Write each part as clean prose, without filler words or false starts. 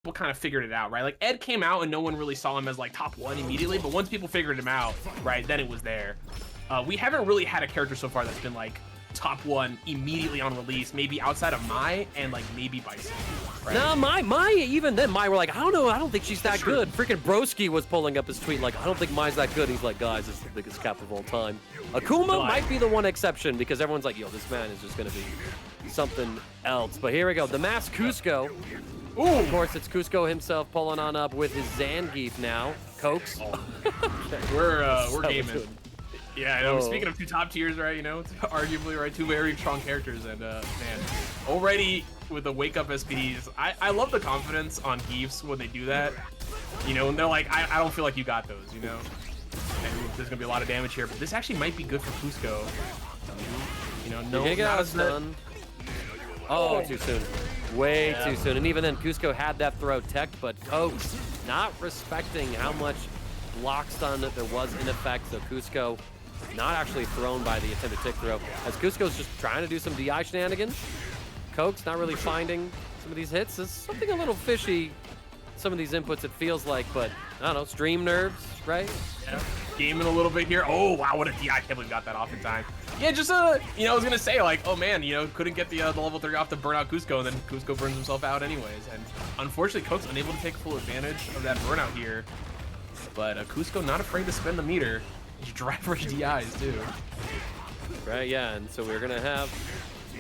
people kind of figured it out, right? Like Ed came out and no one really saw him as like top 1 immediately, but once people figured him out, right, then it was there. We haven't really had a character so far that's been like top 1 immediately on release, maybe outside of Mai and like maybe Bison. Right? No, Mai, even then, Mai were like, I don't know, I don't think she's that good. Freaking Broski was pulling up his tweet like, I don't think Mai's that good. He's like, guys, it's the biggest cap of all time. Akuma might be the one exception because everyone's like, yo, this man is just gonna be something else. But here we go, the masked Cusco. Ooh. Of course, it's Cusco himself pulling on up with his Zangief now. Cokes. Oh. We're gaming. Good. Yeah, I know. Speaking of 2 top tiers, right? You know, it's arguably right 2 very strong characters, and man, already with the wake up SPDs, I love the confidence on Geefs when they do that. You know, and they're like, I don't feel like you got those. You know, and there's gonna be a lot of damage here, but this actually might be good for Cusco. You know, no, get out stun. Oh, too soon. Way too soon. And even then, Cusco had that throw teched, but Cokes not respecting how much block stun that there was in effect. So Cusco not actually thrown by the attempted tick throw, as Cusco's just trying to do some DI shenanigans. Cokes not really finding some of these hits. There's something a little fishy, some of these inputs it feels like, but I don't know, stream nerves, right? Yeah, gaming a little bit here. Oh, wow, what a DI. I can't believe we got that off in time. Yeah, just, you know, I was going to say, like, oh, man, you know, couldn't get the level 3 off to burn out Cusco, and then Cusco burns himself out anyways. And unfortunately, Coke's unable to take full advantage of that burnout here. But Cusco not afraid to spend the meter. He's drive rush DIs, too. Right, yeah, and so we're going to have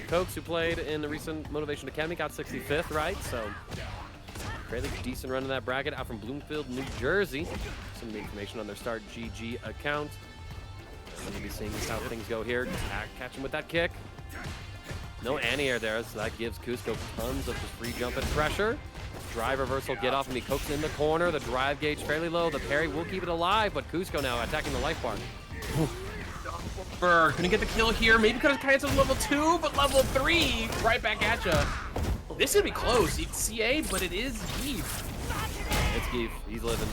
Cokes, who played in the recent Motivation Academy, got 65th, right? So, fairly decent run in that bracket out from Bloomfield, New Jersey. Some of the information on their Start GG account. We're going to be seeing how things go here. Catch him with that kick. No anti-air there, so that gives Cusco tons of just free jump and pressure. Drive reversal, get off, and he Cokes in the corner. The drive gauge fairly low. The parry will keep it alive, but Cusco now attacking the life bar. Couldn't get the kill here. Maybe could have canceled level 2, but level 3 right back at ya. This could be close. It's CA, but it is Geef. It's Geef. He's living.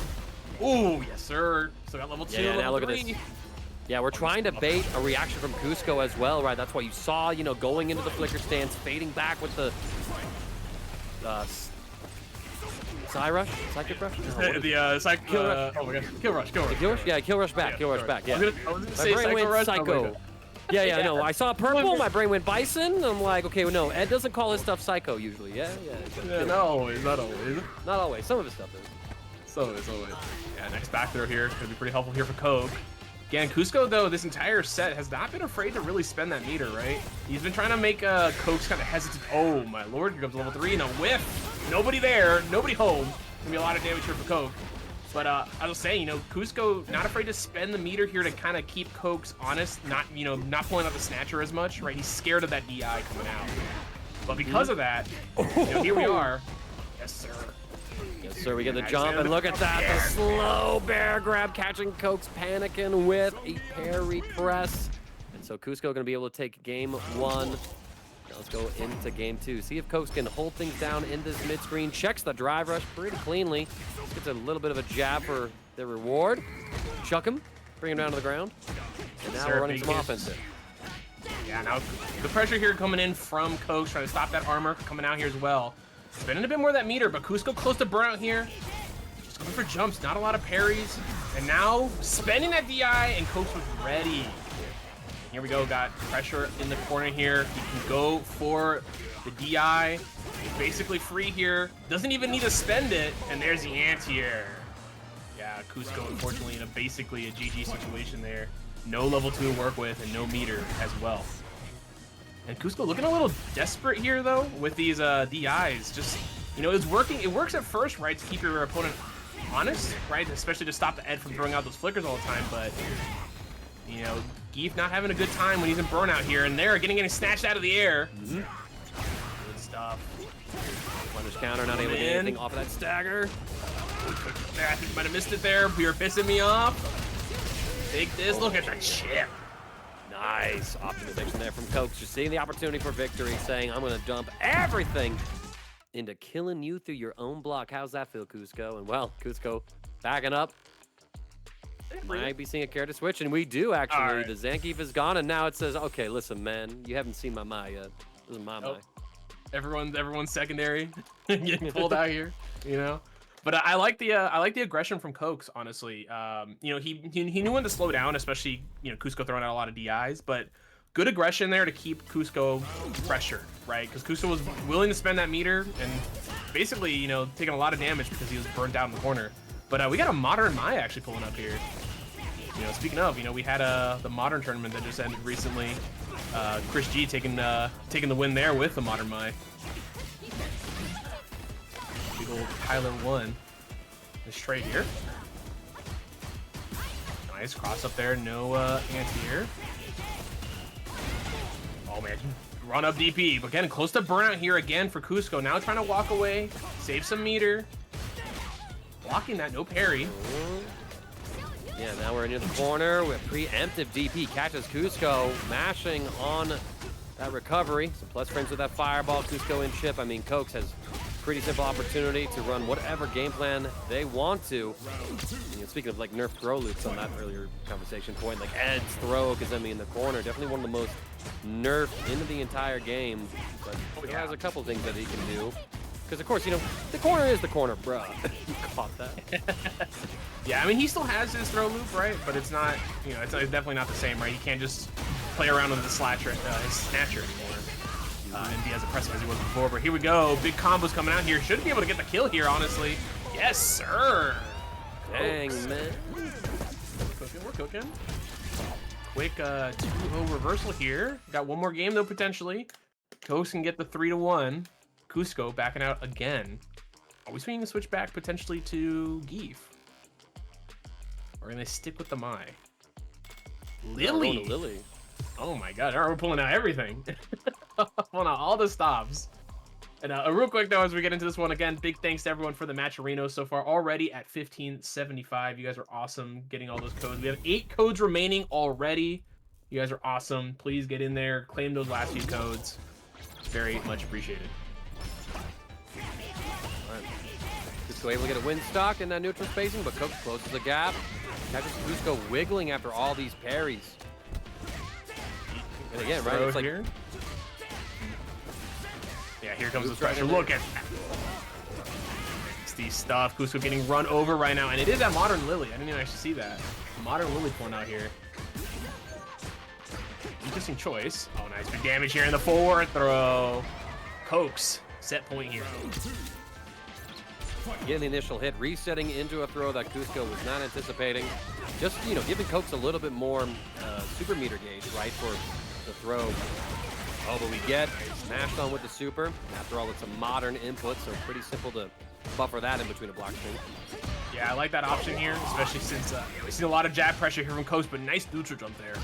Ooh, yes, sir. So got level 2, yeah, level now look 3. at this. Yeah, we're trying to bait a reaction from Cusco as well, right? That's why you saw, you know, going into the flicker stance, fading back with the Psy Rush? Psychic Rush? No, Kill Rush. Oh my gosh. Kill Rush, Kill Rush. Kill Rush? Yeah, Kill Rush back, Kill Rush back, yeah. I was gonna say my brain Psycho went Rush. Psycho. Yeah, no, I saw purple, my brain went Bison. I'm like, okay, well, no, Ed doesn't call his stuff Psycho usually, yeah? Yeah, not always. Not always, some of his stuff is. Some of it's always. Yeah, next back throw here. Gonna be pretty helpful here for Coke. Again, Cusco, though, this entire set has not been afraid to really spend that meter, right? He's been trying to make Coke's kind of hesitant. Oh, my lord, here comes level 3 and a whiff. Nobody there, nobody home. Gonna be a lot of damage here for Coke. But I was saying, you know, Cusco not afraid to spend the meter here to kind of keep Cokes honest, not pulling out the snatcher as much, right? He's scared of that DI coming out. But because of that, you know, here we are. Yes, sir. Yes, sir, we get the jump, and look at that, the slow bear grab, catching Cokes, panicking with a parry press. And so Cusco going to be able to take game 1. Now let's go into game 2. See if Cokes can hold things down in this mid-screen. Checks the drive rush pretty cleanly. Gets a little bit of a jab for the reward. Chuck him, bring him down to the ground. And now we're running some offense. Yeah, now the pressure here coming in from Cokes, trying to stop that armor coming out here as well. Spending a bit more of that meter, but Cusco close to burnout here. Just going for jumps, not a lot of parries. And now spending that DI, and Cokes was ready. And here we go, got pressure in the corner here. He can go for the DI. He's basically free here. Doesn't even need to spend it. And there's the anti-air. Yeah, Cusco unfortunately in basically a GG situation there. No level 2 to work with and no meter as well. And Cusco looking a little desperate here, though, with these DIs. Just, you know, it's working. It works at first, right, to keep your opponent honest, right? Especially to stop the Ed from throwing out those flickers all the time. But, you know, Geef not having a good time when he's in burnout here. And they're getting snatched out of the air. Good stuff. Punish counter, not able to get anything off of that stagger. I think you might have missed it there. You're pissing me off. Take this. Look at the chip. Nice optimization there from Cokes. Just seeing the opportunity for victory, saying, I'm going to dump everything into killing you through your own block. How's that feel, Cusco? And, well, Cusco backing up. Might be seeing a character switch, and we do, actually. Right. The Zangief is gone, and now it says, okay, listen, man, you haven't seen my Mai yet. This is my Mai. Everyone's secondary getting pulled out here, you know. But I like the aggression from Cokes, honestly. You know, he knew when to slow down, especially, you know, Cusco throwing out a lot of DIs, but good aggression there to keep Cusco pressured, right? Because Cusco was willing to spend that meter and basically, you know, taking a lot of damage because he was burned down in the corner. But we got a Modern Mai actually pulling up here. You know, speaking of, you know, we had the Modern tournament that just ended recently. Chris G taking the win there with the Modern Mai. Big old Tyler 1. Straight here. Nice cross up there. No anti-air. Oh man, run up DP, but getting close to burnout here again for Cusco. Now trying to walk away, save some meter. Blocking that, no parry. Yeah, now we're into the corner with preemptive DP. Catches Cusco, mashing on that recovery. Some plus frames with that fireball. Cusco in chip. I mean, Cokes has pretty simple opportunity to run whatever game plan they want to. You know, speaking of like nerf throw loops on that earlier conversation point, like Ed's throw Kazemi in the corner, definitely one of the most nerfed into the entire game. But he has a couple things that he can do. Because, of course, you know, the corner is the corner, bruh. You caught that. Yeah, I mean, he still has his throw loop, right? But it's not, you know, it's definitely not the same, right? He can't just play around with his snatcher anymore. And be as impressive as he was before. But here we go. Big combos coming out here. Should be able to get the kill here, honestly. Yes, sir. Dang, man. We're cooking. Quick 2-0 reversal here. Got one more game, though, potentially. Cokes can get the 3-1. Cusco backing out again. Are we swinging the switch back potentially to Guile? Or are they stick with the Mai? Lily. Lily. Oh my god, we're pulling out everything. Pulling out all the stops. And real quick though, as we get into this one again, big thanks to everyone for the match-arinos so far, already at 1575. You guys are awesome getting all those codes. We have 8 codes remaining already. You guys are awesome. Please get in there, claim those last few codes. Very much appreciated. Cusco able to get a win stock in that neutral spacing, but Cokes closes the gap. Catches Cusco wiggling after all these parries. And again, right, it's like... Here. Yeah, here comes the pressure. Look at that. Nasty stuff. Cusco getting run over right now, and it is that Modern Lily. I didn't even actually see that. Modern Lily pulling out here. Interesting choice. Oh, nice. Big damage here in the forward throw. Cokes. Set point here. Getting the initial hit, resetting into a throw that Cusco was not anticipating. Just, you know, giving Cokes a little bit more super meter gauge, right, for the throw. Oh, but we get smashed on with the super. After all, it's a modern input, so pretty simple to buffer that in between a block string. Yeah, I like that option here, especially since we've seen a lot of jab pressure here from Cokes, but nice neutral jump there.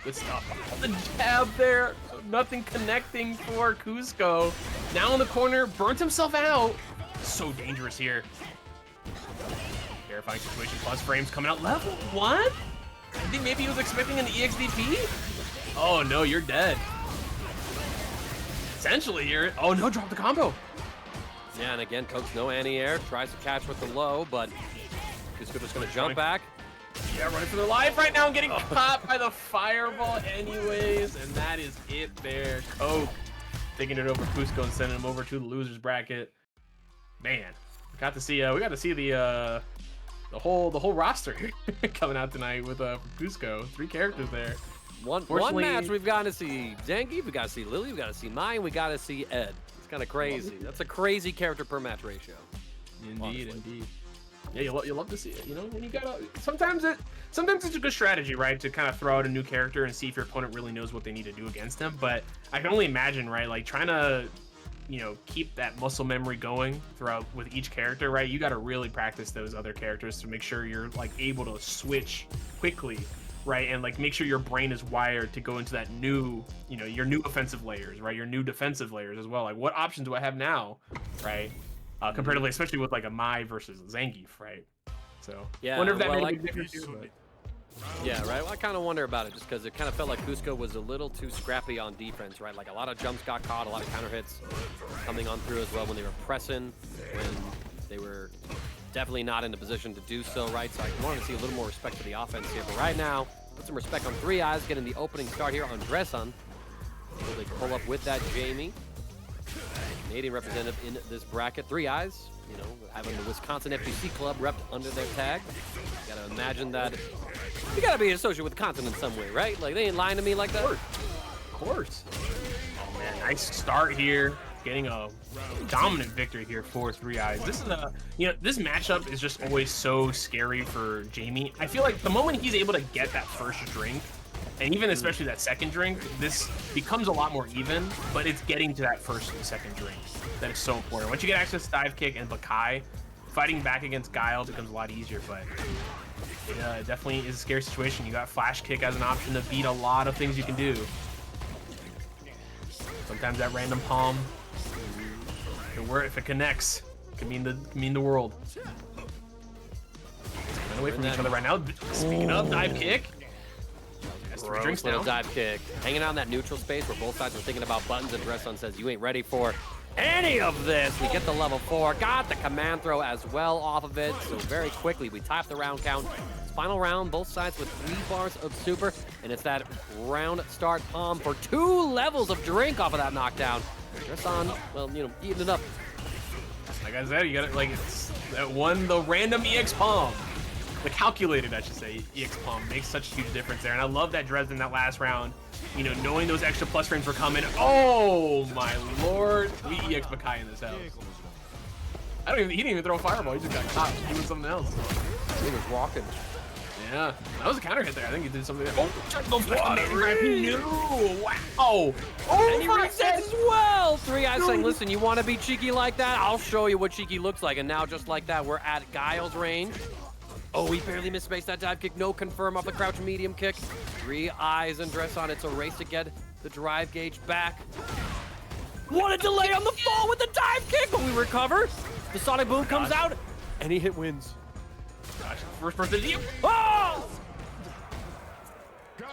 Good stuff. The jab there, nothing connecting for Cusco. Now in the corner, burnt himself out. So dangerous here. Terrifying situation. Plus frames coming out. Level 1? I think maybe he was expecting an EXDP? Oh no, you're dead. Essentially, you're... Oh no, drop the combo. Yeah, and again, Cokes no anti-air. Tries to catch with the low, but Cusco just going to jump back. Yeah, running for their life right now. Getting caught by the fireball anyways. And that is it there. Coke taking it over Cusco and sending him over to the loser's bracket. Man, we got to see the whole roster coming out tonight with Cusco. 3 characters there. One match we've got to see Zangief, we got to see Lily, we got to see Mai, and we got to see Ed. It's kind of crazy. That's a crazy character per match ratio. Indeed, indeed. Yeah, you love to see it. You know, when you gotta sometimes it's a good strategy, right, to kind of throw out a new character and see if your opponent really knows what they need to do against him. But I can only imagine, right, like trying to, you know, keep that muscle memory going throughout with each character, right? You got to really practice those other characters to make sure you're like able to switch quickly, right? And like make sure your brain is wired to go into that new, you know, your new offensive layers, right? Your new defensive layers as well. Like what options do I have now, right? Comparatively, especially with like a Mai versus Zangief, right? So yeah, wonder if that well, made a big difference too. Yeah, right. Well, I kind of wonder about it just because it kind of felt like Cusco was a little too scrappy on defense, right? Like a lot of jumps got caught, a lot of counter hits coming on through as well when they were pressing, when they were definitely not in a position to do so, right? So I wanted to see a little more respect for the offense here. But right now, put some respect on 3 Eyes, getting the opening start here on Dresson. Will they pull up with that Jamie? Canadian representative in this bracket. Three Eyes, you know, having the Wisconsin FGC club repped under their tag. You gotta imagine that you gotta be associated with Wisconsin in some way, right? Like, they ain't lying to me like that. Of course. Oh man, nice start here. Getting a dominant victory here for Three Eyes. This is this matchup is just always so scary for Jamie. I feel like the moment he's able to get that first drink, and even especially that second drink, this becomes a lot more even, but it's getting to that first and second drink that is so important. Once you get access to dive kick and Bakai, fighting back against Guile becomes a lot easier, but it definitely is a scary situation. You got flash kick as an option to beat a lot of things you can do. Sometimes that random palm, if it connects, it can mean the world. Run away from each other right now. Speaking of dive kick, has 3 drinks now. Dive kick, hanging out in that neutral space where both sides are thinking about buttons, and Dresson says, "You ain't ready for any of this." We get the level 4, got the command throw as well off of it. So very quickly, we type the round count. Final round, both sides with 3 bars of super, and it's that round start palm for 2 levels of drink off of that knockdown. Dresson, well, you know, eating it up. Like I said, you got it. Like, it's that one, the random EX palm, the calculated, I should say, EX palm makes such a huge difference there. And I love that Dresden that last round, you know, knowing those extra plus frames were coming. Oh my lord, we EX Bakai in this house. He didn't even throw a fireball. He just got caught doing something else. He was walking. Yeah, that was a counter hit there. I think he did something there. Oh, he knew. Wow. Oh, and he resets as well. Three Eyes saying, listen, you want to be cheeky like that? I'll show you what cheeky looks like. And now just like that, we're at Guile's range. Oh, he barely misspaced that dive kick. No confirm off the crouch medium kick. Three Eyes and Dresson. It's a race to get the drive gauge back. What a delay on the fall with the dive kick, but we recover. The Sonic Boom comes out, and he hit wins. Gosh, first person to you. Oh!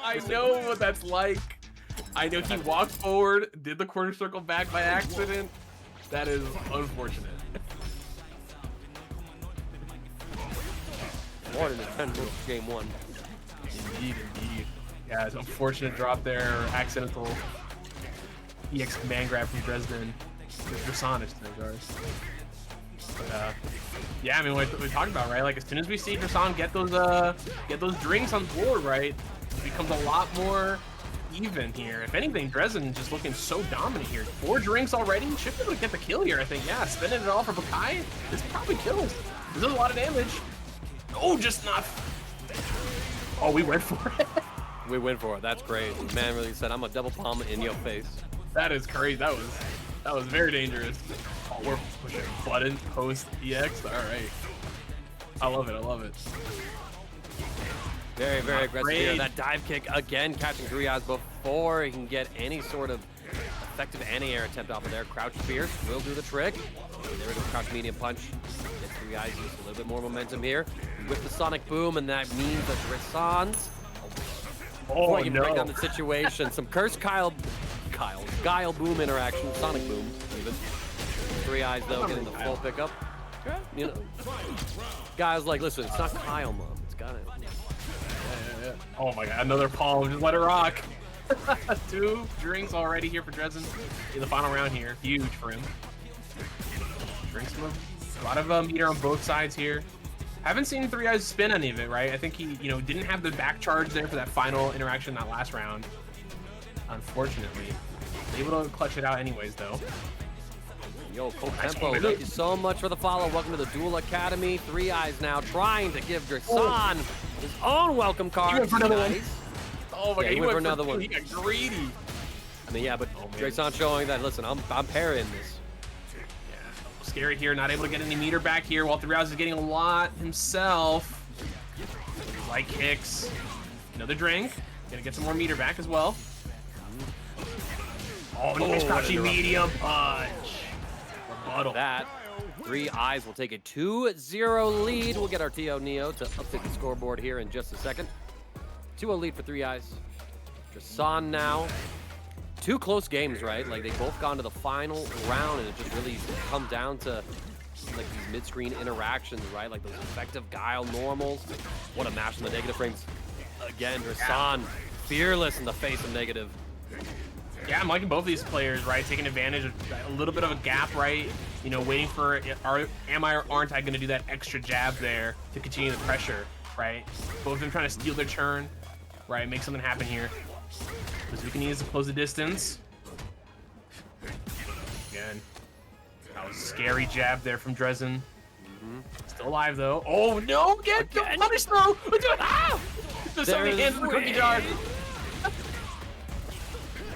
I know what that's like. I know he walked forward, did the quarter circle back by accident. That is unfortunate. More than a 10 game 1. Indeed, indeed. Yeah, it's an unfortunate drop there. Accidental EX command grab from Dresden. Dresson is ours. But, yeah, I mean, what we talked about, right? Like, as soon as we see Dresson get those drinks on board, right, it becomes a lot more even here. If anything, Dresden just looking so dominant here. 4 drinks already. Should be able to get the kill here, I think. Yeah, spinning it all for Bakai. This probably kills. This does a lot of damage. Oh, just not. Oh, we went for it. We went for it. That's crazy. Man really said, I'm a double palm in your face. That is crazy. That was very dangerous. Oh, we're pushing button post EX. All right. I love it. I love it. Very, very aggressive here. That dive kick again, catching Three Eyes before he can get any sort of effective anti-air attempt off of there. Crouch Fierce will do the trick. There we go, crouch medium punch. Get Three Eyes use a little bit more momentum here with the Sonic Boom, and that means that Dresson's you can break down the situation. Some cursed Guile Boom interaction, Sonic Boom even. Three Eyes though getting the full pickup. You know, guys like, listen, it's not Kyle, mom. It's got it. Yeah. Oh my god, another palm. Just let it rock. 2 drinks already here for Dresden in the final round here. Huge for him. Drinks a lot of meter on both sides here. Haven't seen Three Eyes spin any of it, right? I think he, didn't have the back charge there for that final interaction in that last round. Unfortunately. Able to clutch it out anyways, though. Yo, Cold Tempo, thank you so much for the follow. Welcome to the Duel Academy. Three Eyes now trying to give Dresson his own welcome card. He went for another one. Oh my god, he went for another one. He got greedy. I mean, yeah, but Dresson showing that, listen, I'm parrying this. Yeah, scary here, not able to get any meter back here, while Three Eyes is getting a lot himself. Light kicks. Another drink. Gonna get some more meter back as well. Oh, nice crouching medium punch. Rebuttal. That. Three Eyes will take a 2-0 lead. We'll get our TO Neo to update the scoreboard here in just a second. 2-0 lead for Three Eyes. Dresson now. 2 close games, right? Like, they've both gone to the final round, and it just really comes down to like these mid-screen interactions, right? Like those effective Guile normals. What a match in the negative frames. Again, Dresson fearless in the face of negative. Yeah, I'm liking both these players, right? Taking advantage of a little bit of a gap, right? You know, waiting for, am I or aren't I going to do that extra jab there to continue the pressure, right? Both of them trying to steal their turn, right? Make something happen here. Bazooka needs to close the distance. Again, that was a scary jab there from Dresden. Still alive, though. Oh, no! Get the punish throw! Ah! There's so many hands in the cookie jar.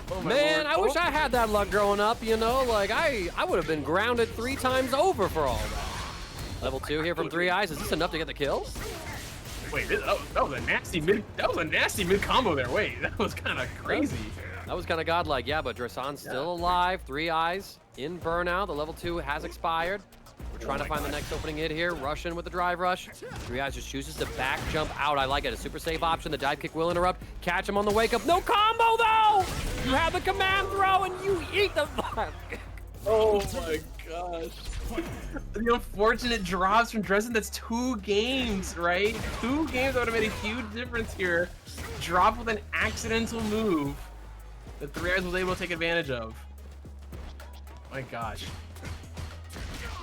Oh man, I wish I had that luck growing up, you know? Like, I would have been grounded 3 times over for all that. Level 2 here from 3 Eyes. Is this enough to get the kill? Wait, that was a nasty mid combo there. Wait, that was kind of crazy. That was kind of godlike, yeah, but Dressen's still alive. 3 Eyes in burnout. The level 2 has expired. We're trying to find the next opening hit here. Rush in with the drive rush. 3 Eyes just chooses to back jump out. I like it. A super safe option. The dive kick will interrupt. Catch him on the wake up. No combo though! You have the command throw and you eat the Oh my gosh. The unfortunate drops from Dresden. That's 2 games, right? 2 games that would have made a huge difference here. Drop with an accidental move that 3 Eyes was able to take advantage of. My gosh.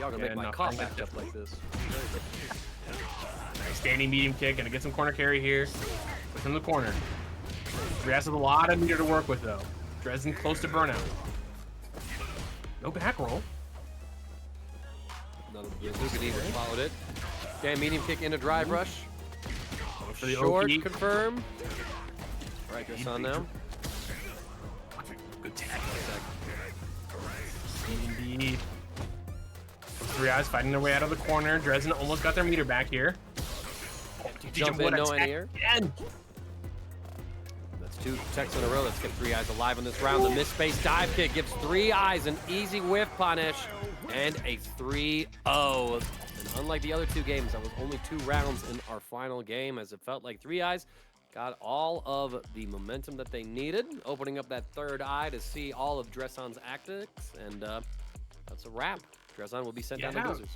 Y'all gonna make my cough act up like this. Nice standing medium kick, gonna get some corner carry here. Push him in the corner. 3 Eyes has a lot of meter to work with though. Dresden close to burnout. No back roll. None of the Bazooka even followed it. Okay, medium kick into drive rush. For the Short OP. confirm. Right, Dresden now. Good tag. Indeed. 3 Eyes fighting their way out of the corner. Dresden almost got their meter back here. Jump in, no anti-air. Again. That's 2 techs in a row. Let's get 3 Eyes alive in this round. The misspace dive kick gives 3 Eyes an easy whiff punish and a 3-0. And unlike the other 2 games, that was only 2 rounds in our final game, as it felt like 3 Eyes got all of the momentum that they needed, opening up that 3rd eye to see all of Dressen's tactics, and that's a wrap. Dresden will be sent down to losers.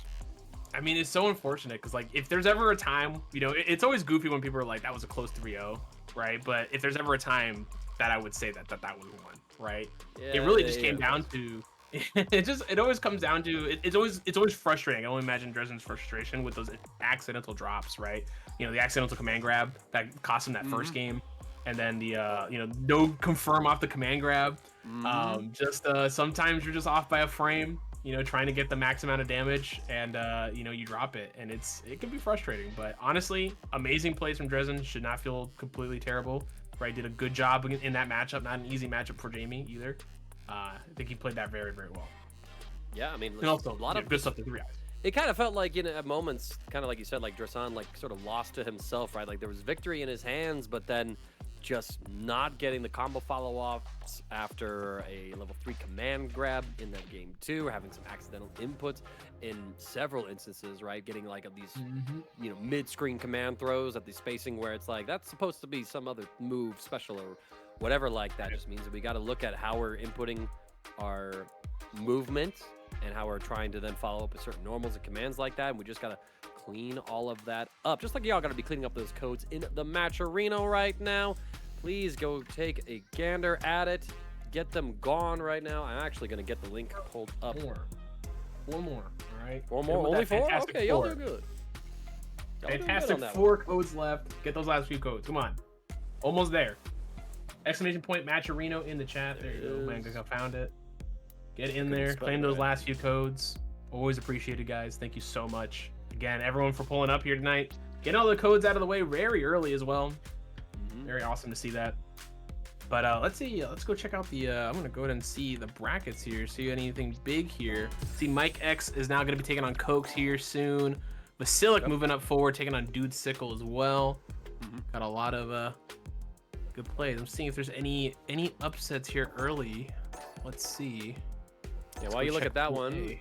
I mean, it's so unfortunate because, like, if there's ever a time, you know, it's always goofy when people are like, that was a close 3-0, right? But if there's ever a time that I would say that was one, right? Yeah, it really just came down to, it always comes down to, it's always frustrating. I only imagine Dresden's frustration with those accidental drops, right? You know, the accidental command grab that cost him that first game. And then the, you know, no confirm off the command grab. Sometimes you're just off by a frame, you know, trying to get the max amount of damage, and you know, you drop it, and it can be frustrating. But honestly, amazing plays from Dresden. Should not feel completely terrible. Right, did a good job in that matchup. Not an easy matchup for Jamie either. I think he played that very, very well. Yeah, I mean, and also a lot of good stuff to 3 Eyes. It kind of felt like, you know, at moments, kind of like you said, like Dresden, like sort of lost to himself, right? Like there was victory in his hands, but then just not getting the combo follow-offs after a level 3 command grab in that game 2, or having some accidental inputs in several instances, right? Getting like these, you know, mid-screen command throws at the spacing where it's like, that's supposed to be some other move, special or whatever like that. Just means that we got to look at how we're inputting our movement and how we're trying to then follow up with certain normals and commands like that. And we just got to clean all of that up. Just like y'all got to be cleaning up those codes in the match arena right now. Please go take a gander at it. Get them gone right now. I'm actually going to get the link pulled up. 4 more, all right? 4 more? Only 4? Okay, y'all do good. Fantastic 4 codes left. Get those last few codes. Come on. Almost there. Exclamation point match arena in the chat. There you go, man. I found it. Get in there. Claim those last few codes. Always appreciated, guys. Thank you so much. Again, everyone for pulling up here tonight. Getting all the codes out of the way very early as well. Very awesome to see that. But let's see. Let's go check out the. I'm gonna go ahead and see the brackets here. See anything big here. See, Mike X is now gonna be taking on Cokes here soon. Vasilic moving up forward, taking on Dude Sickle as well. Got a lot of good plays. I'm seeing if there's any upsets here early. Let's see. Yeah, while you look at that one,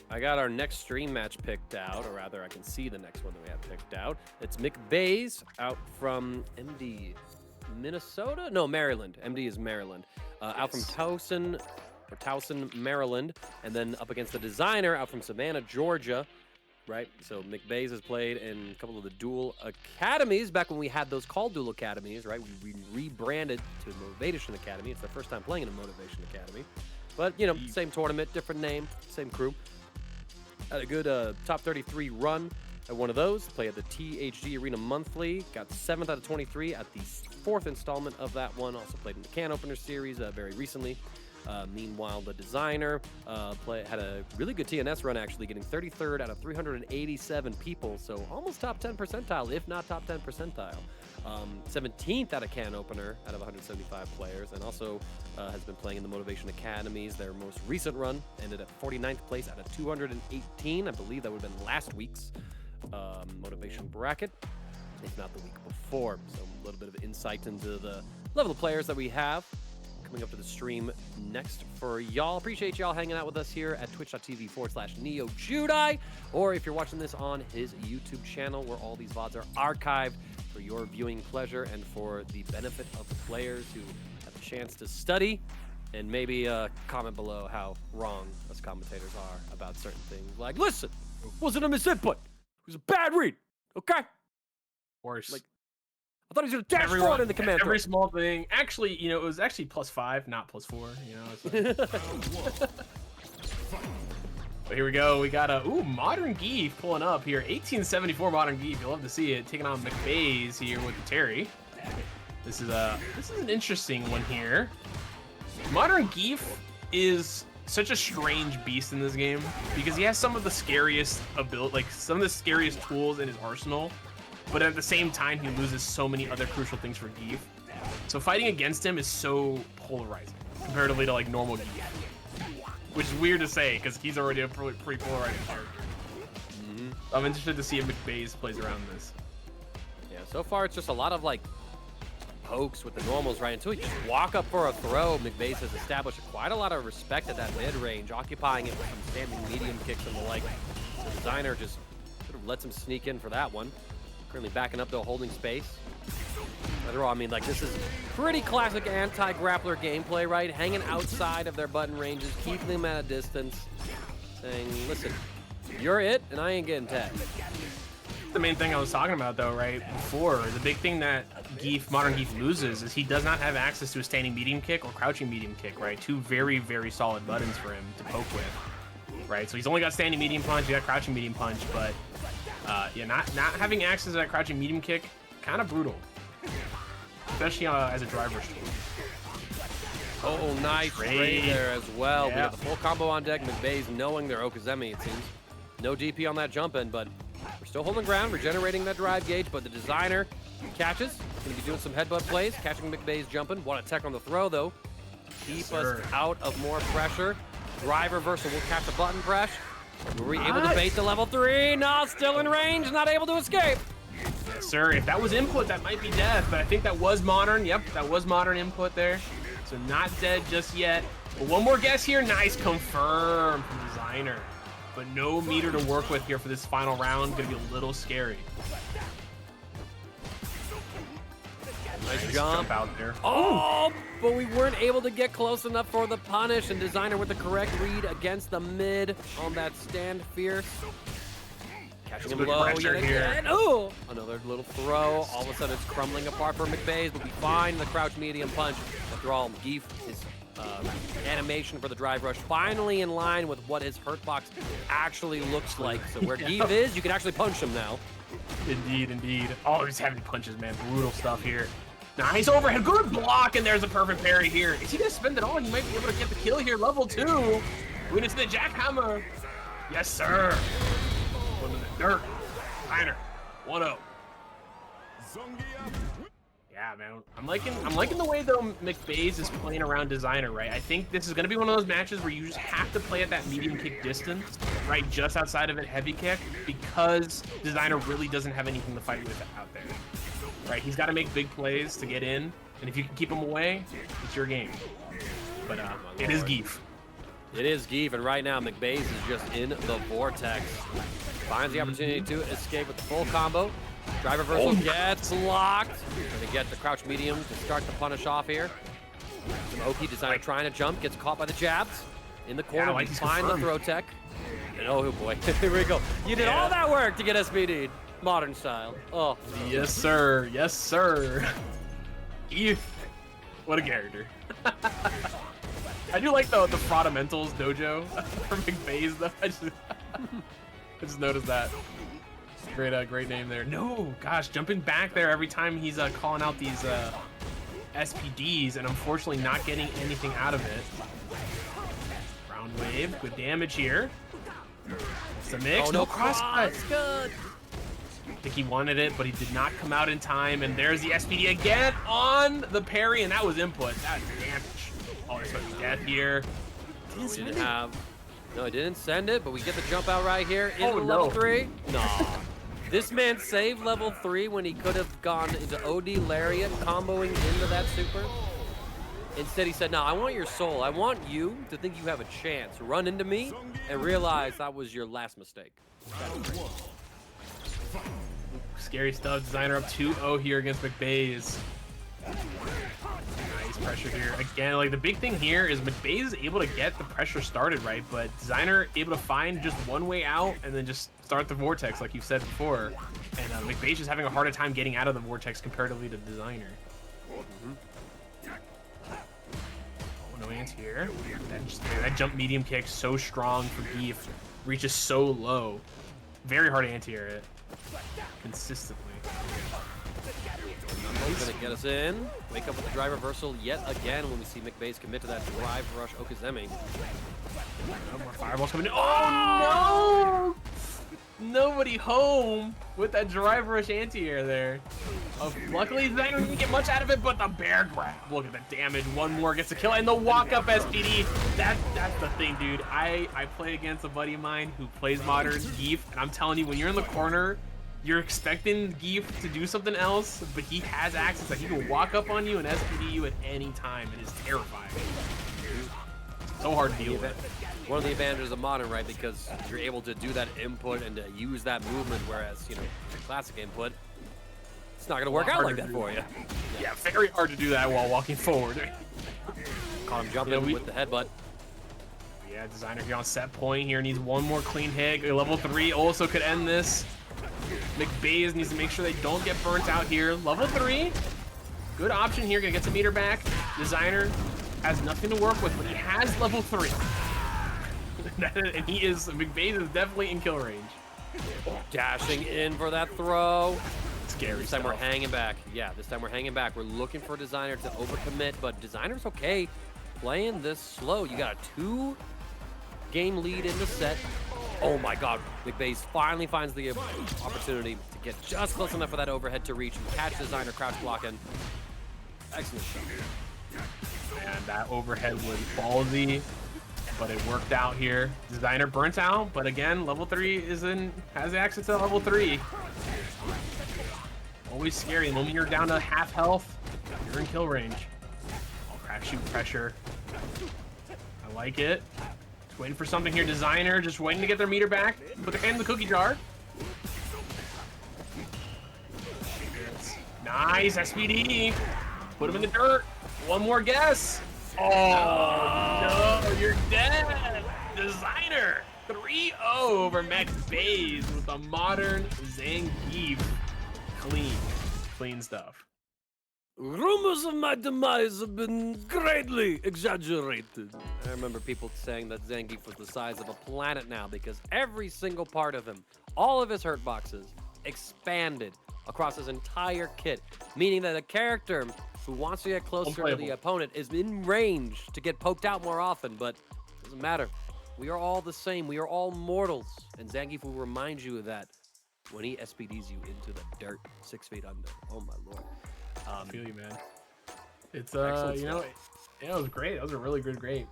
I got our next stream match picked out, or rather, I can see the next one that we have picked out. It's McBays out from MD Minnesota? No, Maryland. MD is Maryland. Out from Towson, Maryland, and then up against the Designer out from Savannah, Georgia. right? So McBays has played in a couple of the dual academies back when we had those called dual academies, right? We rebranded to Motivation Academy. It's their first time playing in a Motivation Academy. But, you know, same tournament, different name, same crew. Had a good top 33 run at one of those. Played at the THG Arena Monthly. Got 7th out of 23 at the 4th installment of that one. Also played in the Can Opener Series very recently. Meanwhile, the designer had a really good TNS run, actually, getting 33rd out of 387 people, so almost top 10 percentile, if not top 10 percentile. 17th out of Can Opener out of 175 players, and also has been playing in the Motivation Academies. Their most recent run ended at 49th place out of 218. I believe that would have been last week's Motivation bracket, if not the week before. So a little bit of insight into the level of players that we have coming up to the stream next for y'all. Appreciate y'all hanging out with us here at twitch.tv/NeoJudai, or if you're watching this on his YouTube channel, where all these VODs are archived for your viewing pleasure and for the benefit of the players who have the chance to study, and maybe comment below how wrong us commentators are about certain things. Like, listen, it wasn't a misinput. It was a bad read, okay? Of course. Like, I thought he was going to dash forward in the command. Every small thing. Actually, you know, it was actually +5, not +4. You know. It's like... But here we go. We got a Modern Guile pulling up here. 1874 Modern Guile. You'll love to see it. Taking on McBays here with the Terry. This is an interesting one here. Modern Guile is such a strange beast in this game because he has some of the scariest some of the scariest tools in his arsenal. But at the same time, he loses so many other crucial things for Guile. So fighting against him is so polarizing comparatively to like normal Guile, which is weird to say because he's already a pretty polarizing character. I'm interested to see if McBays plays around this. Yeah, so far it's just a lot of like pokes with the normals, right? Until you just walk up for a throw, McBays has established quite a lot of respect at that mid-range, occupying it with some standing medium kicks and the like. The designer just sort of lets him sneak in for that one. Currently backing up, though, holding space. After all, I mean, like, this is pretty classic anti-grappler gameplay, right? Hanging outside of their button ranges, keeping them at a distance, saying, listen, you're it, and I ain't getting tagged. The main thing I was talking about, though, right, before, the big thing that Modern Guile loses is he does not have access to a standing medium kick or crouching medium kick, right? Two very, very solid buttons for him to poke with, right? So he's only got standing medium punch, he got crouching medium punch, but yeah, not having access to that crouching medium kick, kind of brutal, especially as a driver's tool. Oh, nice trade there as well. Yeah. We got the full combo on deck. McBays knowing their Okazemi, it seems. No DP on that jump in, but we're still holding ground, regenerating that drive gauge, but the designer catches. Going to be doing some headbutt plays, catching McBays jumping. Want to tech on the throw, though. Keep us out of more pressure. Drive reversal will catch a button press. Were we able to bait the level 3? No, still in range, not able to escape. Yes, sir. If that was input, that might be death, but I think that was modern. Yep, that was modern input there. So not dead just yet. But one more guess here. Nice confirm from designer. But no meter to work with here for this final round. Gonna be a little scary. Nice jump out there. Oh, but we weren't able to get close enough for the punish, and designer with the correct read against the mid on that stand fierce. Catching him low yet again. Oh, another little throw. All of a sudden it's crumbling apart for McBays, but we find the crouch medium punch. After all, Guile, his animation for the drive rush finally in line with what his hurt box actually looks like. So where Guile is, you can actually punch him now. Indeed, indeed. All these heavy punches, man. Brutal stuff here. Nice overhead. Good block, and there's a perfect parry here. Is he going to spend it all? He might be able to get the kill here. Level 2. Win it to the jackhammer. Yes, sir. One in the dirt. Niner. 1-0. Yeah, man. I'm liking the way, though, McBays is playing around designer, right? I think this is going to be one of those matches where you just have to play at that medium kick distance, right? Just outside of it, heavy kick, because designer really doesn't have anything to fight with out there. Right, he's got to make big plays to get in, and if you can keep him away, it's your game. But it is Guile. It is Guile, and right now McBays is just in the vortex. Finds the opportunity to escape with the full combo. Drive reversal gets locked. Gonna get the crouch medium to start the punish off here. Some Oki designer trying to jump, gets caught by the jabs. In the corner, like we he's find the confirmed. throw tech. And oh boy, here we go. You did all that work to get SPD'd. Modern style. Oh. Yes, sir. Yes, sir. Eve. What a character. I do like the Fraudamentals dojo from McVay's though. I just noticed that. Great name there. No, gosh, jumping back there every time he's calling out these SPDs and unfortunately not getting anything out of it. Ground wave, good damage here. It's a mix. Oh, no cross. Good. I think he wanted it, but he did not come out in time. And there's the SPD again on the parry, and that was input. That's damage. Oh, there's some death here. We didn't have. No, I didn't send it, but we get the jump out right here into Oh, level no. 3. Nah. This man saved level 3 when he could have gone into OD Lariat, comboing into that super. Instead, he said, no, I want your soul. I want you to think you have a chance. Run into me and realize that was your last mistake. Scary stuff. Designer up 2-0 here against McBays. Nice pressure here. Again, like the big thing here is McBays is able to get the pressure started right, but Designer able to find just one way out and then just start the vortex like you said before. And McBays just having a harder time getting out of the vortex comparatively to Designer. Oh, no ants here. That jump medium kick so strong for Geef. Reaches so low. Very hard anti-air it. Consistently. He's gonna get us in. Wake up with the drive reversal yet again when we see McBays commit to that drive rush Okazeme. More fireballs coming in. Oh no! Nobody home with that drive rush anti-air there. Luckily, Designer didn't get much out of it, but the bear grab. Look at the damage. One more gets a kill, and the walk-up SPD. That's the thing, dude. I play against a buddy of mine who plays Modern Geef, and I'm telling you, when you're in the corner, you're expecting Geef to do something else, but he has access that he can walk up on you and SPD you at any time. It is terrifying. So hard to deal with. One of the advantages of Modern, right, because you're able to do that input and to use that movement, whereas, you know, your classic input, it's not going to work out like that for you. Yeah, very hard to do that while walking forward. Caught him jumping with the headbutt. Yeah, Designer here on set point here needs one more clean hit. Level 3 also could end this. McBays needs to make sure they don't get burnt out here. Level 3, good option here. Gonna get some meter back. Designer has nothing to work with, but he has level 3. And McBays is definitely in kill range. Dashing in for that throw. Scary This time we're hanging back. Yeah, this time we're hanging back. We're looking for Designer to overcommit, but Designer's okay playing this slow. You got a 2-game lead in the set. Oh my God, McBays finally finds the opportunity to get just close enough for that overhead to reach and catch Designer crouch blocking. Excellent shot. And that overhead was ballsy, but it worked out here. Designer burnt out, but again, level 3 has access to level 3. Always scary. The moment you're down to half health, you're in kill range. Oh, crash shoot pressure. I like it. Just waiting for something here. Designer just waiting to get their meter back. Put their hand in the cookie jar. Nice SPD. Put him in the dirt. One more guess. Oh no, you're dead. Designer 3-0 over McBays with a Modern Zangief. Clean stuff. Rumors of my demise have been greatly exaggerated. I remember people saying that Zangief was the size of a planet now because every single part of him, all of his hurt boxes, expanded across his entire kit, meaning that a character who wants to get closer to the opponent is in range to get poked out more often, but it doesn't matter. We are all the same. We are all mortals, and Zangief will remind you of that when he SPDs you into the dirt 6 feet under. Oh my lord. I feel you, man. It's you know, it was great. That was a really great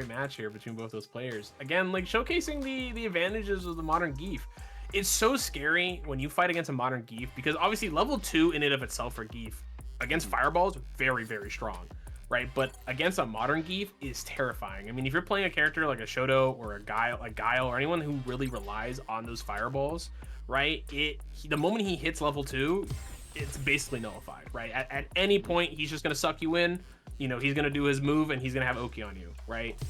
match here between both those players. Again, like showcasing the advantages of the Modern Geef. It's so scary when you fight against a Modern Geef because obviously level 2 in and of itself for Geef against fireballs very strong, right? But against a Modern Geef is terrifying. I mean, if you're playing a character like a Shoto or a Guile or anyone who really relies on those fireballs, right? The moment he hits level 2, it's basically nullified, right? At any point, he's just gonna suck you in. You know, he's gonna do his move and he's gonna have Oki on you, right?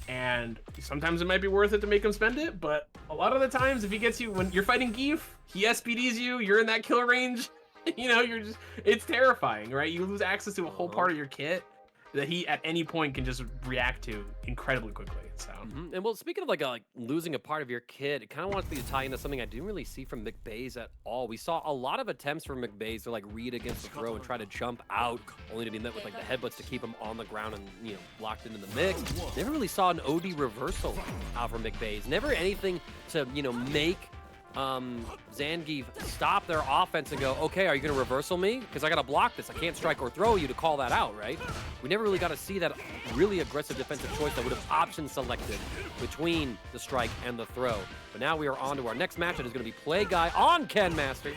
And sometimes it might be worth it to make him spend it, but a lot of the times if he gets you, when you're fighting Guile, he SPDs you, you're in that kill range, you know, it's terrifying, right? You lose access to a whole part of your kit that he at any point can just react to incredibly quickly. So, And well, speaking of like losing a part of your kit, it kind of wants me to tie into something I didn't really see from McBaze at all. We saw a lot of attempts from McBaze to like read against the throw and try to jump out, only to be met with like the headbutts to keep him on the ground and, you know, locked into the mix. Never really saw an OD reversal out from McBaze. Never anything to, you know, make Zangief stop their offense and go, okay, are you going to reversal me? Because I got to block this. I can't strike or throw you to call that out, right? We never really got to see that really aggressive defensive choice that would have option selected between the strike and the throw. But now we are on to our next match. It is going to be Play Guy on Ken Master.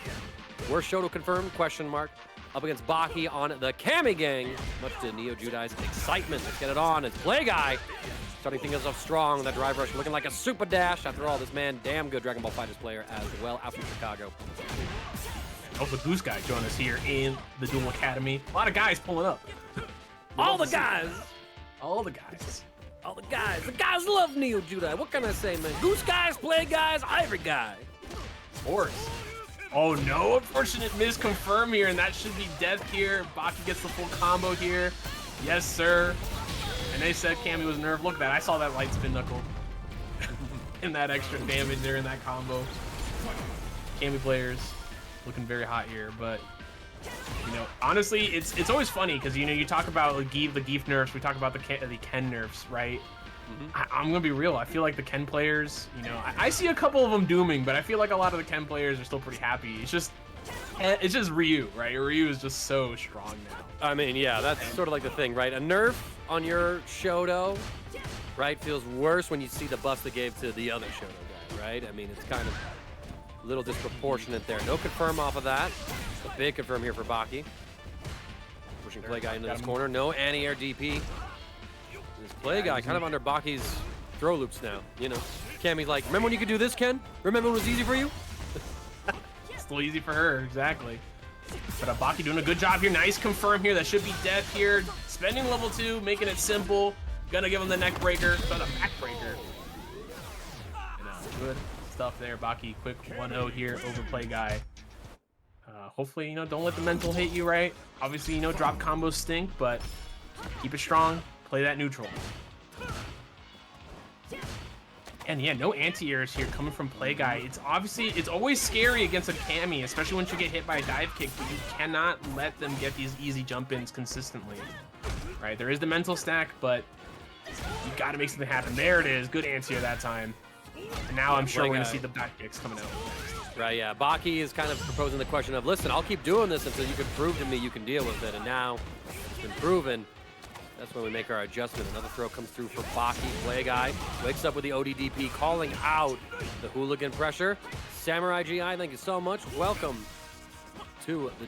Where's Shoto confirmed? Question mark. Up against Baki on the Kami Gang. Much to Neo Judai's excitement. Let's get it on. It's Play Guy. Starting things off strong. That drive rush looking like a super dash. After all, this man, damn good Dragon Ball FighterZ player as well, out from Chicago. Also, Goose Guy joined us here in the Duel Academy. A lot of guys pulling up. All the guys. All the guys. All the guys. The guys love Neo Judai. What can I say, man? Goose guys, Play guys, Ivory guy. Of course. Oh no, unfortunate miss confirm here, and that should be death here. Baki gets the full combo here. Yes, sir. And they said Cammy was nerfed. Look at that. I saw that light spin knuckle. And that extra damage there in that combo. Cammy players looking very hot here, but you know, honestly, it's always funny because you know you talk about the Geef nerfs, we talk about the Ken nerfs, right? I'm gonna be real. I feel like the Ken players, you know, I see a couple of them dooming, but I feel like a lot of the Ken players are still pretty happy. It's just Ryu, right? Ryu is just so strong now. I mean, yeah, that's sort of like the thing, right? A nerf on your Shoto, right, feels worse when you see the buffs they gave to the other Shoto guy, right? I mean, it's kind of a little disproportionate there. No confirm off of that. A big confirm here for Baki. Pushing Play Guy into this corner. No anti-air DP. This Play Guy kind of under Baki's throw loops now, you know. Cammy's like, remember when you could do this, Ken? Remember when it was easy for you? Still easy for her, exactly. But Baki doing a good job here. Nice confirm here. That should be death here. Spending level 2, making it simple. Gonna give him the neck breaker. So the back breaker. Good stuff there. Baki, quick 1-0 here over Play Guy. Hopefully, you know, don't let the mental hit you, right? Obviously, you know, drop combos stink, but keep it strong. Play that neutral. And yeah, no anti-airs here coming from Play Guy. It's always scary against a Cammy, especially once you get hit by a dive kick, but you cannot let them get these easy jump-ins consistently. Right, there is the mental stack, but you gotta make something happen. There it is, good anti-air that time. And now I'm sure we're gonna see the back kicks coming out. Right, yeah. Baki is kind of proposing the question of, listen, I'll keep doing this until you can prove to me you can deal with it. And now it's been proven. That's when we make our adjustment. Another throw comes through for Baki. Play Guy wakes up with the ODDP, calling out the hooligan pressure. Samurai GI, thank you so much. Welcome to the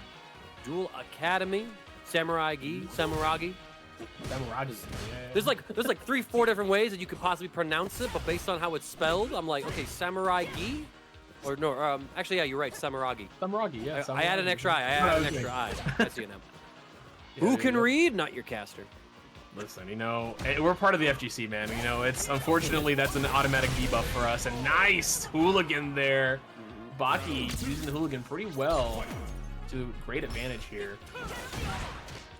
Duel Academy. Samaragi. There's like 3-4 different ways that you could possibly pronounce it, but based on how it's spelled, I'm like, okay, Samurai-gi? Or no, actually, yeah, you're right, Samaragi. Samaragi, yeah. I added an extra I. I see it now. Who can read? Not your caster. Listen, you know, we're part of the FGC, man. You know, it's unfortunately that's an automatic debuff for us. And nice hooligan there. Baki using the hooligan pretty well to great advantage here.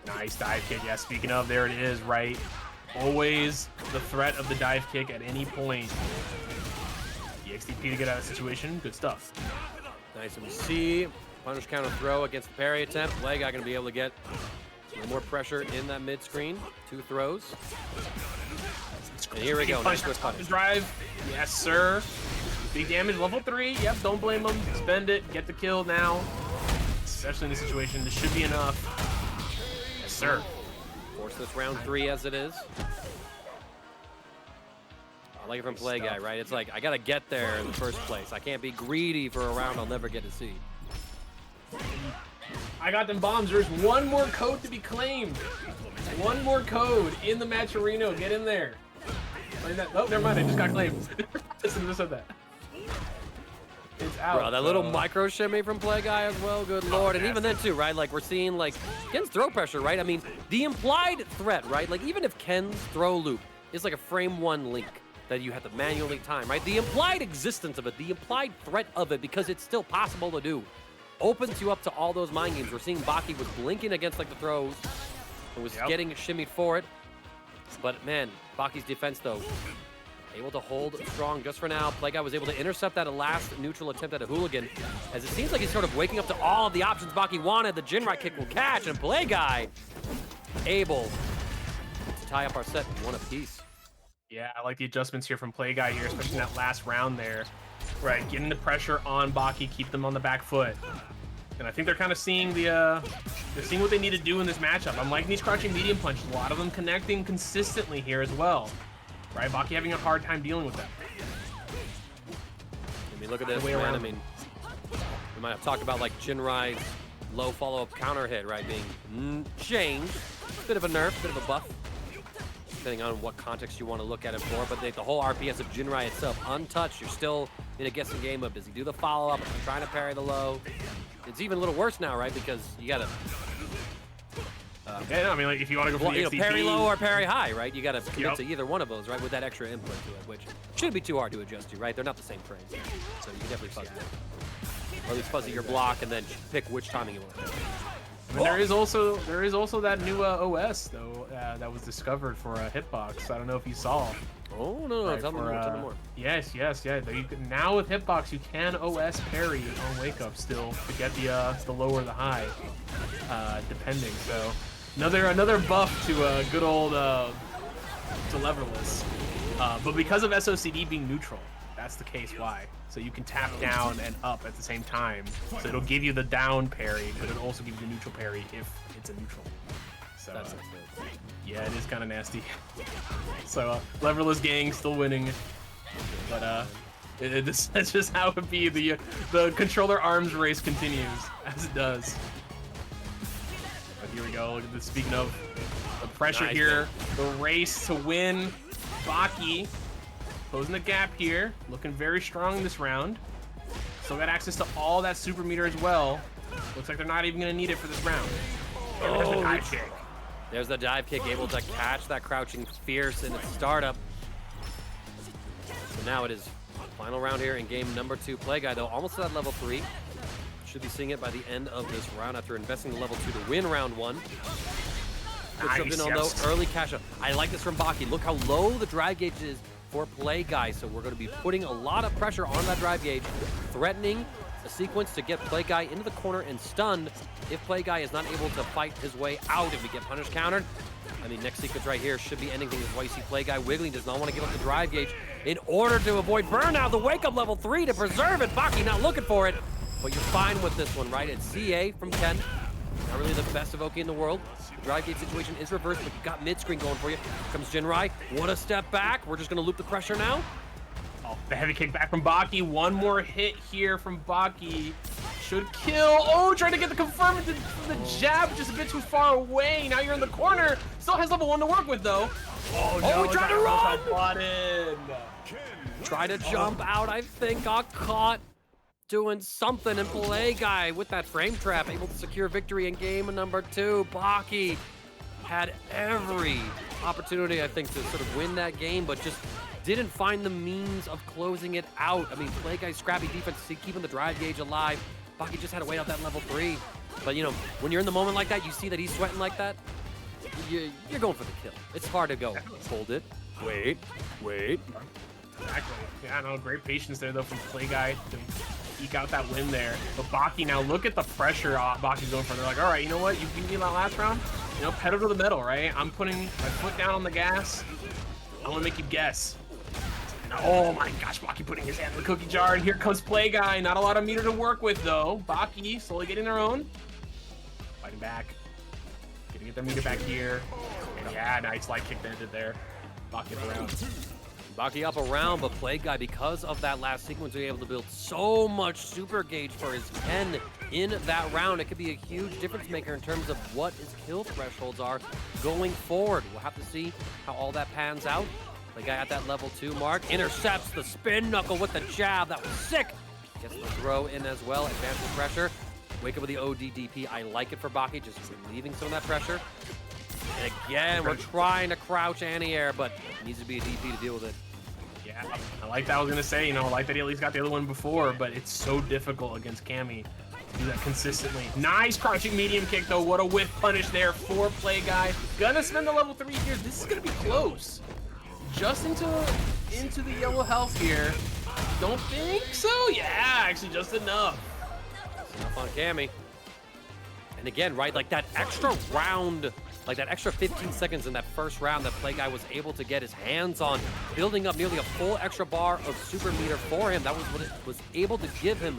Nice dive kick. Yeah, speaking of, there it is, right? Always the threat of the dive kick at any point. EXTP to get out of the situation. Good stuff. Nice. And we see punish counter throw against the parry attempt. Play Guy going to be able to get a little more pressure in that mid screen. 2 throws. And here we go. Nice twist punish. Drive. Yes, sir. Big damage. Level 3. Yep, don't blame him. Spend it. Get the kill now. Especially in this situation. This should be enough. Yes, sir. Force this round 3 as it is. I like it from Play Guy, right? It's like, I got to get there in the first place. I can't be greedy for a round I'll never get to see. I got them bombs. There's one more code to be claimed. One more code in the match arena. Get in there. Oh, never mind. I just got claimed. Just said that. It's out. Bro, that little micro shimmy from Play Guy as well. Good lord. And even then, too, right? Like, we're seeing, like, Ken's throw pressure, right? I mean, the implied threat, right? Like, even if Ken's throw loop is like a frame 1 link that you have to manually time, right? The implied existence of it, the implied threat of it, because it's still possible to do, opens you up to all those mind games. We're seeing Baki was blinking against like the throws and was getting shimmied for it. But man, Baki's defense though, able to hold strong just for now. Play Guy was able to intercept that last neutral attempt at a hooligan, as it seems like he's sort of waking up to all of the options Baki wanted. The Jinrai kick will catch, and Play Guy able to tie up our set in 1 apiece. Yeah, I like the adjustments here from Play Guy here, especially in that last round there. Right, getting the pressure on Baki, keep them on the back foot. And I think they're kind of seeing they're seeing what they need to do in this matchup. I'm liking these crouching medium punches, a lot of them connecting consistently here as well. Right, Baki having a hard time dealing with them. I mean, look at this, man. I mean, we might have talked about like Jinrai's low follow-up counter hit, right, being changed. Bit of a nerf, bit of a buff, depending on what context you want to look at it for. But the whole RPS of Jinrai itself, untouched. You're still in a guessing game of, does he do the follow-up? Is he trying to parry the low? It's even a little worse now, right? Because you got to... yeah, I mean, like, if you want to go for the XDP, parry low or parry high, right? You got to commit to either one of those, right? With that extra input to it, which shouldn't be too hard to adjust to, right? They're not the same frames. So you can definitely fuzzy it. Or at least fuzzy your block and then pick which timing you want to do. I mean, there is also that new OS though that was discovered for Hitbox. I don't know if you saw. Oh no! Right, tell me more. Yes. Now with Hitbox, you can OS parry on Wake Up still to get the low or the high, depending. So another buff to good old to Leverless. But because of SOCD being neutral, that's the case why. So you can tap down and up at the same time. So it'll give you the down parry, but it'll also give you the neutral parry if it's a neutral. So yeah, it is kind of nasty. So Leverless gang still winning, but that's just how it be. The controller arms race continues as it does. But here we go. Look at this. Speaking of the pressure here, the race to win. Baki closing the gap here, looking very strong in this round. Still got access to all that super meter as well. Looks like they're not even gonna need it for this round. Oh, there's the dive kick. There's the dive kick, able to catch that crouching fierce in its startup. So now it is final round here in game number 2. Play Guy though, almost at level 3. Should be seeing it by the end of this round after investing the level 2 to win round 1. Nice, though, early cash up. I like this from Baki. Look how low the drive gauge is for Play Guy. So we're going to be putting a lot of pressure on that drive gauge, threatening a sequence to get Play Guy into the corner and stunned. If Play Guy is not able to fight his way out, if we get punish countered, I mean, next sequence right here should be ending things. That's why you see Play Guy wiggling, does not want to give up the drive gauge in order to avoid burnout. The wake up level 3 to preserve it. Baki not looking for it, but you're fine with this one, right? It's CA from Ken. Not really the best evoke in the world. The drive gauge situation is reversed, but you've got mid-screen going for you. Here comes Jinrai. What a step back. We're just going to loop the pressure now. Oh, the heavy kick back from Baki. One more hit here from Baki. Should kill. Oh, trying to get the confirm into the jab, just a bit too far away. Now you're in the corner. Still has level 1 to work with, though. Oh, no. He tried to run. Try to jump out, I think. Got caught doing something, and Play Guy with that frame trap, able to secure victory in game number 2. Baki had every opportunity, I think, to sort of win that game, but just didn't find the means of closing it out. I mean, Play Guy's scrappy defense, keeping the drive gauge alive. Baki just had to wait out that level 3. But, you know, when you're in the moment like that, you see that he's sweating like that, you're going for the kill. It's hard to go, hold it, wait. Exactly. Yeah, no, great patience there, though, from Play Guy to eke out that win there. But Baki, now look at the pressure Baki's going for. They're like, all right, you know what? You beat me in that last round. You know, pedal to the metal, right? I'm putting my foot down on the gas. I want to make you guess. And oh my gosh, Baki putting his hand in the cookie jar, and here comes Play Guy. Not a lot of meter to work with, though. Baki slowly getting their own. Fighting back. Getting their meter back here. And yeah, nice light kick ended there. Baki around. Baki up around, but Play Guy, because of that last sequence, was able to build so much super gauge for his 10 in that round. It could be a huge difference maker in terms of what his kill thresholds are going forward. We'll have to see how all that pans out. Play Guy at that level 2 mark, intercepts the spin knuckle with the jab. That was sick. Gets the throw in as well, advances pressure. Wake up with the ODDP. I like it for Baki, just relieving some of that pressure. And again, we're trying to crouch anti-air, but it needs to be a DP to deal with it. Yeah, I like that. I was going to say, I like that he at least got the other one before, but it's so difficult against Cammy to do that consistently. Nice crouching medium kick, though. What a whiff punish there for Play Guy. Gonna spend the level 3 here. This is going to be close. Just into the yellow health here. Don't think so? Yeah, actually just enough. That's enough on Cammy. And again, right, like that extra round, like that extra 15 seconds in that first round that Play Guy was able to get his hands on, building up nearly a full extra bar of super meter for him. That was what it was able to give him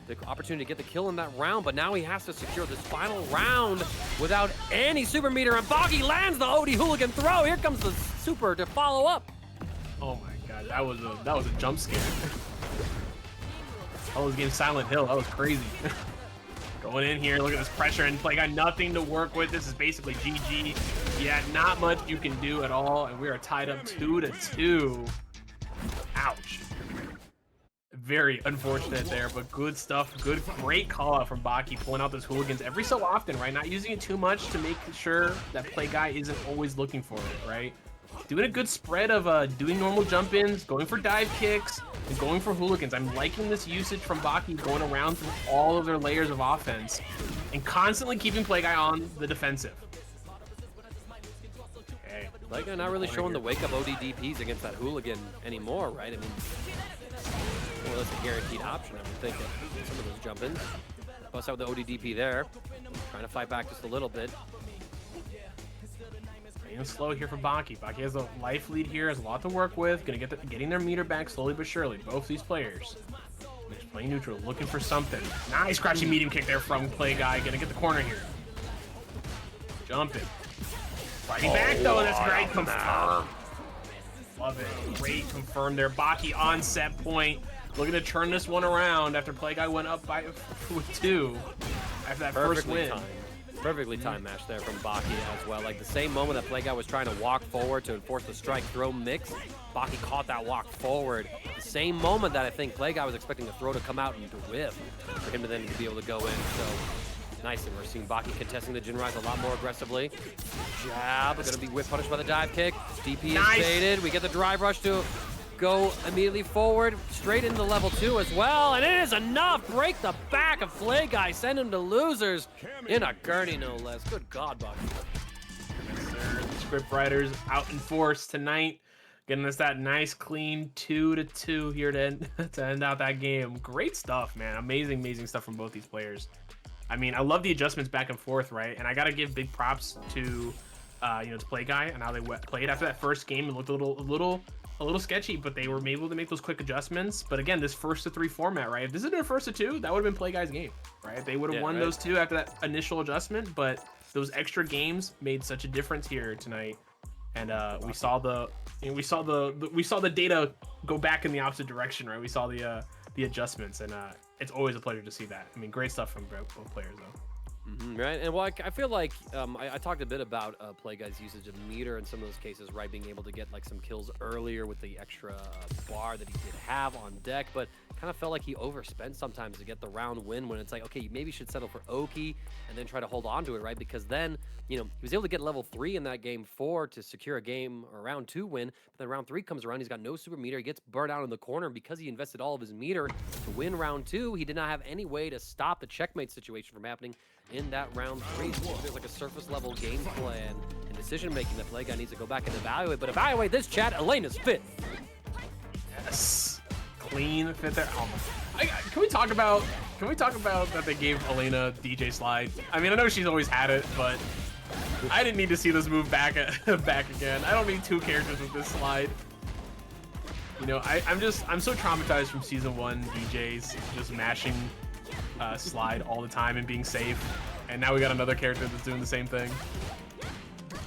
the opportunity to get the kill in that round, but now he has to secure this final round without any super meter, and Boggy lands the OD Hooligan throw. Here comes the super to follow up. Oh my god, that was a jump scare. I was getting Silent Hill. That was crazy. Going in here, look at this pressure, and Play Guy nothing to work with. This is basically GG. Yeah, not much you can do at all, and we are tied up 2-2. Ouch. Very unfortunate there, but good stuff. Great call out from Baki, pulling out those hooligans every so often, right? Not using it too much to make sure that Play Guy isn't always looking for it, right? Doing a good spread of doing normal jump-ins, going for dive kicks, and going for hooligans. I'm liking this usage from Baki going around through all of their layers of offense and constantly keeping Play Guy on the defensive. Okay. Play Guy not really showing the wake-up OD DPs against that hooligan anymore, right? I mean, well, that's a guaranteed option, I would think, of some of those jump-ins. Bust out the OD DP there, trying to fight back just a little bit. Slow here for Baki. Baki has a life lead here, has a lot to work with. Getting their meter back slowly but surely. Both these players. Just playing neutral, looking for something. Nice crouching medium kick there from Play Guy. Gonna get the corner here. Jumping. Fighting back though. That's great. Confirm. Love it. Great confirm there. Baki on set point. Looking to turn this one around after Play Guy went up with 2 after that first win. Perfectly timed match there from Baki as well. Like the same moment that Play Guy was trying to walk forward to enforce the strike throw mix, Baki caught that walk forward. The same moment that I think Play Guy was expecting the throw to come out and to whiff for him to then be able to go in. So nice, and we're seeing Baki contesting the Jin Rise a lot more aggressively. Jab, going to be whip punished by the dive kick. DP is baited. We get the drive rush to go immediately forward, straight into level 2 as well, and it is enough. Break the back of Play Guy, send him to losers in a gurney, no less. Good God, Baki. Yes, sir. The script writers out in force tonight, getting us that nice, clean 2-2 here to end out that game. Great stuff, man. Amazing stuff from both these players. I mean, I love the adjustments back and forth, right? And I gotta give big props to, to Play Guy and how they played after that first game. It looked a little sketchy, but they were able to make those quick adjustments. But again, this 1-3 format, right? If this is their 1-2, that would have been Play Guy's game, right? They would have won those 2 after that initial adjustment, but those extra games made such a difference here tonight. And we saw the data go back in the opposite direction, right? We saw the adjustments, and it's always a pleasure to see that. I mean, great stuff from both players, though. Right, and well, I feel like I talked a bit about Play Guy's usage of meter in some of those cases, right? Being able to get like some kills earlier with the extra bar that he did have on deck, but kind of felt like he overspent sometimes to get the round win when it's like, okay, you maybe should settle for Oki and then try to hold on to it, right? Because then, he was able to get level 3 in that game 4 to secure a game or round 2 win, but then round 3 comes around, he's got no super meter, he gets burned out in the corner, and because he invested all of his meter to win round 2, he did not have any way to stop the checkmate situation from happening in that round 3. So there's like a surface level game plan and decision making that Play Guy needs to go back and evaluate. But evaluate this, chat. Elena's fit. Yes, clean fit there. Oh, can we talk about that they gave Elena DJ slide? I mean, I know she's always had it, but I didn't need to see this move back again. I don't need 2 characters with this slide. I'm so traumatized from season 1 DJs just mashing slide all the time and being safe, and now we got another character that's doing the same thing.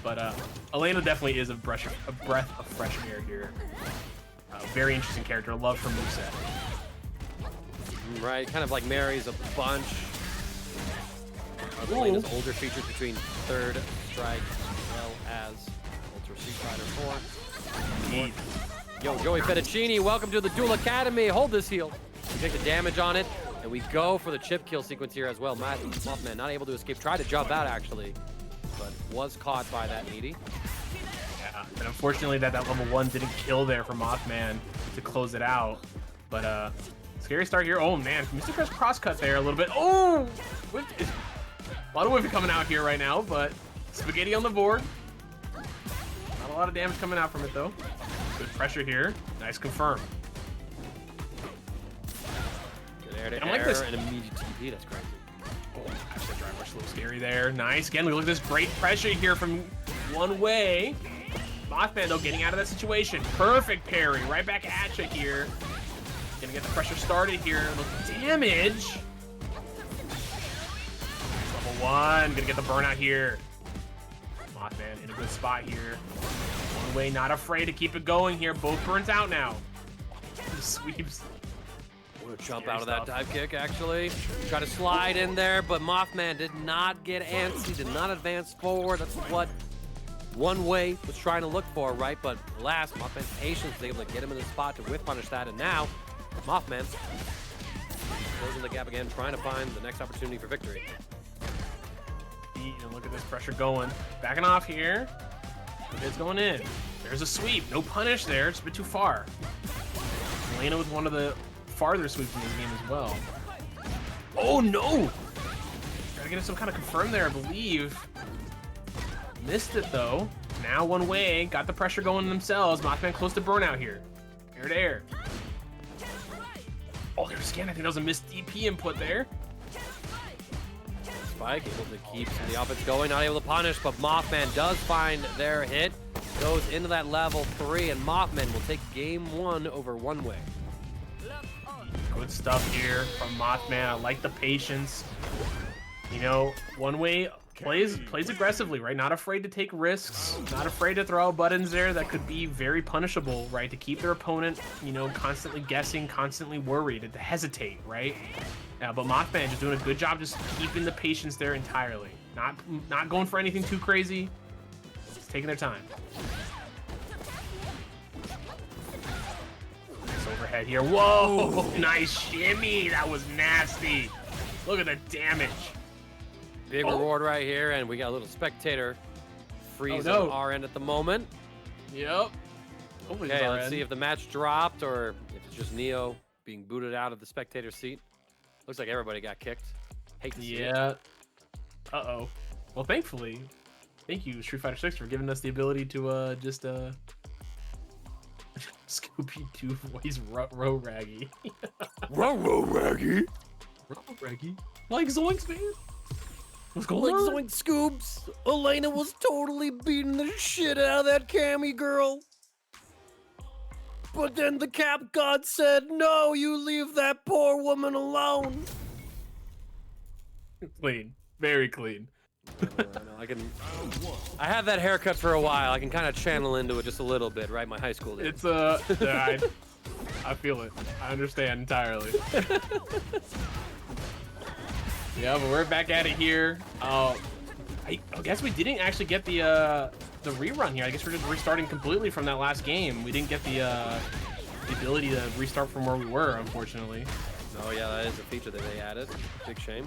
But Elena definitely is a breath of fresh air here. Very interesting character. Love her moveset. Right, kind of like marries a bunch of Elena's older features between Third Strike as well as Ultra Street Fighter 4. Yo, Joey Fettuccini, welcome to the Duel Academy. Hold this heal. We take the damage on it. And we go for the chip kill sequence here as well. Mothman not able to escape. Tried to jump out, actually. but was caught by that meaty. Yeah, and unfortunately that level 1 didn't kill there for Mothman to close it out. But scary start here. Oh man, Mr. Press crosscut there a little bit. Oh, a lot of whiffing coming out here right now, but Spaghetti on the board. Not a lot of damage coming out from it though. Good pressure here. Nice confirm. Good air to I air like this. and immediate TP. That's crazy. Oh, gosh, that drive rush a little scary there. Nice. Again, look at this great pressure here from one way. Mothman though getting out of that situation. Perfect parry. Right back at you here. Gonna get the pressure started here. Look at the damage. Level 1. Gonna get the burnout here. Mothman in a good spot here. One way, not afraid to keep it going here. Both burns out now. He sweeps. What a jump out of that dive kick, actually. Try to slide in there, but Mothman did not get antsy, did not advance forward. That's what One Way was trying to look for, right? But alas, Mothman's patience was able to get him in the spot to whiff punish that, and now Mothman closing the gap again, trying to find the next opportunity for victory. And look at this pressure going. Backing off here. It's going in. There's a sweep. No punish there. It's a bit too far. Elena with one of the farther sweeps in this game as well. Oh no! Gotta get some kind of confirm there, I believe. Missed it though. Now One Way. Got the pressure going themselves. Mothman close to burnout here. Air to air. Oh, there's a scan. I think that was a missed DP input there. Spike able to keep the offense going, not able to punish, but Mothman does find their hit. Goes into that level 3, and Mothman will take game 1 over One Way. Good stuff here from Mothman. I like the patience. You know, One Way plays aggressively, right? Not afraid to take risks, not afraid to throw out buttons there that could be very punishable, right? To keep their opponent, you know, constantly guessing, constantly worried, and to hesitate, right? Yeah, but Mothman just doing a good job just keeping the patience there entirely. Not going for anything too crazy. Just taking their time. Nice overhead here. Whoa! Nice shimmy. That was nasty. Look at the damage. Big reward right here, and we got a little spectator freeze no. on our end at the moment. Yep. Hopefully Okay, let's see if the match dropped or if it's just Neo being booted out of the spectator seat. Looks like everybody got kicked. Hate to see it. Yeah. Uh-oh. Well, thankfully, thank you, Street Fighter 6, for giving us the ability to just Scooby-Doo voice Ro-Raggy. Ro-Raggy. Ro-Raggy. Like Zoinks, man. What's going Like on? Zoink Scoops, Elena was totally beating the shit out of that Cammy girl. But then the Cap God said, no, you leave that poor woman alone. Clean. Very clean. I had that haircut for a while. I can kind of channel into it just a little bit, right? My high school days. It's, yeah, I feel it. I understand entirely. Yeah, but we're back at it here. I guess we didn't actually get the rerun here. I guess we're just restarting completely from that last game. We didn't get the ability to restart from where we were, unfortunately. Oh yeah, that is a feature that they added. Big shame.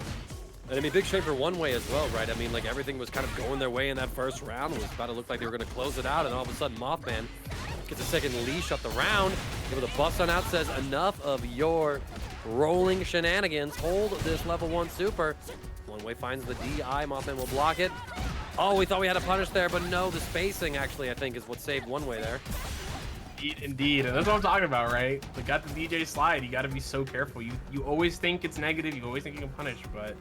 And I mean, big shame for One Way as well, right? I mean, like everything was kind of going their way in that first round. It was about to look like they were going to close it out, and all of a sudden Mothman gets a second leash up the round. Able to bust on out, says enough of your rolling shenanigans. Hold this level 1 super. One Way finds the DI. Mothman will block it. Oh, we thought we had a punish there, but no, the spacing actually, I think, is what saved One Way there. Indeed, and that's what I'm talking about, right? We got the DJ slide. You got to be so careful. You always think it's negative. You always think you can punish, but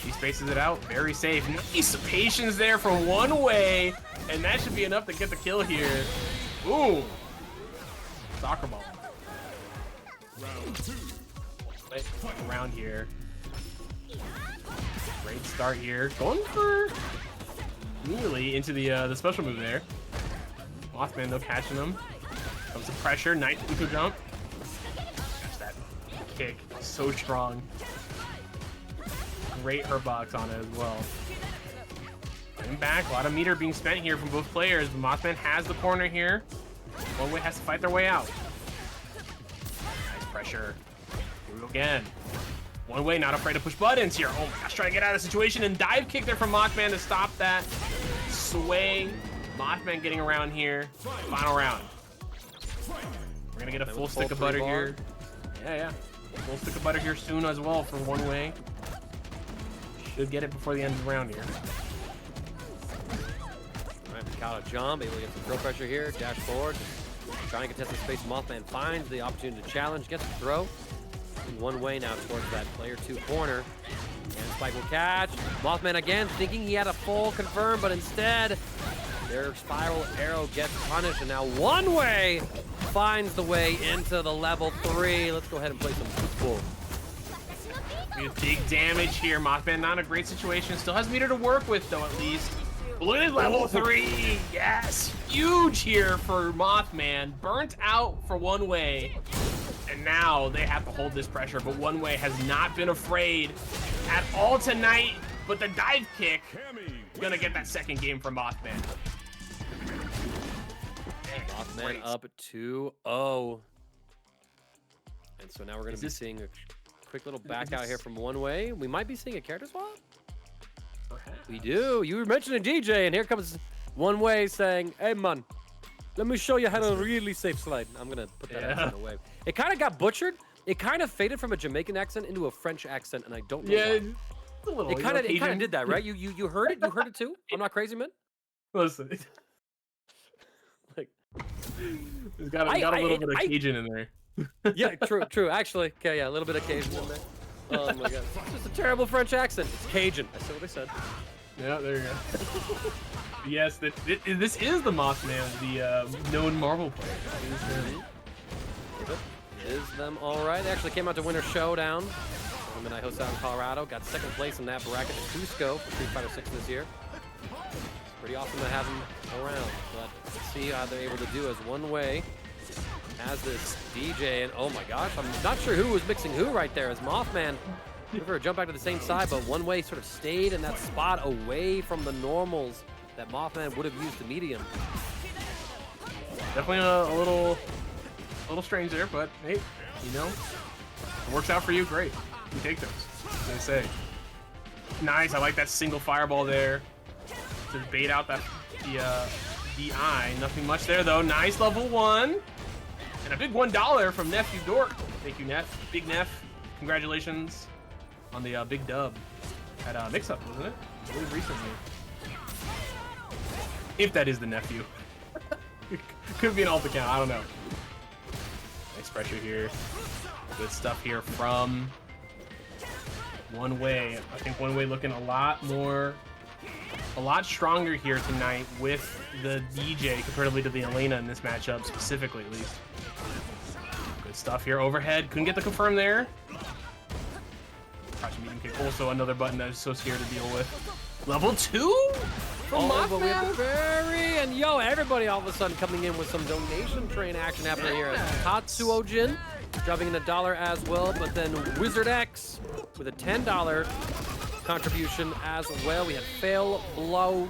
she spaces it out. Very safe. Nice patience there from One Way, and that should be enough to get the kill here. Ooh, soccer ball. Round here. Great start here. Going for nearly into the special move there. Mothman though catching him. Comes the pressure. Nice eco jump. Gosh, that kick so strong. Great herbox on it as well. Getting back. A lot of meter being spent here from both players. But Mothman has the corner here. One Way has to fight their way out. Nice pressure. Here we go again. One Way not afraid to push buttons here. Oh my gosh, trying to get out of the situation, and dive kick there from Mothman to stop that sway. Mothman getting around here. Final round. We're gonna get a full stick of butter here. Yeah. Full stick of butter here soon as well for One Way. Should get it before the end of the round here. All right, Mikado jump, able to get some throw pressure here. Dash forward, trying to contest the space. Mothman finds the opportunity to challenge, gets a throw. One Way now towards that player 2 corner. And Spike will catch. Mothman again thinking he had a full confirm, but instead their spiral arrow gets punished, and now One Way finds the way into the level 3. Let's go ahead and play some football. Big damage here. Mothman not in a great situation. Still has meter to work with though, at least. Look at level 3. Yes, huge here for Mothman. Burnt out for One Way. And now they have to hold this pressure, but One Way has not been afraid at all tonight. But the dive kick, gonna get that second game from Mothman. Mothman up 2-0. And so now we're gonna be seeing a quick little back out here from One Way. We might be seeing a character swap. Perhaps. We do. You were mentioning DJ, and here comes One Way saying, "Hey man, let me show you how to really safe slide." I'm gonna put that accent away. It kind of got butchered. It kind of faded from a Jamaican accent into a French accent, and I don't know why. A little. It kind of did that, right? You heard it? You heard it too? I'm not crazy, man. Listen, Like, it's got a little bit of Cajun in there. yeah, true. Actually, okay, yeah, a little bit of Cajun in there. Oh my god, it's just a terrible French accent. It's Cajun. I said what I said. Yeah, there you go. Yes, this is the Mothman, the known Marvel player. It is them, all right. They actually came out to Winter Showdown. Tournament I hosted out in Colorado. Got second place in that bracket at Cusco for Street Fighter 6 this year. It's pretty awesome to have them around. But let's see how they're able to do as One Way has this DJ, and oh my gosh, I'm not sure who was mixing who right there as Mothman for a jump back to the same side, but One Way sort of stayed in that spot away from the normals that Mothman would have used the medium. Definitely a little strange there, but hey, you know, it works out for you, great. You take those, as they say. Nice, I like that single fireball there to bait out that DI. Nothing much there though. Nice level 1. And a big $1 from Nephew Dork. Thank you, Neff. Big Neff. Congratulations on the big dub at Mix Up, wasn't it? I believe recently. If that is the nephew. Could be an alt account, I don't know. Nice pressure here. Good stuff here from One Way. I think One Way looking a lot stronger here tonight with the DJ comparatively to the Elena in this matchup, specifically at least. Good stuff here. Overhead. Couldn't get the confirm there. Crouching medium kick. Also another button that is so scared to deal with. Level 2? From but we Mothman? have the Fairy, and yo, everybody all of a sudden coming in with some donation train action happening here. Tatsuojin dropping in $1 as well, but then Wizard X with a $10 contribution as well. We had Fail Blog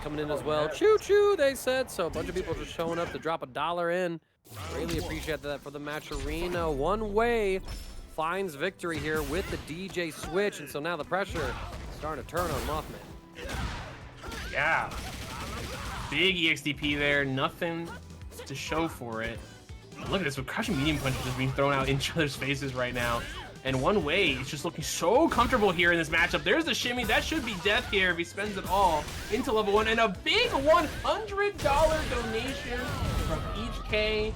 coming in as well. Choo choo, they said. So a bunch of people just showing up to drop $1 in. Really appreciate that for the match arena. One Way finds victory here with the DJ switch, and so now the pressure is starting to turn on Mothman. Yeah. Big EXDP there. Nothing to show for it. Look at this, with crushing medium punches just being thrown out in each other's faces right now. And One Way is just looking so comfortable here in this matchup. There's the shimmy. That should be death here if he spends it all into level 1. And a big $100 donation from each K.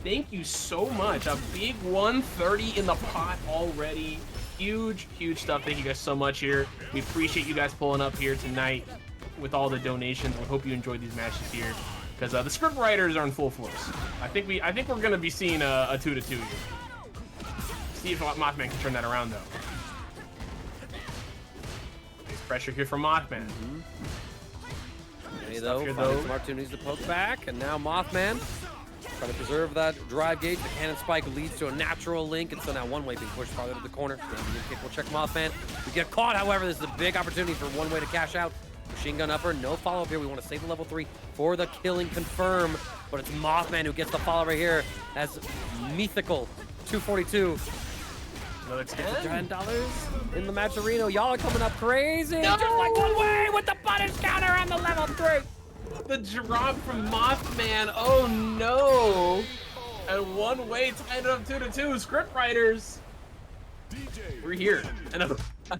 Thank you so much. A big 130 in the pot already. Huge, huge stuff. Thank you guys so much here. We appreciate you guys pulling up here tonight with all the donations. We hope you enjoyed these matches here, because the script writers are in full force. I think we're gonna be seeing a 2-2 here. See if Mothman can turn that around though. Nice pressure here from Mothman. Okay, though, finding some opportunities to poke back, and now Mothman trying to preserve that drive gauge. The cannon spike leads to a natural link, and so now One Way being pushed farther to the corner. Kick will check Mothman. We get caught, however. This is a big opportunity for One Way to cash out. Machine gun upper, no follow-up here. We want to save the level 3 for the killing confirm, but it's Mothman who gets the follow right here as mythical 242 Another 10. $10 in the match arena. Y'all are coming up crazy. No! Just like one way with the punish counter on the level 3. The drop from Mothman. Oh no. And one way tied it up 2-2. Script writers. We're here. And I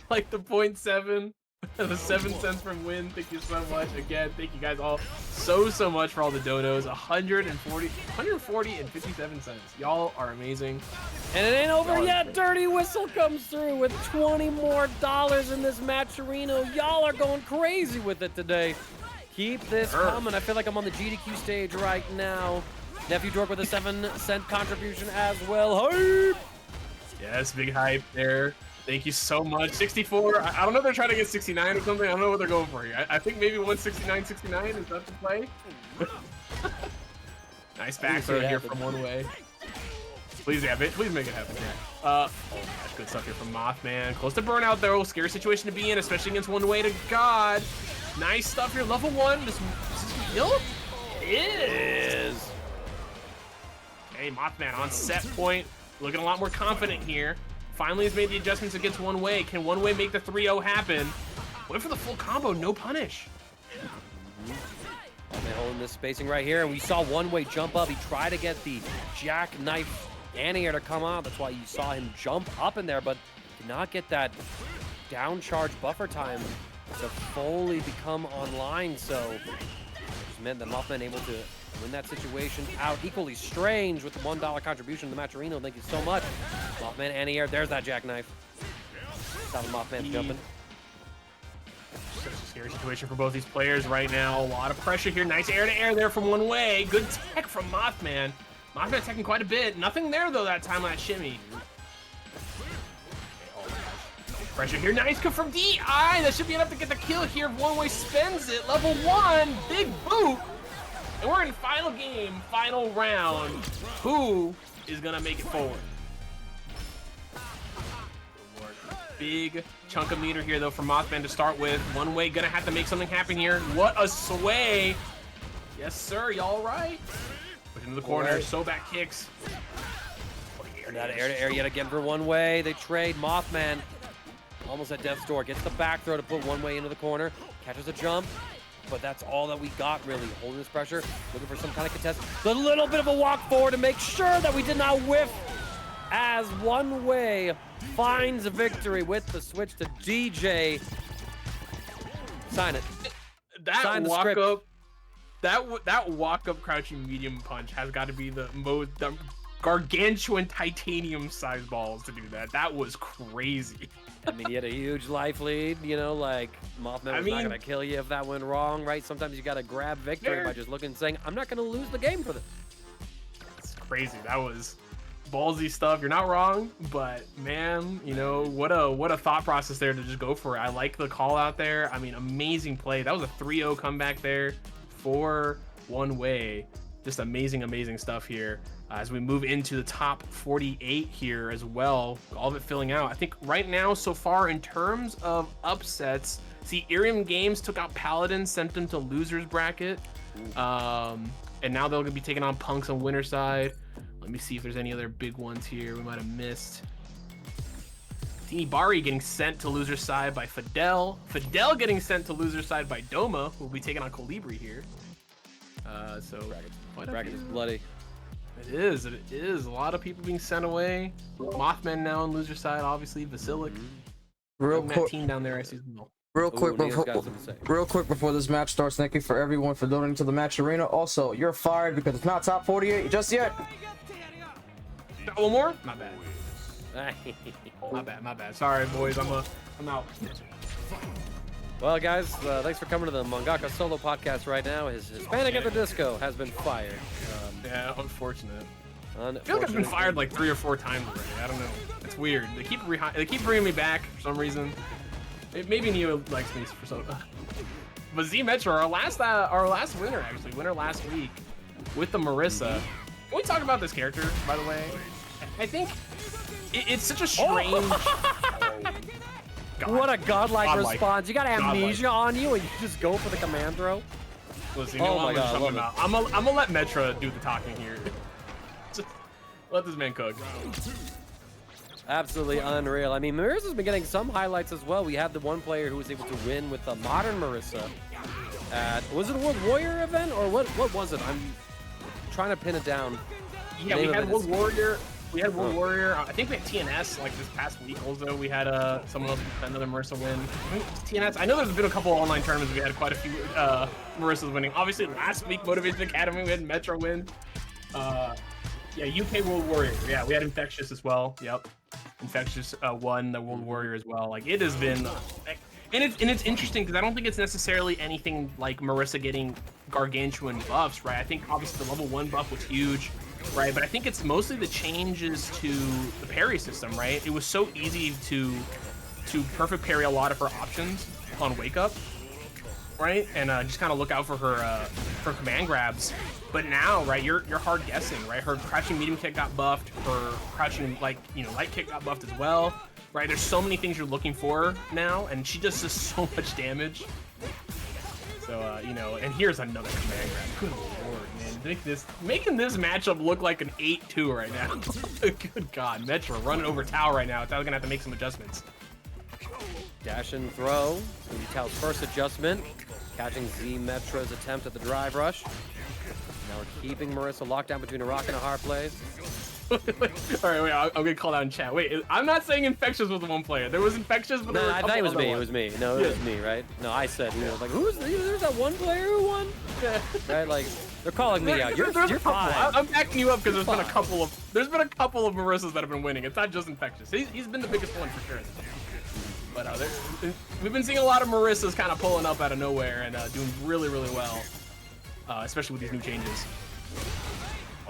like the 0.7. The 7 cents from win. Thank you so much. Again, thank you guys all so much for all the donos. 140 and 57 cents. Y'all are amazing. And it ain't over yet. Dirty Whistle comes through with $20 more in this match arena. Y'all are going crazy with it today. Keep this coming. I feel like I'm on the GDQ stage right now. Nephew Dork with a 7-cent contribution as well. Hype! Yes, big hype there. Thank you so much. 64. I don't know if they're trying to get 69 or something. I don't know what they're going for here. I think maybe 169.69 is that the play. Nice back throw here from one way. Please, yeah, please make it happen. Oh my gosh, good stuff here from Mothman. Close to burnout though. Scary situation to be in, especially against one way to God. Nice stuff here. Level 1. This kill? It is. Okay, Mothman on set point. Looking a lot more confident here. Finally has made the adjustments against one way. Can one way make the 3-0 happen? Went for the full combo, no punish. They're holding this spacing right here, and we saw one way jump up. He tried to get the jackknife anti-air to come out. That's why you saw him jump up in there, but did not get that down charge buffer time to fully become online. So just meant that Mothman able to win that situation out. Equally strange with the $1 contribution to the match arena. Thank you so much. Mothman anti-air. There's that jackknife. Stop the Mothman jumping. Such a scary situation for both these players right now. A lot of pressure here. Nice air-to-air there from one way. Good tech from Mothman. Mothman attacking quite a bit. Nothing there, though, that time on that shimmy. Pressure here. Nice come from DI. That should be enough to get the kill here. One way spends it. Level 1. Big boot. And we're in final game, final round. Who is going to make it forward? Big chunk of meter here, though, for Mothman to start with. One way going to have to make something happen here. What a sway. Yes, sir. Y'all right? Put into the corner. Right. So back kicks. That air-to-air yet again for one way. They trade. Mothman almost at death's door. Gets the back throw to put one way into the corner. Catches a jump. But that's all that we got, really. Holding this pressure, looking for some kind of contest. A little bit of a walk forward to make sure that we did not whiff as one way finds a victory with the switch to DJ. Sign it. That walk up, that walk up crouching medium punch has got to be the gargantuan titanium size balls to do that. That was crazy. I mean, he had a huge life lead, you know, like Mothman was not going to kill you if that went wrong, right? Sometimes you got to grab victory by just looking and saying, I'm not going to lose the game for this. It's crazy. That was ballsy stuff. You're not wrong, but man, you know, what a thought process there to just go for it. I like the call out there. I mean, amazing play. That was a 3-0 comeback there for one way. Just amazing stuff here. As we move into the top 48 here as well, all of it filling out. I think right now, so far, in terms of upsets, see, Irium Games took out Paladin, sent them to losers bracket. And now they'll be taking on Punks on winner side. Let me see if there's any other big ones here we might have missed. Bari getting sent to loser side by Fidel. Fidel getting sent to loser side by Doma, who will be taking on Colibri here. So bracket is bloody. It is. A lot of people being sent away. Mothman now on loser side, obviously. Vasilic. Real quick. Team down there, I see. Real quick before this match starts, thank you for everyone for donating to the match arena. Also, you're fired because it's not top 48 just yet. One more? My bad. my bad. Sorry, boys. I'm out. Well, guys, thanks for coming to the Mangaka Solo podcast right now. His Hispanic at the Disco has been fired. Yeah, unfortunate. I feel like I've been fired like 3 or 4 times already. I don't know. It's weird. They keep bringing me back for some reason. Maybe Neo likes me for some. But Z Metro, our last winner actually, last week with the Marissa. Can we talk about this character, by the way? I think it's such a strange. What a godlike response. You got amnesia on you and you just go for the command throw. Listen, you know what I'm gonna let Metra do the talking here. Just let this man cook. Absolutely unreal. I mean, Marissa's been getting some highlights as well. We had the one player who was able to win with the modern Marissa at, was it a World Warrior event or what was it? I'm trying to pin it down. Yeah, we had World Warrior. We had World Warrior. I think we had TNS like this past week. Also, we had someone else, another Marissa win. I think TNS. I know there's been a couple online tournaments. We had quite a few Marissas winning. Obviously, last week Motivation Academy we had Metro win. Yeah, UK World Warrior. Yeah, we had Infectious as well. Yep, Infectious won the World Warrior as well. Like it has been, and it's interesting because I don't think it's necessarily anything like Marissa getting gargantuan buffs, right? I think obviously the level 1 buff was huge. Right, but I think it's mostly the changes to the parry system, right? It was so easy to perfect parry a lot of her options on Wake Up, right? And just kind of look out for her command grabs. But now, right, you're hard guessing, right? Her crouching medium kick got buffed. Her crouching light kick got buffed as well, right? There's so many things you're looking for now, and she just does so much damage. So you know, and here's another command grab. Good lord, man, making this matchup look like an 8-2 right now. Good god, Metro running over Tao right now. Tao's gonna have to make some adjustments. Dash and throw. It's gonna be Tao's first adjustment. Catching Z Metro's attempt at the drive rush. Now we're keeping Marissa locked down between a rock and a hard place. All right, wait, I'm gonna call out in chat. Wait, I'm not saying Infectious was the one player. There was Infectious, but there were a couple I thought it was me. ones. It was me. No, it was me, right? No, I said, like, who's there's that one player who won? Yeah. Right, like they're calling me out. You're fine. I'm backing you up because there's been a couple of Marissas that have been winning. It's not just Infectious. He's been the biggest one for sure. But we've been seeing a lot of Marissas kind of pulling up out of nowhere and doing really, really well, especially with these new changes.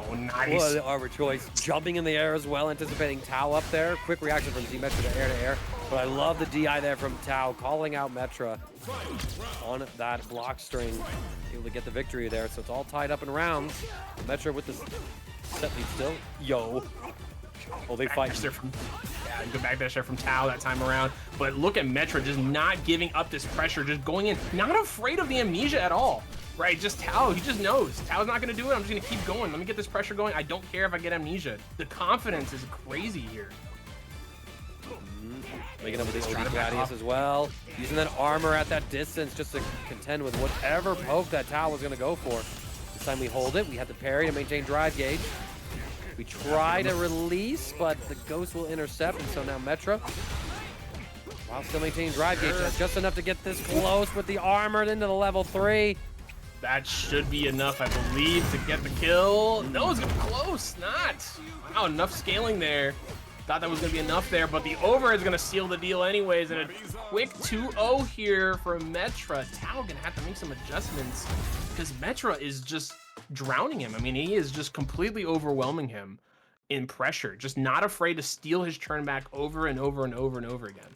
Oh, nice. Well, the Arbor choice jumping in the air as well, anticipating Tao up there. Quick reaction from Z Metra to air. But I love the DI there from Tao, calling out Metra on that block string, able to get the victory there. So it's all tied up in rounds. Metra with the set lead still. Yo. Oh, they fight. Yeah, good back dash there from Tao that time around. But look at Metra just not giving up this pressure, just going in, not afraid of the amnesia at all. Right, just Tao, he just knows. Tao's not gonna do it, I'm just gonna keep going. Let me get this pressure going. I don't care if I get amnesia. The confidence is crazy here. Making up with the OD Gladius as well. Using that armor at that distance just to contend with whatever poke that Tao was gonna go for. This time we hold it. We have the parry to maintain drive gauge. We try to release, but the ghost will intercept, and so now Metra, while still maintaining drive gauge, that's just enough to get this close with the armor into the level 3. That should be enough, I believe, to get the kill. No, it's gonna be close. Not. Wow, enough scaling there. Thought that was gonna be enough there, but the over is gonna seal the deal anyways. And a quick 2-0 here for Metra. Tao gonna have to make some adjustments because Metra is just drowning him. I mean, he is just completely overwhelming him in pressure. Just not afraid to steal his turn back over and over and over and over again.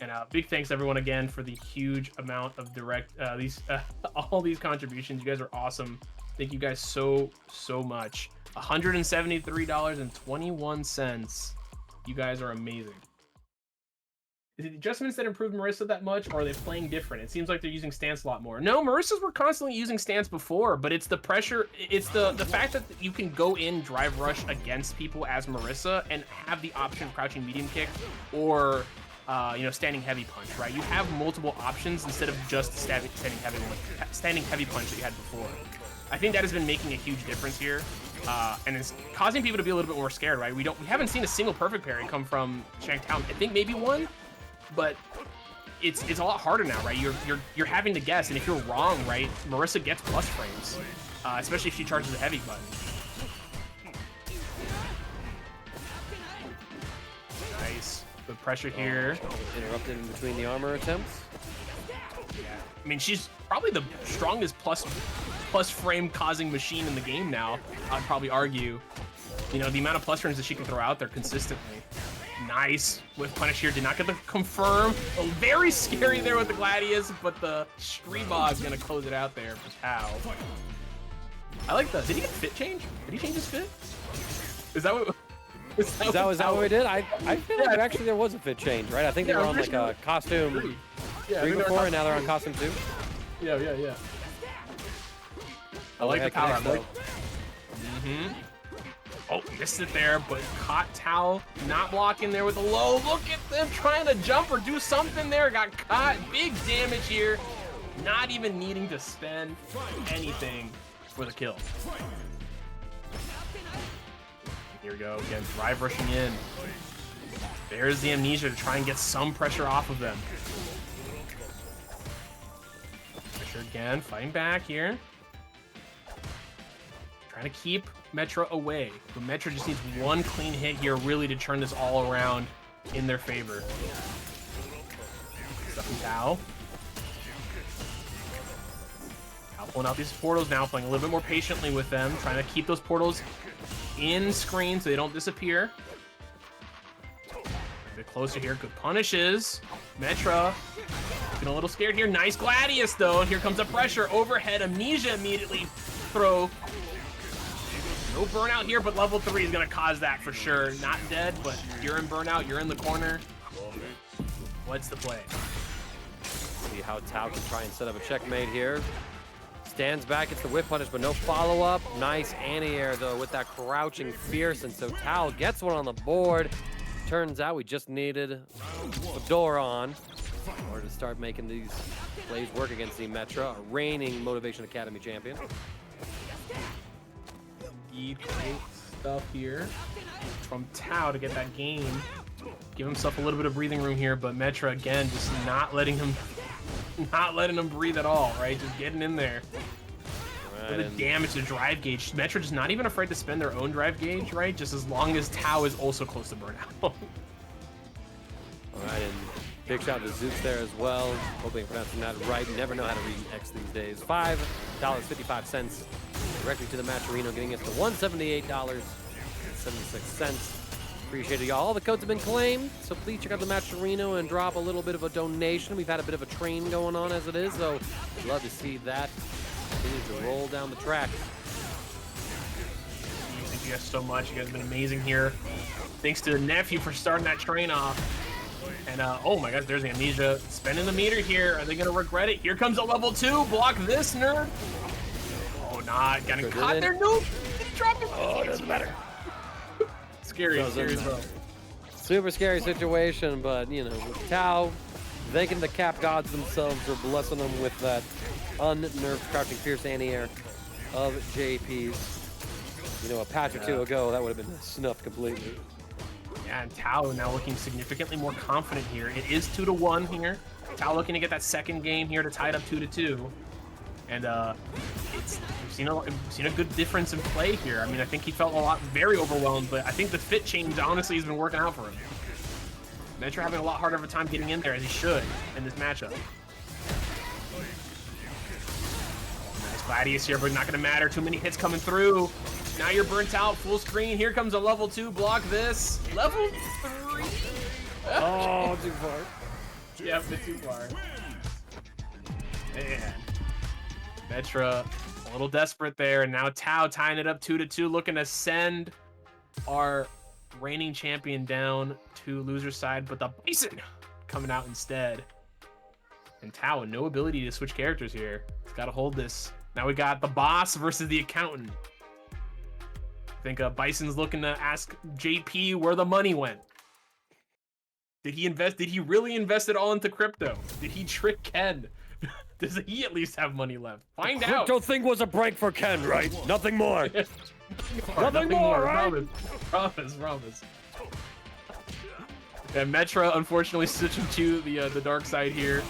And big thanks everyone again for the huge amount of all these contributions. You guys are awesome. Thank you guys so much. $173.21. You guys are amazing. Is it the adjustments that improved Marissa that much, or are they playing different? It seems like they're using stance a lot more. No, Marissas were constantly using stance before, but it's the pressure, it's the fact that you can go in drive rush against people as Marissa and have the option of crouching medium kick or standing heavy punch, right? You have multiple options instead of just standing heavy punch that you had before. I think that has been making a huge difference here, and it's causing people to be a little bit more scared, right? We haven't seen a single perfect parry come from Shang Tao. I think maybe one, but it's a lot harder now, right? You're having to guess, and if you're wrong, right, Marissa gets plus frames, especially if she charges the heavy button. Nice. The pressure here. Interrupted in between the armor attempts. Yeah. I mean, she's probably the strongest plus frame causing machine in the game now. I'd probably argue. You know, the amount of plus frames that she can throw out there consistently. Nice. With punish here. Did not get the confirm. Oh, very scary there with the Gladius, but the Shreebog's gonna close it out there for Tao. I like the. Did he get fit change? Did he change his fit? Is that what? Was that what we did? I feel like actually there was a fit change, right? I think they were on like a costume 3 before, and now they're on costume 2. Yeah. I like the power up though. Oh, missed it there, but caught Tao not blocking there with the low. Look at them trying to jump or do something there. Got caught. Big damage here. Not even needing to spend anything for the kill. Here we go again. Drive rushing in. There's the Amnesia to try and get some pressure off of them. Pressure again. Fighting back here. Trying to keep Metra away, but Metra just needs one clean hit here really to turn this all around in their favor. Stuffing Tao. Tao pulling out these portals now, playing a little bit more patiently with them, trying to keep those portals in screen so they don't disappear. A bit closer here, good punishes. Metra getting a little scared here. Nice Gladius though, and here comes the pressure. Overhead, Amnesia immediately throw. No burnout here, but level 3 is gonna cause that for sure. Not dead, but you're in burnout, you're in the corner. What's the play? See how Tao can try and set up a checkmate here. Stands back, gets the whip punish, but no follow-up. Nice anti-air, though, with that crouching fierce, and so Tao gets one on the board. Turns out we just needed a door on in order to start making these plays work against the Metra, a reigning Motivation Academy champion. Great stuff here from Tao to get that game. Give himself a little bit of breathing room here, but Metra again just not letting him breathe at all, right? Just getting in there. For the damage to drive gauge. Metra just not even afraid to spend their own drive gauge, right? Just as long as Tao is also close to burnout. All right, and big shout to Zeus there as well. Hoping I'm pronouncing that right. Never know how to read X these days. $5.55 directly to the Matcherino, getting us to $178.76. Appreciate it, y'all. All the codes have been claimed, so please check out the Matcherino and drop a little bit of a donation. We've had a bit of a train going on as it is, so love to see that continue to roll down the track. Thank you guys so much. You guys have been amazing here. Thanks to the nephew for starting that train off. And oh my gosh, there's the Amnesia spending the meter here. Are they gonna regret it? Here comes a level 2. Block this nerd. Oh, not getting caught there. No, he dropped it. Oh, it doesn't matter. Scary as well. Super scary situation, but you know, with Tao thanking the cap gods themselves for blessing them with that unnerved crouching fierce anti-air of JP's. You know, a patch or two ago, that would have been snuffed completely. Yeah, and Tao now looking significantly more confident here. It is 2-1 here. Tao looking to get that second game here to tie it up 2-2. And we've seen a good difference in play here. I mean, I think he felt very overwhelmed, but I think the fit change honestly has been working out for him. Metra having a lot harder of a time getting in there as he should in this matchup. Nice Gladius here, but not gonna matter. Too many hits coming through. Now you're burnt out, full screen. Here comes a level 2, block this. Level 3. Oh, too far. Yeah, a bit too far. Man. Metra a little desperate there, and now Tao tying it up 2-2, looking to send our reigning champion down to loser side, but the Bison coming out instead. And Tao with no ability to switch characters here. He's got to hold this. Now we got the boss versus the accountant. I think Bison's looking to ask JP where the money went. Did he invest? Did he really invest it all into crypto? Did he trick Ken? Does he at least have money left? Find out. Crypto thing was a prank for Ken, right? Nothing more. Nothing more, right? Promise. And Metra unfortunately switching to the dark side here.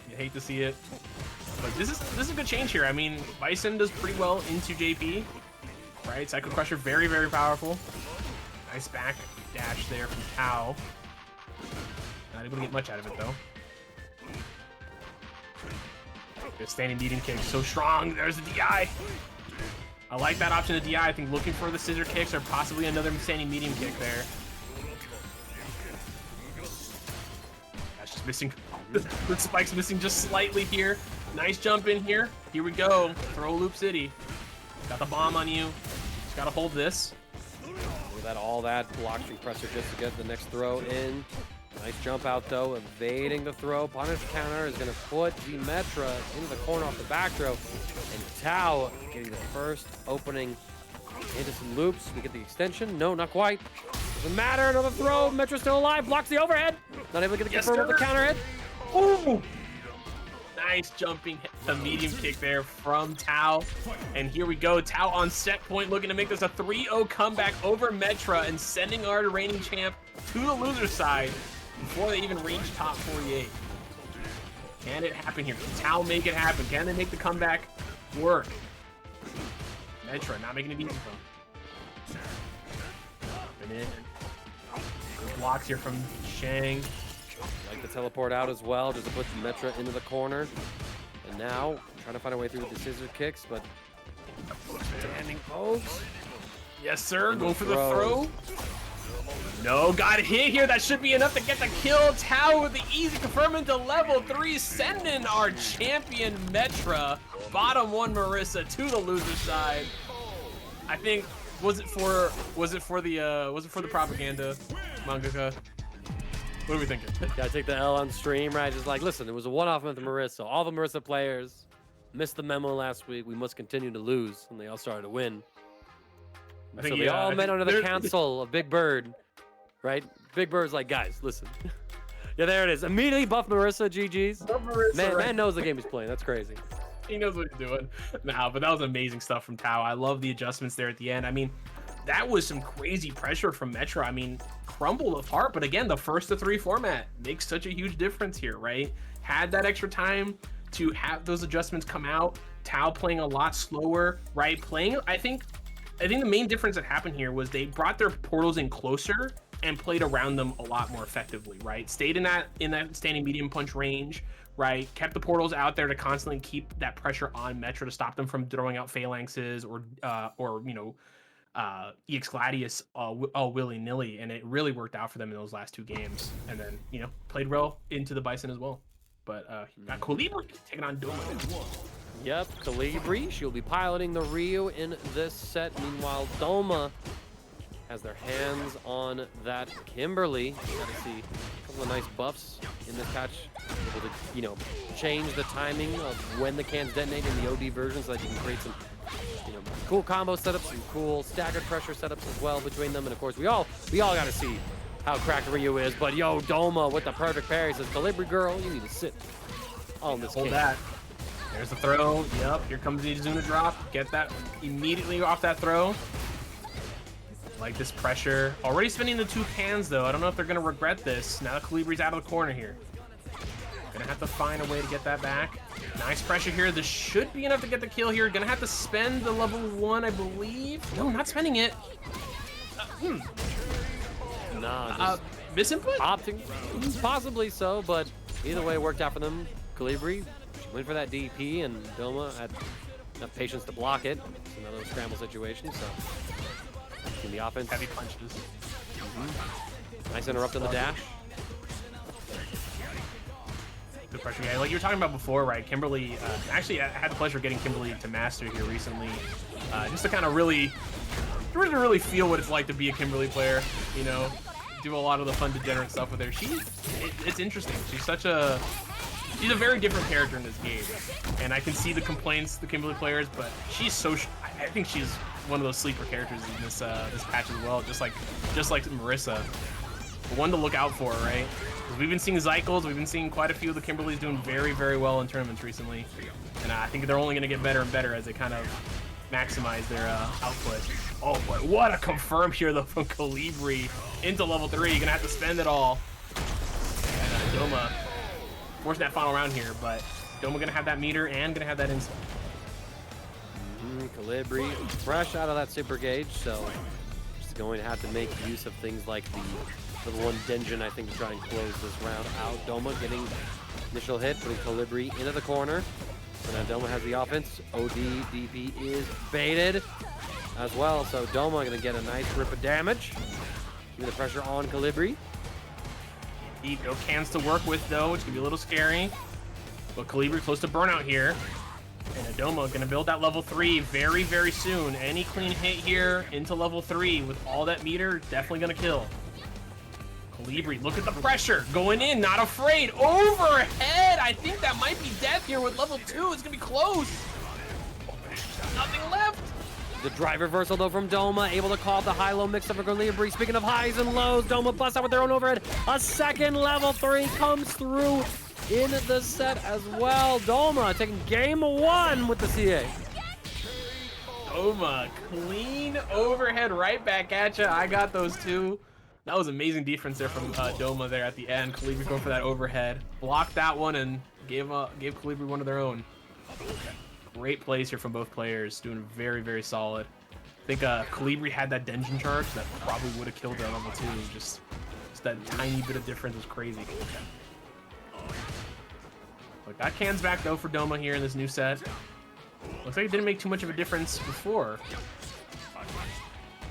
You hate to see it, but this is a good change here. I mean, Bison does pretty well into JP, right? Psycho Crusher, very, very powerful. Nice back dash there from Tao. Not able to get much out of it though. The standing beating kick, so strong. There's the DI. I like that option of DI. I think looking for the scissor kicks or possibly another standing medium kick there. That's just missing. The spike's missing just slightly here. Nice jump in here. Here we go. Throw Loop City. Got the bomb on you. Just gotta hold this. Look at that, all that blocking pressure just to get the next throw in. Nice jump out though, evading the throw. Punish counter is going to put the Metra into the corner off the back throw. And Tao getting the first opening Into some loops. We get the extension. No, not quite. Doesn't matter. Another throw. Metro still alive. Blocks the overhead. Not able to get the confirm with the counter hit. Ooh! Nice jumping the medium kick there from Tao. And here we go. Tao on set point looking to make this a 3-0 comeback over Metra and sending our reigning champ to the loser side before they even reach top 48. Can it happen here? Can Tao make it happen? Can they make the comeback work? Metra not making it easy for them. And in. Good blocks here from Shang. Like the teleport out as well, just to put Metra into the corner. And now, trying to find a way through with the scissor kicks, but standing pokes. Yes, sir. Go for the throw. No, got hit here. That should be enough to get the kill. Tao with the easy confirm into level 3, sending our champion Metra, bottom 1 Marissa to the loser side. I think was it for the propaganda, mangaka? What are we thinking? Gotta take the L on stream, right? Just like, listen, it was a one-off with Marissa. All the Marissa players missed the memo last week. We must continue to lose, and they all started to win. So they all met under the council of Big Bird, right? Big Bird's like, guys, listen. Yeah, there it is. Immediately buff Marissa, GG's. Man knows the game he's playing. That's crazy. He knows what he's doing. Nah, but that was amazing stuff from Tao. I love the adjustments there at the end. I mean, that was some crazy pressure from Metra. I mean, crumbled apart, but again, the 1-to-3 format makes such a huge difference here, right? Had that extra time to have those adjustments come out. Tao playing a lot slower, right? I think the main difference that happened here was they brought their portals in closer and played around them a lot more effectively, right? Stayed in that standing medium punch range, right? Kept the portals out there to constantly keep that pressure on Metra to stop them from throwing out phalanxes or you know, EX Gladius all willy-nilly, and it really worked out for them in those last 2 games. And then, you know, played well into the Bison as well. But got Colibri taking on Doma. Yep, Colibri. She'll be piloting the Ryu in this set. Meanwhile, Doma has their hands on that Kimberly. Got to see a couple of nice buffs in this patch. Able to, you know, change the timing of when the cans detonate in the OD version so that you can create some, you know, cool combo setups, some cool staggered pressure setups as well between them. And of course, we all got to see how cracked Ryu is. But yo, Doma with the perfect parry says, Colibri girl, you need to sit on this. Hold that. There's the throw. Yep, here comes the Izuna drop. Get that immediately off that throw. Like this pressure. Already spinning the 2 cans though. I don't know if they're gonna regret this. Now Calibri's out of the corner here. Gonna have to find a way to get that back. Nice pressure here. This should be enough to get the kill here. Gonna have to spend the level 1, I believe. No, not spending it. Nah, misinput? Opting, possibly so, but either way it worked out for them. Colibri went for that DP, and Doma had enough patience to block it. It's another scramble situation, so in the offense. Heavy punches. Nice interrupt on the dash. Good pressure. Yeah, like you were talking about before, right? Kimberly, actually, I had the pleasure of getting Kimberly to Master here recently, just to kind of really feel what it's like to be a Kimberly player, you know? Do a lot of the fun degenerate stuff with her. It's interesting. She's a very different character in this game, and I can see the complaints the Kimberly players, but she's so. I think she's one of those sleeper characters in this patch as well, just like Marissa. But one to look out for, right? Because we've been seeing Zycles, we've been seeing quite a few of the Kimberlys doing very, very well in tournaments recently, and I think they're only going to get better and better as they kind of maximize their output. Oh boy, what a confirm here though from Colibri into level 3. You're gonna have to spend it all. And Doma forcing that final round here, but Doma gonna have that meter and gonna have that insight. Colibri fresh out of that super gauge, so just going to have to make use of things like the level 1 Denjin, I think, to try and close this round out. Doma getting initial hit, putting Colibri into the corner. So now Doma has the offense. OD DP is baited as well. So Doma gonna get a nice rip of damage. Keep the pressure on Colibri. No cans to work with though, which can be a little scary. But Colibri close to burnout here. And Doma gonna build that level 3 very, very soon. Any clean hit here into level 3 with all that meter, definitely gonna kill. Colibri, look at the pressure. Going in, not afraid. Overhead! I think that might be death here with level 2. It's gonna be close. Nothing left. The drive reversal though from Doma, able to call the high-low mix up for Colibri. Speaking of highs and lows, Doma busts out with their own overhead. A second level 3 comes through in the set as well. Doma taking game 1 with the CA. Doma, clean overhead right back at you. I got those two. That was amazing defense there from Doma there at the end. Colibri going for that overhead. Blocked that one and gave Colibri one of their own. Great plays here from both players. Doing very, very solid. I think Colibri had that Denjin charge that probably would have killed that level 2. Just that tiny bit of difference was crazy. Look, that can's back though for Doma here in this new set. Looks like it didn't make too much of a difference before.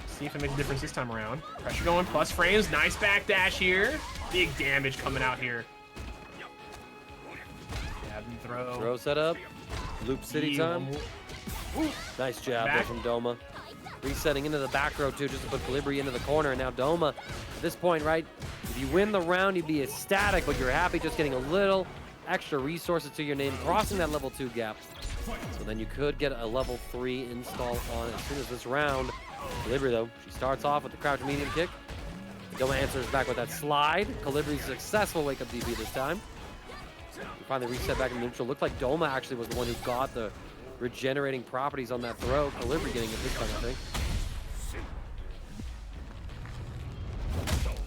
See if it makes a difference this time around. Pressure going, plus frames. Nice backdash here. Big damage coming out here. Jab and throw. Throw set up. Loop City time. Nice jab there from Doma. Resetting into the back row too, just to put Colibri into the corner. And now Doma, at this point, right, if you win the round, you'd be ecstatic, but you're happy just getting a little extra resources to your name, crossing that level 2 gap. So then you could get a level 3 install on as soon as this round. Colibri though, she starts off with the crouch medium kick. Doma answers back with that slide. Colibri's successful wake up DP this time. We finally reset back in neutral. Looked like Doma actually was the one who got the regenerating properties on that throw. Colibri getting it this time, I think.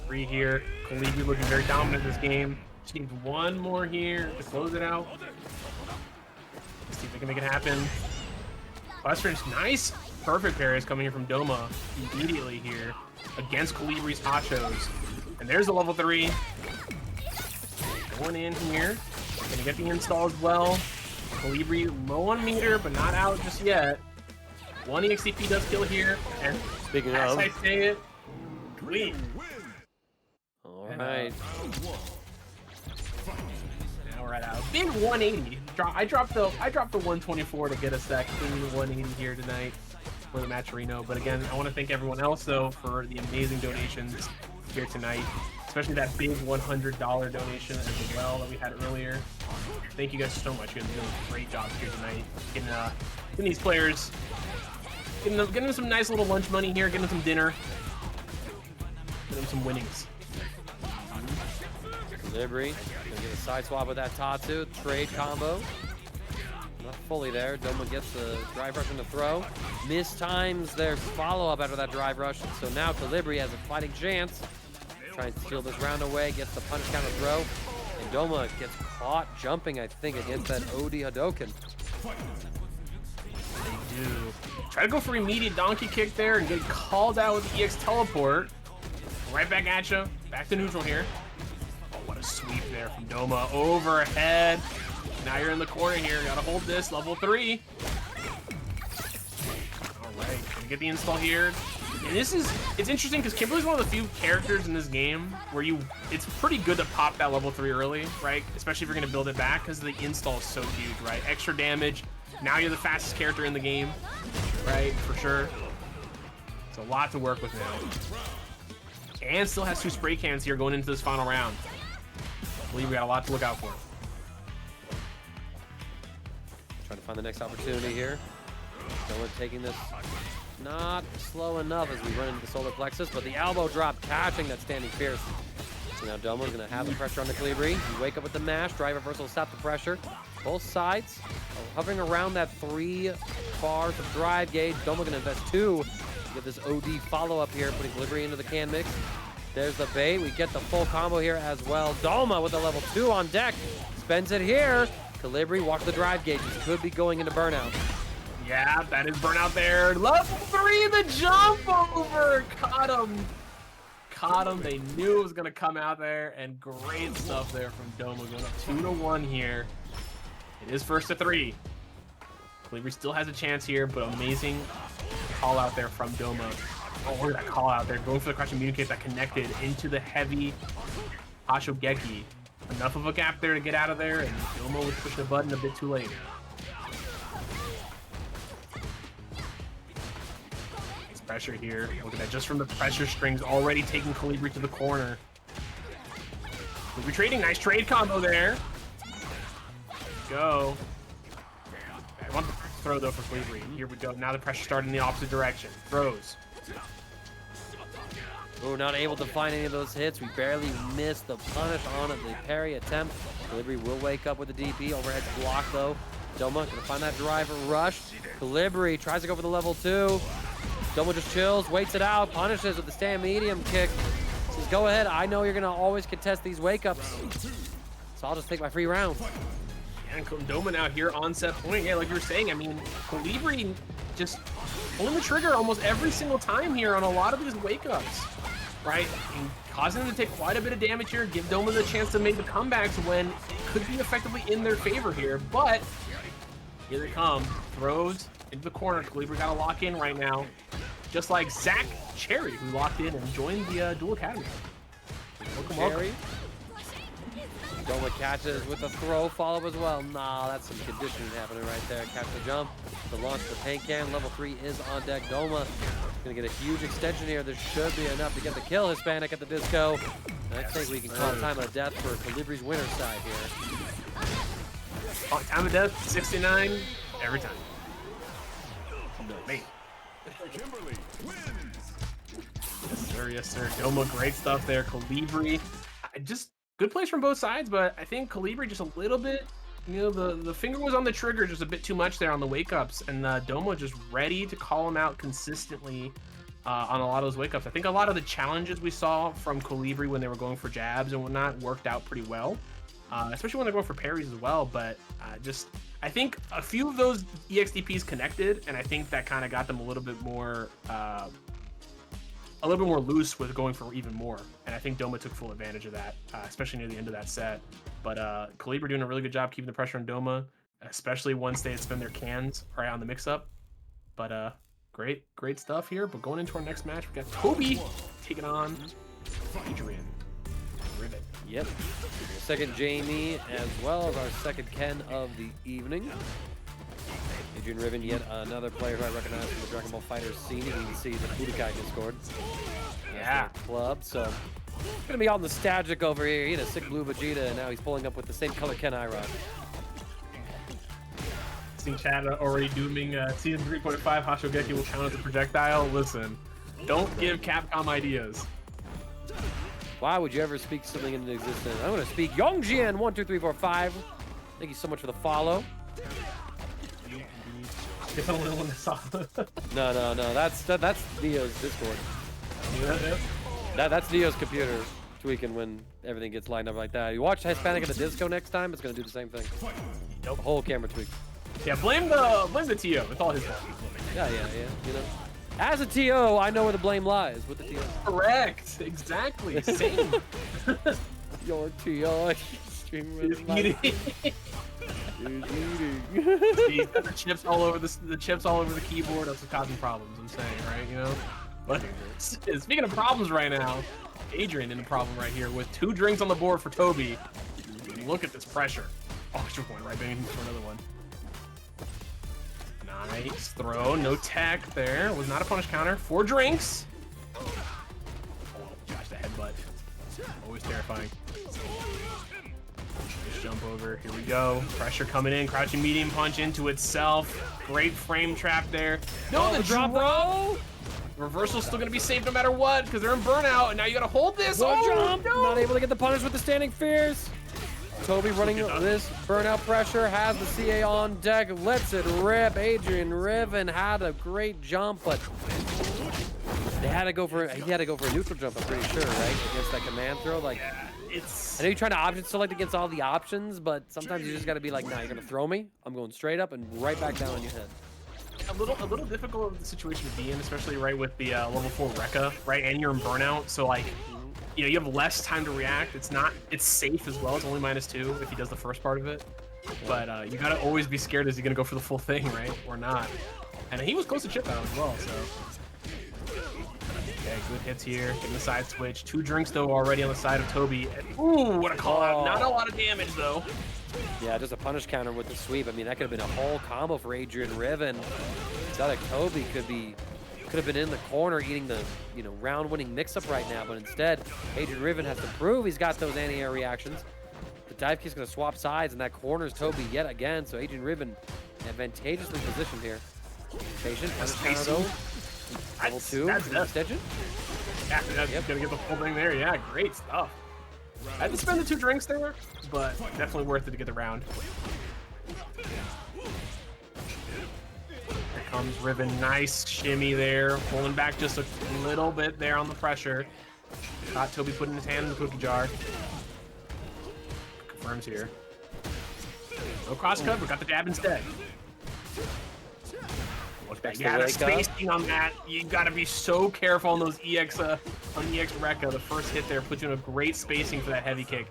3 here. Colibri looking very dominant this game. Just needs one more here to close it out. Let's see if they can make it happen. Western's nice. Perfect parries coming here from Doma immediately here against Colibri's Hachos. And there's the level 3. Going in here. Gonna get the install as well. Colibri low on meter, but not out just yet. 1 EXCP does kill here. And speaking as of, I say it, clean. All right. Now we're at a big 180. I dropped the 124 to get us that clean 180 here tonight for the Matcherino. But again, I want to thank everyone else though for the amazing donations here tonight, especially that big $100 donation as well that we had earlier. Thank you guys so much. You guys are doing a great job here tonight, getting these players, getting them some nice little lunch money here, getting them some dinner, getting them some winnings. Colibri gonna get a side swap with that Tatsu. Trade combo. Not fully there. Doma gets the drive rush in the throw. Mistimes their follow-up after that drive rush. So now Colibri has a fighting chance. Trying to steal this round away. Gets the punish counter throw. And Doma gets caught jumping, I think, against that OD Hadoken. They do. Try to go for immediate donkey kick there and get called out with the EX teleport. Right back at you. Back to neutral here. Oh, what a sweep there from Doma. Overhead. Now you're in the corner here. Gotta hold this. Level 3. Alright. Gonna get the install here. And it's interesting because Kimberly's one of the few characters in this game where it's pretty good to pop that level 3 early, right? Especially if you're gonna build it back because the install is so huge, right? Extra damage. Now you're the fastest character in the game, right? For sure. It's a lot to work with now. And still has 2 spray cans here going into this final round. I believe we got a lot to look out for. Trying to find the next opportunity here. Doma taking this not slow enough as we run into the solar plexus, but the elbow drop catching that standing fierce. So now Doma's gonna have the pressure on the Colibri. You wake up with the mash, drive reversal, stop the pressure. Both sides hovering around that 3 bars of drive gauge. Doma gonna invest 2 to get this OD follow-up here, putting Colibri into the can mix. There's the bait. We get the full combo here as well. Doma with a level 2 on deck. Spends it here. Colibri, watch the drive gauges. Could be going into burnout. Yeah, that is burnout there. Level 3, the jump over. Caught him. Caught him. They knew it was going to come out there. And great stuff there from Doma. Going up 2-1 here. It is first to 3. Colibri still has a chance here, but amazing call out there from Doma. Oh, look at that call out there. Going for the crouching medium kick that connected into the heavy Hashogeki. Enough of a gap there to get out of there, and Doma was pushing the button a bit too late. Nice pressure here. Look at that, just from the pressure strings, already taking Colibri to the corner. Colibri trading, nice trade combo there. Go. throw though for Calibri. Here we go. Now the pressure started in the opposite direction. Throws. We're not able to find any of those hits. We barely missed the punish on it, the parry attempt. Calibri will wake up with the DP. Overhead's blocked though. Doma gonna find that driver rush. Calibri tries to go for the level 2. Doma just chills, waits it out, punishes with the stand medium kick. Says, go ahead, I know you're gonna always contest these wake ups. So I'll just take my free round. And Doma now here on set point. Yeah, like you were saying, I mean, Calibri just pulling the trigger almost every single time here on a lot of these wake ups. Right, and causing them to take quite a bit of damage here, give Doma the chance to make the comebacks when it could be effectively in their favor here, but here they come. Throws into the corner. Calibri got to lock in right now, just like Zach Cherry, who locked in and joined the Dual Academy. Cherry. Doma catches with a throw follow as well. Nah, that's some conditioning happening right there. Catch the jump, the launch the paint can. Level 3 is on deck. Doma gonna get a huge extension here. There should be enough to get the kill. Hispanic at the disco. And I think we can call time of death for Calibri's winner's side here. Oh, time of death, 69 every time. Man. Yes, sir. Doma, great stuff there. Calibri, just good plays from both sides, but I think Calibri just a little bit, you know, the finger was on the trigger just a bit too much there on the wake-ups, and Doma just ready to call him out consistently on a lot of those wake-ups. I think a lot of the challenges we saw from Calibri when they were going for jabs and whatnot worked out pretty well, especially when they're going for parries as well, but I think a few of those EXDPs connected, and I think that kind of got them a little bit more loose with going for even more. And I think Doma took full advantage of that, especially near the end of that set. But Calibri doing a really good job keeping the pressure on Doma, especially once they had spent their cans right on the mix-up. But great stuff here. But going into our next match, we got Toby taking on Adrian Rivet. Yep. Second Jamie, as well as our second Ken of the evening. Adrian Riven, yet another player who I recognize from the Dragon Ball FighterZ scene. You can see the Budokai Discord. Yeah. Club, so gonna be all nostalgic over here. He had a sick blue Vegeta, and now he's pulling up with the same color Ken I rock. Seeing Chad already dooming season 3.5 Hashogeki will count as a projectile. Listen, don't give Capcom ideas. Why would you ever speak something into existence? I'm gonna speak Yongjian 1 2 3 4 5. Thank you so much for the follow. No. That's Neo's Discord. That's Neo's computer tweaking when everything gets lined up like that. You watch Hispanic at the disco next time, it's gonna do the same thing. Nope. The whole camera tweak. Yeah, blame the TO. It's all his fault. Yeah. You know, as a TO, I know where the blame lies with the TO. Correct. Exactly. Same. Your TO. He's got the chips all over the chips all over the keyboard. That's what's causing problems. I'm saying, right? You know. But speaking of problems right now, Adrian in the problem right here with 2 drinks on the board for Toby. Look at this pressure. Oh, extra point right banging for another one. Nice throw, no tech there. Was not a punish counter. 4 drinks. Oh gosh, the headbutt. Always terrifying. Jump over. Here we go. Pressure coming in. Crouching medium punch into itself. Great frame trap there. No, the drop. Reversal's still going to be safe no matter what because they're in burnout. And now you got to hold this. Jump. No. Not able to get the punish with the standing fears. Toby running this burnout pressure. Has the CA on deck. Lets it rip. Adrian Riven had a great jump, but he had to go for a neutral jump, I'm pretty sure, right? Against that command throw. Like, I know you're trying to option select against all the options, but sometimes you just got to be like, nah, you're going to throw me. I'm going straight up and right back down on your head. A little difficult of the situation to be in, especially right with the level 4 Rekka, right? And you're in burnout, so like, you know, you have less time to react. It's safe as well. It's only -2 if he does the first part of it. But you gotta always be scared, is he gonna go for the full thing, right? Or not? And he was close to chip out as well, so. Okay, good hits here. Getting the side switch. 2 drinks though already on the side of Toby. Ooh, what a call out. Not a lot of damage though. Yeah, just a punish counter with the sweep. I mean, that could have been a whole combo for Adrian Riven. Like Toby could have been in the corner eating the, you know, round-winning mix-up right now, but instead, Adrian Riven has to prove he's got those anti-air reactions. The dive kick's gonna swap sides, and that corners Toby yet again. So Adrian Riven advantageously positioned here. Patient, That's counter though. Level 2, that's extension. Yeah, that's gonna get the full thing there. Yeah, great stuff. I had to spend the 2 drinks there, but definitely worth it to get the round. Here comes Riven. Nice shimmy there. Pulling back just a little bit there on the pressure. Caught Toby putting his hand in the cookie jar. Confirms here. No crosscut, but got the dab instead. Yeah, the spacing on that, you gotta be so careful on those EX, on EX Rekka. The first hit there puts you in a great spacing for that heavy kick.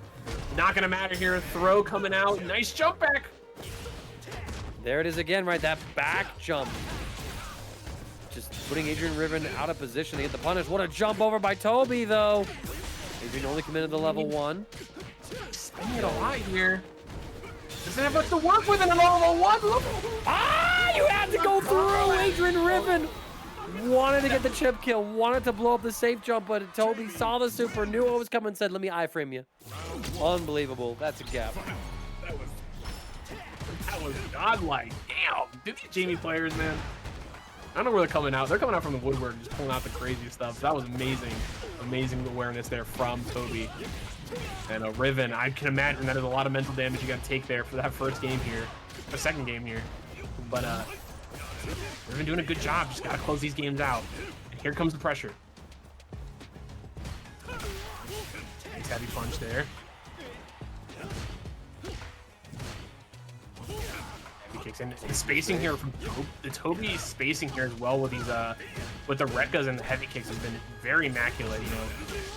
Not gonna matter here. Throw coming out. Nice jump back. There it is again, right? That back jump. Just putting Adrian Riven out of position to get the punish. What a jump over by Toby, though. Adrian only committed to level 1. Spending it a lot here. Doesn't have much to work with in a level 1. Ah, you had to go through. Adrian Riven wanted to get the chip kill, wanted to blow up the safe jump, but Toby saw the super, knew what was coming, and said, let me iframe you. Unbelievable. That's a gap. That was godlike. Damn. Dude, these Jamie players, man. I don't know where they're coming out. They're coming out from the woodwork, just pulling out the crazy stuff. So that was amazing. Amazing awareness there from Toby. And Riven, I can imagine that is a lot of mental damage you got to take there for that first game here. Or second game here. But Riven doing a good job. Just got to close these games out. And here comes the pressure. Nice heavy punch there. Kicks in. The spacing here from the Toby spacing here as well with these with the Rekkas and the heavy kicks has been very immaculate. You know,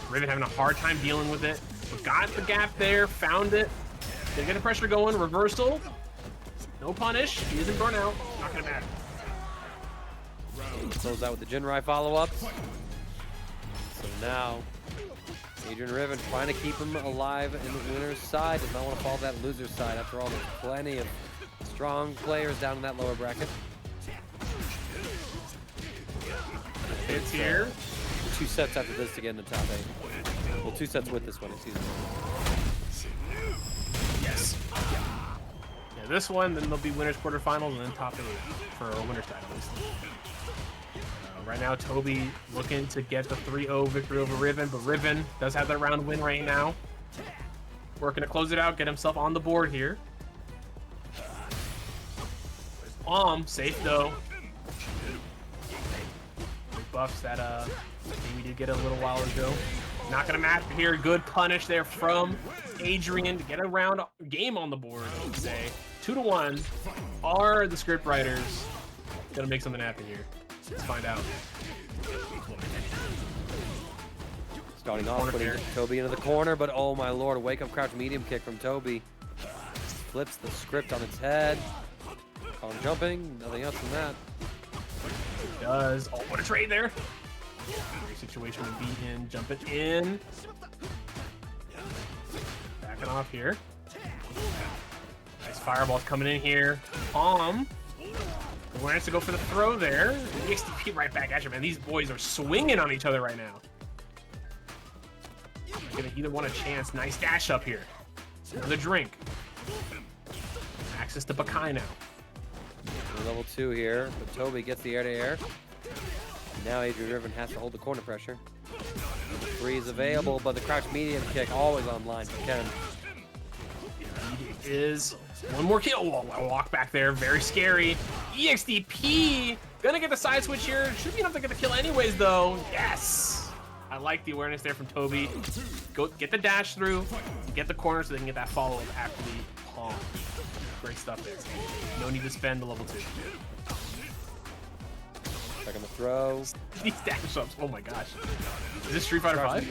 Riven having a hard time dealing with it. But got the gap there, found it. Didn't get the pressure going. Reversal. No punish. He isn't burnt out. Not gonna matter. Close out with the Jinrai follow-ups. So now Adrian Riven trying to keep him alive in the winner's side. Does not want to fall to that loser's side. After all, there's plenty of strong players down in that lower bracket. Hits here. 2 sets after this to get in the top 8. Well, 2 sets with this one, excuse me. Yes. Yeah, this one, then there'll be winners quarterfinals and then top 8 for a winner's title. Right now, Toby looking to get the 3-0 victory over Riven, but Riven does have that round win right now. Working to close it out, get himself on the board here. Safe though. Big buffs that we did get a little while ago. Not gonna matter here. Good punish there from Adrian to get a round game on the board, I should say. 2-1. Are the script writers gonna make something happen here? Let's find out. Starting off, putting Toby into the corner, but oh my lord, a wake-up crouch medium kick from Toby. Flips the script on its head. On jumping, nothing else than that. It does. Oh, what a trade there. Great situation to be in. Jumping in. Backing off here. Nice fireballs coming in here. Awareness to go for the throw there. EXTP right back at you, man. These boys are swinging on each other right now. Giving either one a chance. Nice dash up here. Another drink. Access to Bakai now. Level 2 here, but Toby gets the air-to-air. Now Adrian Riven has to hold the corner pressure. Level 3 is available, but the crouch medium kick always online for Ken. Is one more kill. Oh, a walk back there, very scary. EXDP gonna get the side switch here. Should be enough to get the kill anyways, though. Yes, I like the awareness there from Toby. Go get the dash through, get the corner so they can get that follow up after the palm. Great stuff there. No need to spend the level 2. Back on the throw. These dash ups. Oh my gosh. Is this Street Fighter 5?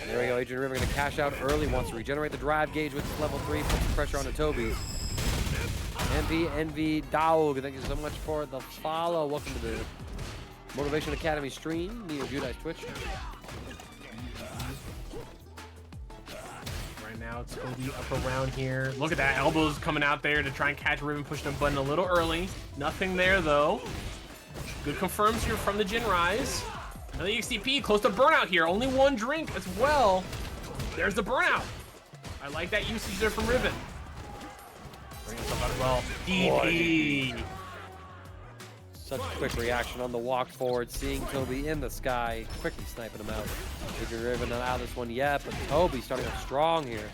There we go. Adrian Riven going to cash out early. Wants to regenerate the drive gauge with level 3. Puts the pressure onto Toby. Envy Dog. Thank you so much for the follow. Welcome to the Motivation Academy stream. Neo Judai's Twitch. Right now, Toby up around here. Look at that. Elbows coming out there to try and catch Riven, pushing the button a little early. Nothing there, though. Good confirms here from the Jinrais. Another XTP, close to burnout here. Only 1 drink as well. There's the burnout. I like that usage there from Riven. Bring himself out as well. DP. Such a quick reaction on the walk forward, seeing Toby in the sky, quickly sniping him out. Adrian Riven not out of this one yet, but Toby starting up strong here.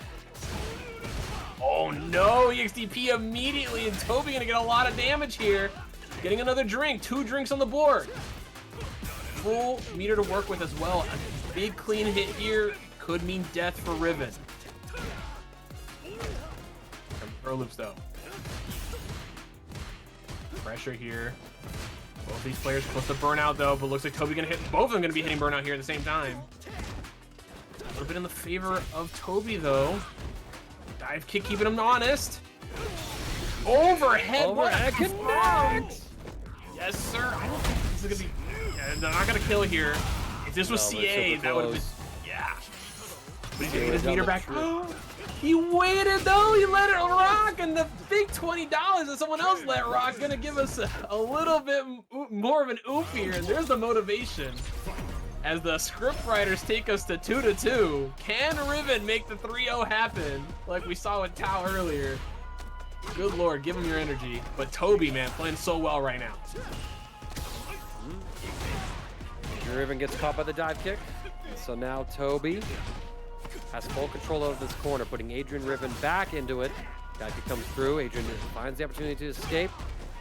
Oh no, EXDP immediately, and Toby gonna get a lot of damage here. Getting another drink, 2 drinks on the board. Full meter to work with as well. A big clean hit here could mean death for Riven. Throw loops though. Pressure here. Both these players close to burnout though, but looks like Toby gonna hit, both of them gonna be hitting burnout here at the same time. A little bit in the favor of Toby though. Dive kick keeping him honest. Overhead connect. Yes, sir. I don't think this is gonna be. Yeah, they're not gonna kill here. If this was CA, that would have been. Yeah. But he's gonna get his meter back. He waited though. He let it rock, and the big $20 that someone else let rock gonna give us a little bit more of an oof here. And there's the motivation. As the script writers take us to 2-2, can Riven make the 3-0 happen like we saw with Tao earlier? Good lord, give him your energy. But Toby, man, playing so well right now. Riven gets caught by the dive kick. So now Toby has full control over this corner, putting Adrian Riven back into it. Dive kick comes through. Adrian finds the opportunity to escape.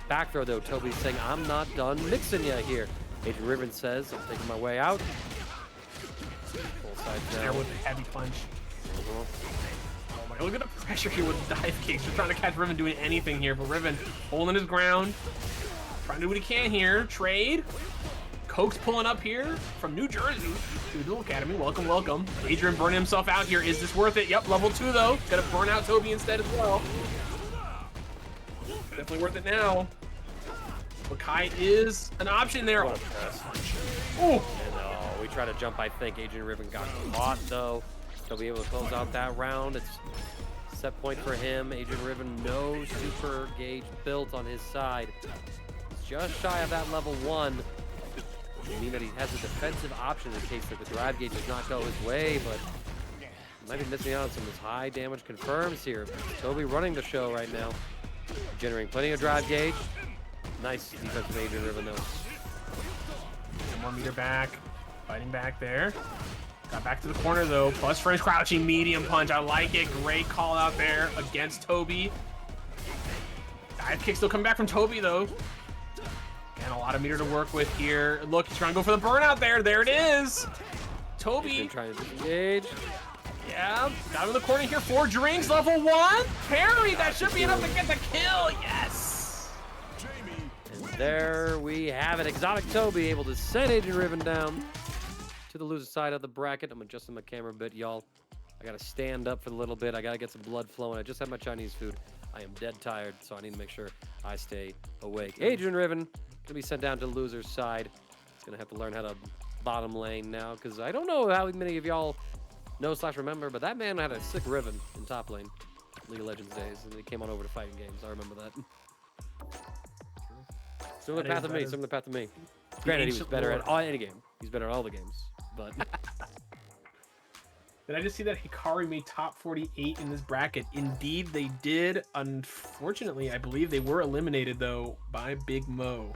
Back throw though, Toby's saying, I'm not done mixing ya here. Adrian Riven says, I'm taking my way out. Full side there with a heavy punch. Oh my god, look at the pressure here with the dive kicks. Just trying to catch Riven doing anything here, but Riven holding his ground. Trying to do what he can here. Trade. Coke's pulling up here from New Jersey to the Dual Academy. Welcome, welcome. Adrian burning himself out here. Is this worth it? Yep, level 2 though. Gotta burn out Toby instead as well. Definitely worth it now. Kai is an option there. What a press. And we try to jump, I think. Adrian Riven got caught though. He'll be able to close out that round. It's set point for him. Adrian Riven, no super gauge built on his side. He's just shy of that level 1. I mean that he has a defensive option in case that the drive gauge does not go his way, but he might be missing out on some of his high damage confirms here. Toby running the show right now. Generating plenty of drive gauge. Nice defense from Adrian Riven though. One more meter back. Fighting back there. Got back to the corner though. Plus French crouching medium punch. I like it. Great call out there against Toby. Dive kick still coming back from Toby though. And a lot of meter to work with here. Look, he's trying to go for the burnout there. There it is. Toby. Trying to disengage. Yeah, got him in the corner here. 4 drinks, level 1. Parry, that should be enough to get the kill. Yes. And there we have it. Exotic Toby able to send Adrian Riven down to the loser side of the bracket. I'm adjusting my camera a bit, y'all. I gotta stand up for a little bit. I gotta get some blood flowing. I just had my Chinese food. I am dead tired, so I need to make sure I stay awake. Adrian Riven gonna be sent down to the loser's side. He's gonna have to learn how to bottom lane now, because I don't know how many of y'all know/remember, but that man had a sick Riven in top lane, League of Legends days, and he came on over to fighting games. I remember that. Similar path of me. Similar path of me. Granted, he was better at any game. He's better at all the games, but. Did I just see that Hikari made top 48 in this bracket? Indeed, they did. Unfortunately, I believe they were eliminated, though, by Big Mo.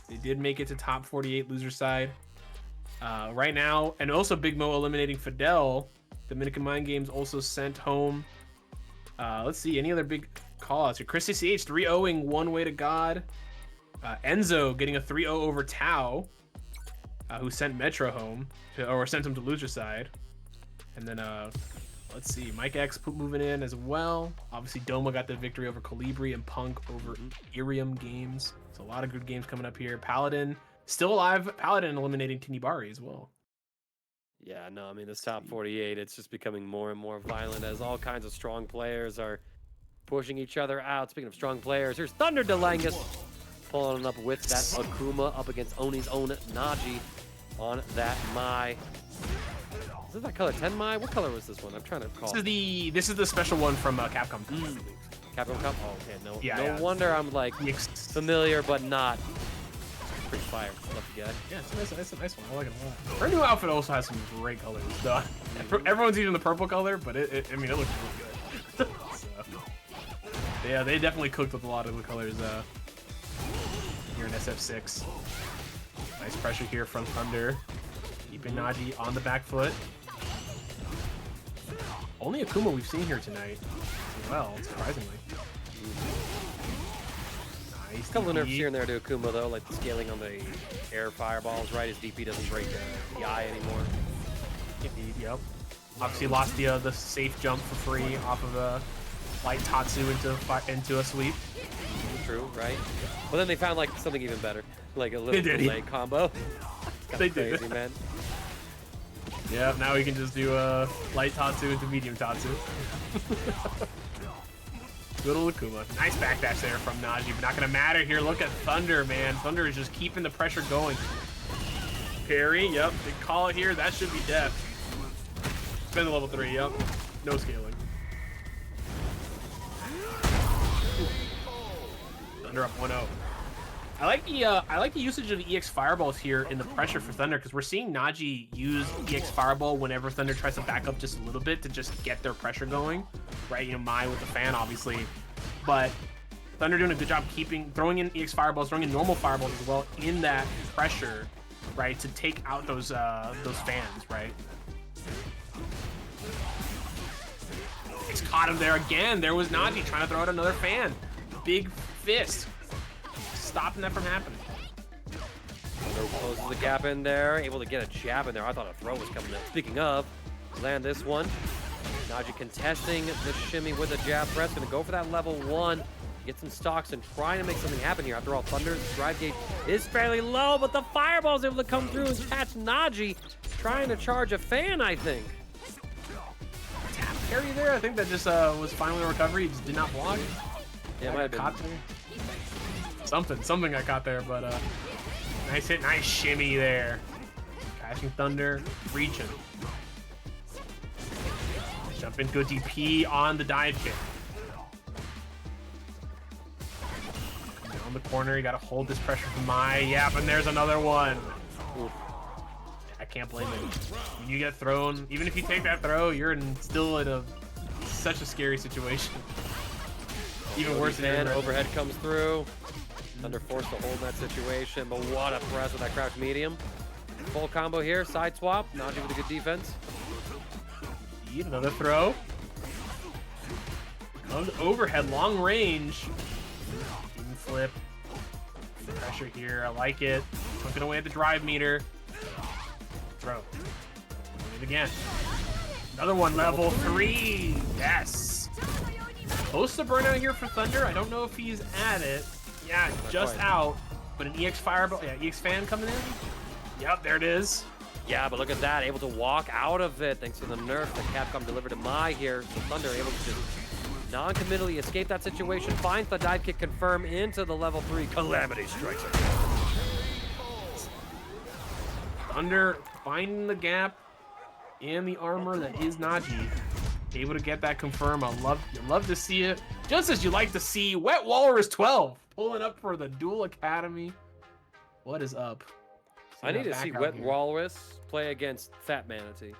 They did make it to top 48 loser side. Right now, and also Big Mo eliminating Fidel. Dominican Mind Games also sent home. Let's see, any other big call-outs here? Chris CCH 3-0ing One Way to God. Enzo getting a 3-0 over Tao, who sent Metro home, or sent him to loser side. And then, let's see, Mike X moving in as well. Obviously, Doma got the victory over Colibri and Punk over Irium Games. So a lot of good games coming up here. Paladin, still alive. Paladin eliminating Tinibari as well. Yeah, no, I mean, this top 48, it's just becoming more and more violent as all kinds of strong players are pushing each other out. Speaking of strong players, here's Thunder Delangus pulling up with that Akuma up against Oni's own Naji on that Mai. Is that color 10 Mai? What color was this one? I'm trying to call. This is the special one from Capcom. Capcom Cup? Oh, okay. No, yeah. Wonder I'm like familiar, but not. Pretty fire. Love the guy. Yeah, it's a nice one. I like it a lot. Her new outfit also has some great colors. So, everyone's using the purple color, but I mean, it looks really good. So. Yeah, they definitely cooked with a lot of the colors here in SF6. Nice pressure here from Thunder. Keeping Naji on the back foot. Only Akuma we've seen here tonight as well, surprisingly. Nice. A couple of nerfs here and there to Akuma, though, like the scaling on the air fireballs, right? His DP doesn't break the eye anymore. Indeed, yep. Obviously lost the safe jump for free off of a light Tatsu into a sweep. True, right? Well, then they found like something even better, like a little delay combo. They crazy, did, man. Yeah, now we can just do a light Tatsu into medium Tatsu. Good old Akuma. Nice backdash there from Naji, but not gonna matter here. Look at Thunder, man. Thunder is just keeping the pressure going. Parry, yep. They call it here. That should be death. Spin the level 3, yep. No scaling. Thunder up 1-0. I like the usage of the EX Fireballs here in the pressure for Thunder, because we're seeing Naji use EX Fireball whenever Thunder tries to back up just a little bit to just get their pressure going, right? You know, Mai with the fan, obviously, but Thunder doing a good job throwing in EX Fireballs, throwing in normal Fireballs as well in that pressure, right, to take out those fans, right? It's caught him there again. There was Naji trying to throw out another fan. Big fist. Stopping that from happening. Closes the gap in there, able to get a jab in there. I thought a throw was coming in. Speaking of, land this one. Naji contesting the shimmy with a jab press. Gonna go for that level 1. Get some stocks and trying to make something happen here. After all, Thunder's drive gauge is fairly low, but the fireball's able to come through and catch Naji. Trying to charge a fan, I think. Tap parry there. I think that just was finally a recovery. He just did not block. Yeah, might have been. Something got caught there, but nice hit, nice shimmy there. Catching Thunder, reaching. Jump in, good DP on the dive kick. Down the corner, you gotta hold this pressure from Mai. Yeah, but there's another one. Oof. I can't blame him. When you get thrown, even if you take that throw, you're still in such a scary situation. Even worse than overhead comes through. Thunder forced to hold that situation, but what a press with that crouch medium. Full combo here, side swap. Naji with a good defense. Another throw. Comes overhead, long range. Even flip. Pressure here, I like it. Chunking away at the drive meter. Throw. Do it again. Another one, level 3. Yes. Close to burnout here for Thunder. I don't know if he's at it. Yeah, just out. But an EX Fireball, yeah, EX Fan coming in. Yep, there it is. Yeah, but look at that, able to walk out of it thanks to the nerf that Capcom delivered to Mai here. So Thunder able to just non-committally escape that situation, finds the dive kick confirm into the level 3. Calamity strikes it. Thunder finding the gap in the armor that is Naji. Able to get that confirm. You love to see it. Just as you like to see Wet Walrus 12 pulling up for the Duel Academy. What is up? I need to see Wet Walrus play against Fat Manatee.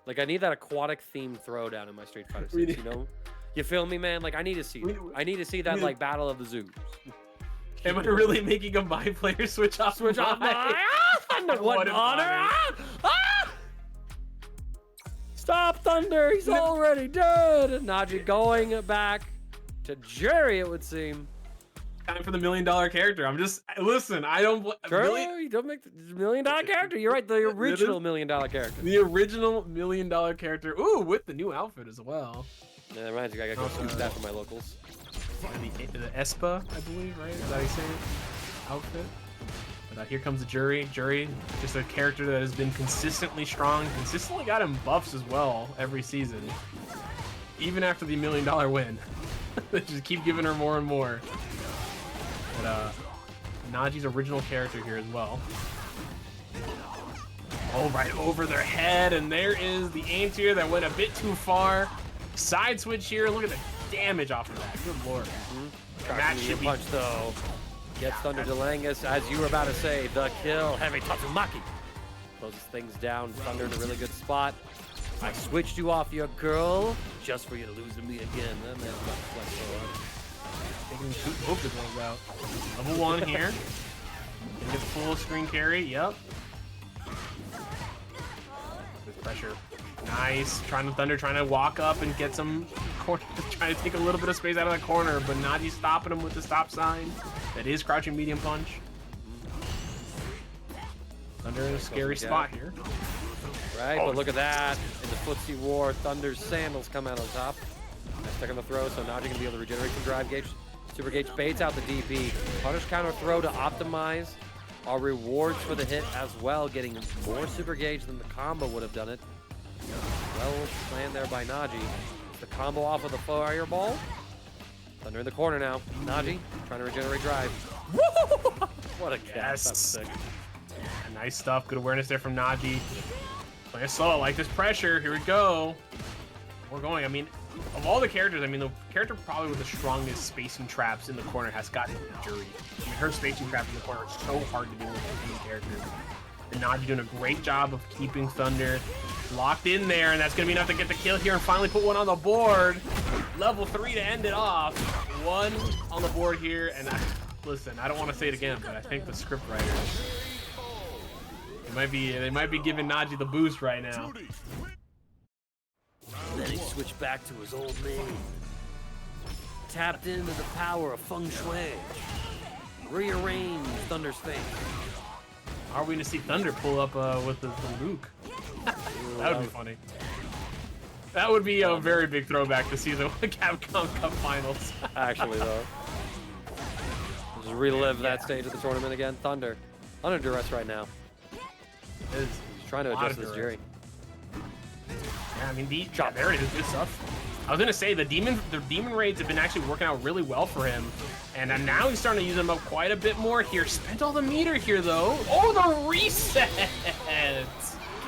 Like, I need that aquatic themed throwdown in my Street Fighter 6, you know? You feel me, man? Like, I need to see it. I need to see that, like, Battle of the Zoos. Am I really making a my player switch off? Switch off my... Thunder, what an honor! Stop, Thunder! He's already dead! Naji going back to Jerry, it would seem. Time for the $1 million character. I'm just... Listen, I don't... Really? You don't make the $1 million character. You're right, the original $1 million character. The original $1 million character. Ooh, with the new outfit as well. Yeah, that reminds me, I gotta go scoop that for my locals. The Espa, I believe, right? Is that how you say it? Outfit. But here comes the Jury. Jury, just a character that has been consistently strong, consistently got him buffs as well every season. Even after the $1 million win. They just keep giving her more and more. But Naji's original character here as well. Oh, right over their head, and there is the anti-air that went a bit too far. Side switch here. Look at the damage off of that. Good lord. That should punch though. Gets Thunder delaying us, as you were about to say, the kill. Heavy Tatsumaki closes things down. Thunder in a really good spot. I switched you off your girl just for you to lose to me again. That man's about to flex so hard. Taking both of those out. Level 1 here. Gonna get full screen carry. Yep. Good pressure. Nice. Thunder trying to walk up and get some corner. Trying to take a little bit of space out of the corner, but Naji stopping him with the stop sign. That is crouching medium punch. Thunder in a scary spot here. Right, but look at that. In the footsie war, Thunder's sandals come out on top. Nice stick on the throw, so Naji can be able to regenerate some drive gauge. Super Gauge baits out the DP. Punish counter throw to optimize our rewards for the hit as well, getting more Super Gauge than the combo would have done it. Well planned there by Naji. The combo off of the fireball. Thunder in the corner now. Naji trying to regenerate drive. What a catch. Yes. That was sick. Yeah, nice stuff. Good awareness there from Naji. Like I saw, like this pressure. Here we go. We're going. I mean, of all the characters, I mean, the character probably with the strongest spacing traps in the corner has got Jury. I mean, her spacing traps in the corner are so hard to do with any character. And Naji doing a great job of keeping Thunder locked in there, and that's going to be enough to get the kill here and finally put one on the board. Level 3 to end it off. One on the board here, and listen, I don't want to say it again, but I think the script writers, they might be giving Naji the boost right now. Then he switched back to his old name. Tapped into the power of Feng Shui. Rearranged Thunder's face. Are we going to see Thunder pull up with the Luke? That would be funny. That would be a very big throwback to see the Capcom Cup Finals. Actually, though. Just relive that stage of the tournament again. Thunder under duress right now. He's trying to adjust this jury. Yeah, I mean, there it is. Good stuff. I was gonna say the demon raids have been actually working out really well for him, and now he's starting to use them up quite a bit more here. Spent all the meter here though. Oh, the reset!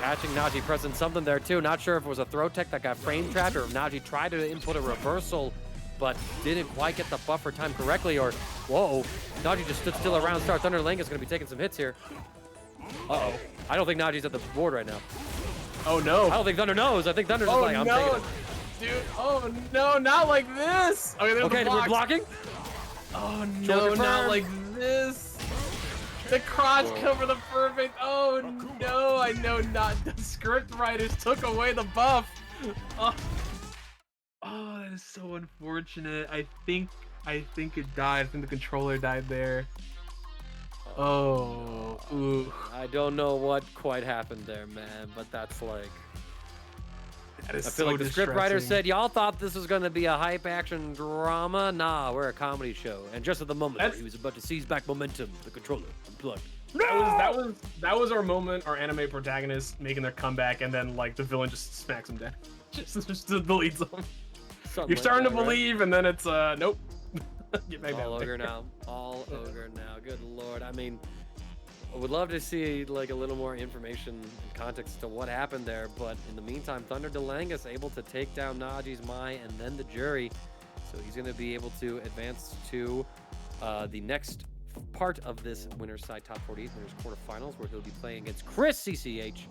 Catching Naji pressing something there too. Not sure if it was a throw tech that got frame trapped or if Naji tried to input a reversal, but didn't quite get the buffer time correctly. Or whoa, Naji just stood still around. Star Thunder Lang is gonna be taking some hits here. Uh-oh. I don't think Naji's at the board right now. Oh no. I don't think Thunder knows. I think Thunder's just like, I'm taking it. Dude, oh no, not like this. Okay, we're blocking. Oh no, not like this. The crotch cover, the perfect. Oh no, I know not. The script writers took away the buff. Oh, that is so unfortunate. I think it died. I think the controller died there. Oh, ooh. I don't know what quite happened there, man, but that's like... That is I feel so like the script writer said, y'all thought this was going to be a hype action drama? Nah, we're a comedy show. And just at the moment where he was about to seize back momentum, the controller unplugged. That was our moment, our anime protagonists making their comeback, and then like the villain just smacks him dead. just deletes them. You're starting to believe, and then it's nope. Get back all down ogre now. All ogre now. Good lord. I mean, I would love to see like a little more information and context to what happened there, but in the meantime, Thunder Delangus able to take down Naji's Mai and then the jury, so he's going to be able to advance to the next part of this Winners Side Top 48 Winners Quarterfinals, where he'll be playing against Chris CCH.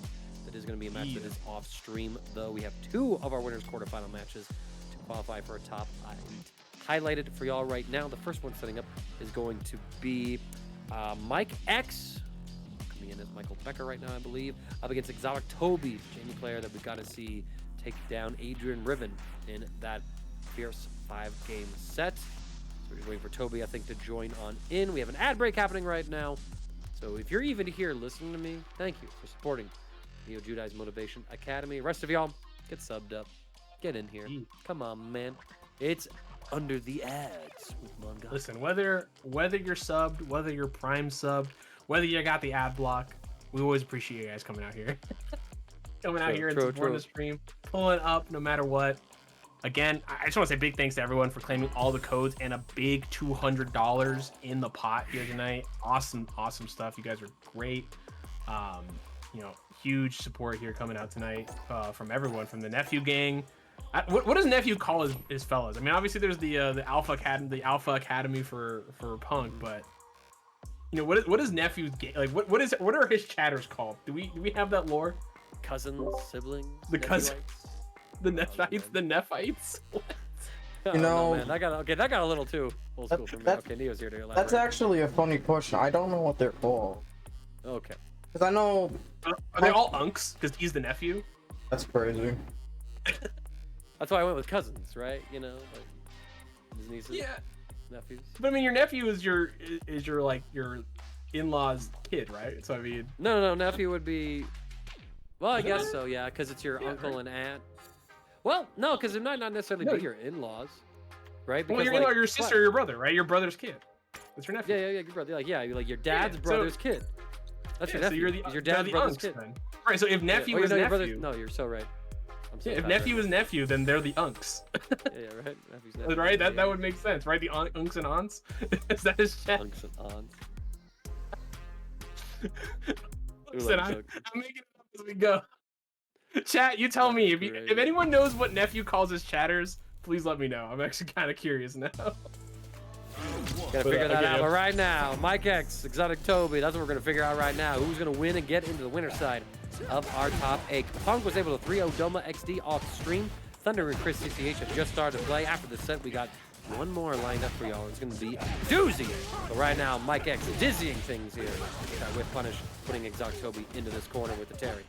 That is going to be a match that is off stream, though. We have 2 of our Winners Quarterfinal matches to qualify for a top 8. Highlighted for y'all right now. The first one setting up is going to be Mike X, coming in as Michael Becker right now, I believe, up against Exotic Toby, Jamie player that we've got to see take down Adrian Riven in that fierce 5-game set. So we're just waiting for Toby, I think, to join on in. We have an ad break happening right now. So if you're even here listening to me, thank you for supporting Neo Judai's Motivation Academy. Rest of y'all, get subbed up. Get in here. Come on, man. It's Under the Ads with Manga. Listen, whether you're subbed, whether you're prime subbed, whether you got the ad block, we always appreciate you guys coming out here. Coming out here and supporting the stream, pulling up no matter what. Again, I just want to say big thanks to everyone for claiming all the codes and a big $200 in the pot here tonight. Awesome stuff. You guys are great. You know, huge support here coming out tonight from everyone, from the Nephew gang. What does Nephew call his fellas? I mean, obviously there's the Alpha Academy for Punk, but you know, what is Nephew's like? What are his chatters called? Do we have that lore? Cousins, siblings, the cousins, the Nephites, the Nephites. What? Oh, You no, know, man. That got a little too old school for me. that's- Okay, Neo's here to elaborate. That's actually a funny question. I don't know what they're called. Okay. Because I know... Are they all unks? Because he's the nephew? That's crazy. That's why I went with cousins, right? You know, like his nieces, nephews. But I mean, your nephew is your like your in-laws kid, right? So I mean, No, nephew would be. Well, I guess so, yeah, because it's your uncle and aunt. Well, no, because it might not necessarily be your in-laws, right? Because well, your in-law, your sister, or your brother, right? Your brother's kid. That's your nephew. Yeah, your brother. Like, yeah, like your dad's brother's kid. That's your nephew. So you're He's your dad's brother's unks, kid. then. Right. So if nephew Oh, is no, your nephew, brother. No, you're so right. I'm so if bad nephew right is nephew, then they're the unks. yeah, right. Nephew's nephew. Right. That would make sense, right? The unks and aunts. Is that his chat? Unks and aunts. Listen, I'm making it up as we go. Chat, you tell me if anyone knows what nephew calls his chatters, please let me know. I'm actually kind of curious now. Gotta figure that out. But right now, Mike X, Exotic Toby, that's what we're gonna figure out right now. Who's gonna win and get into the winner's side of our top 8. Punk was able to 3-0 Doma XD off stream. Thunder and Chris CCH have just started to play. After the set, we got one more lined up for y'all. It's gonna be a doozy. But right now, Mike X dizzying things here. With Punish putting Exotic Toby into this corner with the Terry.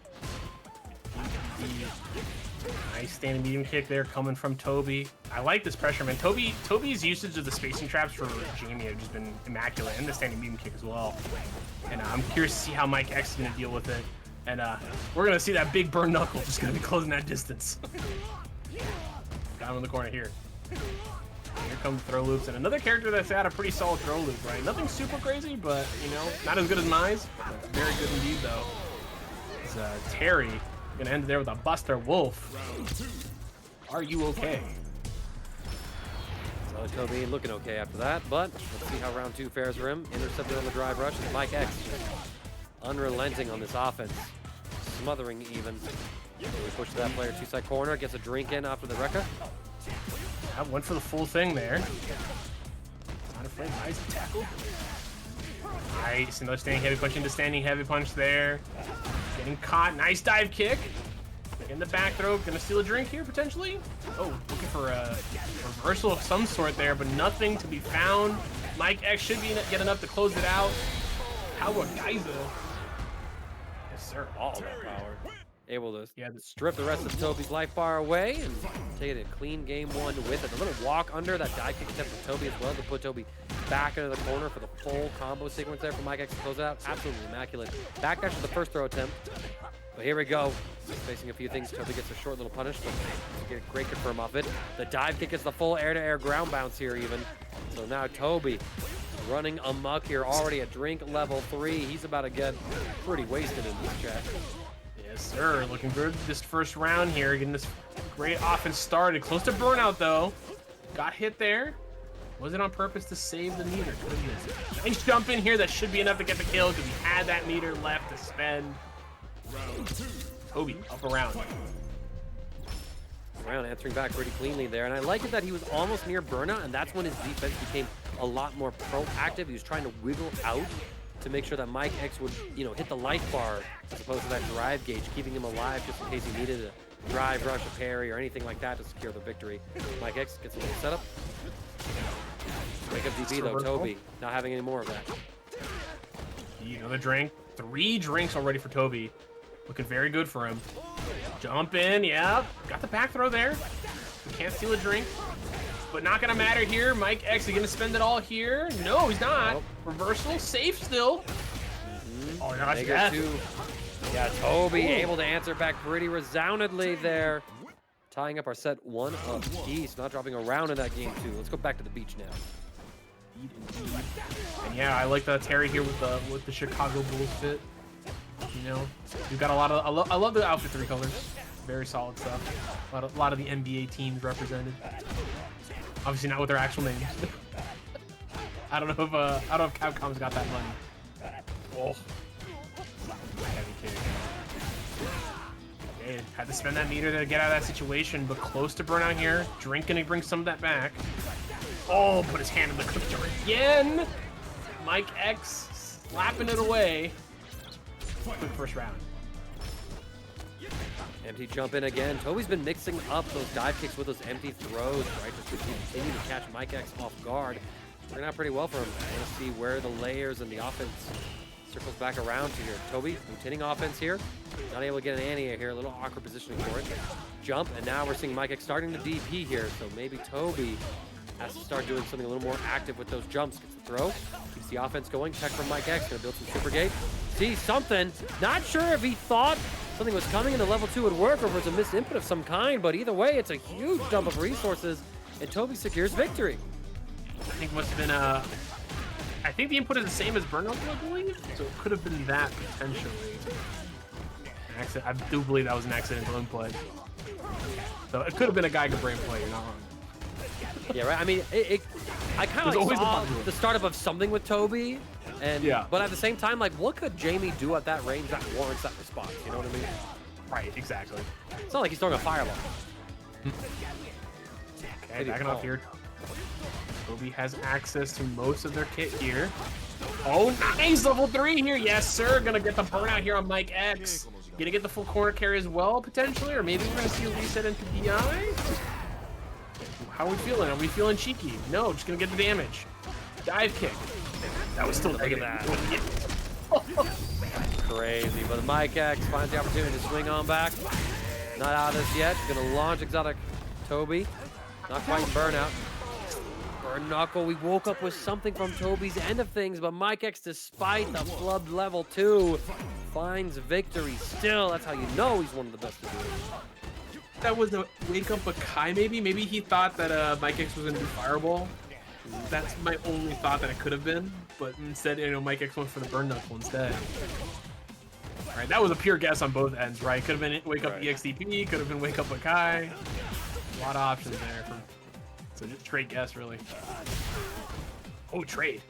Nice standing medium kick there coming from Toby. I like this pressure, man. Toby's usage of the spacing traps for Jamie have just been immaculate, and the standing medium kick as well. And I'm curious to see how Mike X is going to deal with it. And we're going to see that big burn knuckle just going to be closing that distance. Down in the corner here. Here come throw loops, and another character that's had a pretty solid throw loop, right? Nothing super crazy, but, you know, not as good as Mize. Very good indeed, though. It's Terry. Gonna end there with a Buster Wolf. Are you okay? So Toby looking okay after that, but let's see how round 2 fares for him. Intercepted on the drive rush, and Mike X unrelenting on this offense, smothering even. So we push that player 2-side corner, gets a drink in after the Rekka. I went for the full thing there. Not afraid. Nice tackle. Nice. Another standing heavy punch into standing heavy punch there. Getting caught. Nice dive kick. In the back throw. Gonna steal a drink here, potentially. Oh, looking for a reversal of some sort there, but nothing to be found. Mike X should be get enough to close it out. How about Guile? Yes, sir. All that power. Able to strip the rest of Toby's life bar away and take it a clean game 1 with it. A little walk under that dive kick attempt from Toby as well to put Toby back into the corner for the full combo sequence there from Mike X to close it out. Absolutely immaculate. Backdash to the first throw attempt. But here we go. Facing a few things. Toby gets a short little punish, but get a great confirm off it. The dive kick is the full air-to-air ground bounce here even. So now Toby running amok here. Already at drink level 3. He's about to get pretty wasted in this chat. Yes, sir. Looking good this first round here. Getting this great offense started. Close to burnout, though. Got hit there. Was it on purpose to save the meter? Could have been. Nice jump in here. That should be enough to get the kill because he had that meter left to spend. Toby, up around. Brown answering back pretty cleanly there. And I like it that he was almost near burnout, and that's when his defense became a lot more proactive. He was trying to wiggle out to make sure that Mike X would, you know, hit the life bar as opposed to that drive gauge, keeping him alive just in case he needed a drive, rush, a parry, or anything like that to secure the victory. Mike X gets a little setup. Break up DP though, Toby not having any more of that. Another drink. 3 drinks already for Toby. Looking very good for him. Jump in, yeah. Got the back throw there. Can't steal a drink. But not gonna matter here. Mike X, is he gonna spend it all here? No, he's not. Nope. Reversal, safe still. Oh, that's bad. Yeah, Toby able to answer back pretty resoundingly there. Tying up our set 1 apiece, not dropping around in that game 2. Let's go back to the beach now. And yeah, I like the Terry here with the Chicago Bulls fit. You know, we've got a lot of I love the outfit 3 colors. Very solid stuff. A lot of the NBA teams represented. Obviously not with their actual names. I don't know if Capcom's got that money. Oh. Heavy kick. Okay, had to spend that meter to get out of that situation, but close to burnout here. Drink gonna bring some of that back. Oh, put his hand in the cookie jar again. Mike X slapping it away. Quick first round. Empty jump in again. Toby's been mixing up those dive kicks with those empty throws, right? Just to continue to catch Mike X off guard. Working out pretty well for him. I want to see where the layers and the offense circles back around to here. Toby, rotating offense here. Not able to get an anti-air here. A little awkward positioning for it. Jump, and now we're seeing Mike X starting to DP here. So maybe Toby has to start doing something a little more active with those jumps. Gets the throw, keeps the offense going. Tech from Mike X, gonna build some super gate. See something. Not sure if he thought something was coming and the level 2 would work or if it was a missed input of some kind, but either way, it's a huge dump of resources, and Toby secures victory. I think it must have been I think the input is the same as burnout, I believe, so it could have been that potentially. I do believe that was an accidental input. So it could have been a Geiger brain play, you're not wrong. Yeah, right. I mean, I kind of like saw the startup of something with Toby, and yeah. But at the same time, like, what could Jamie do at that range that warrants that response? You know what I mean? Right, exactly. It's not like he's throwing a fireball. Okay, backing off here. Toby has access to most of their kit here. Oh, nice! Level 3 here. Yes, sir. Gonna get the burnout here on Mike X. Gonna get the full corner carry as well, potentially, or maybe we're gonna see a reset into DI. How are we feeling? Are we feeling cheeky? No, just gonna get the damage. Dive kick. That was still negative. Crazy, but Mike X finds the opportunity to swing on back. Not out of this yet. Gonna launch exotic Toby. Not quite in burnout. Burn knuckle. We woke up with something from Toby's end of things, but Mike X, despite the flubbed level 2, finds victory still. That's how you know he's one of the best to do it. That was a wake up a Kai, maybe? Maybe he thought that Mike X was gonna do Fireball. That's my only thought that it could have been, but instead, you know, Mike X went for the burn knuckle instead. All right, that was a pure guess on both ends, right? Could have been wake up EXDP, could have been wake up a Kai. A lot of options there. So just straight guess, really. Oh, trade.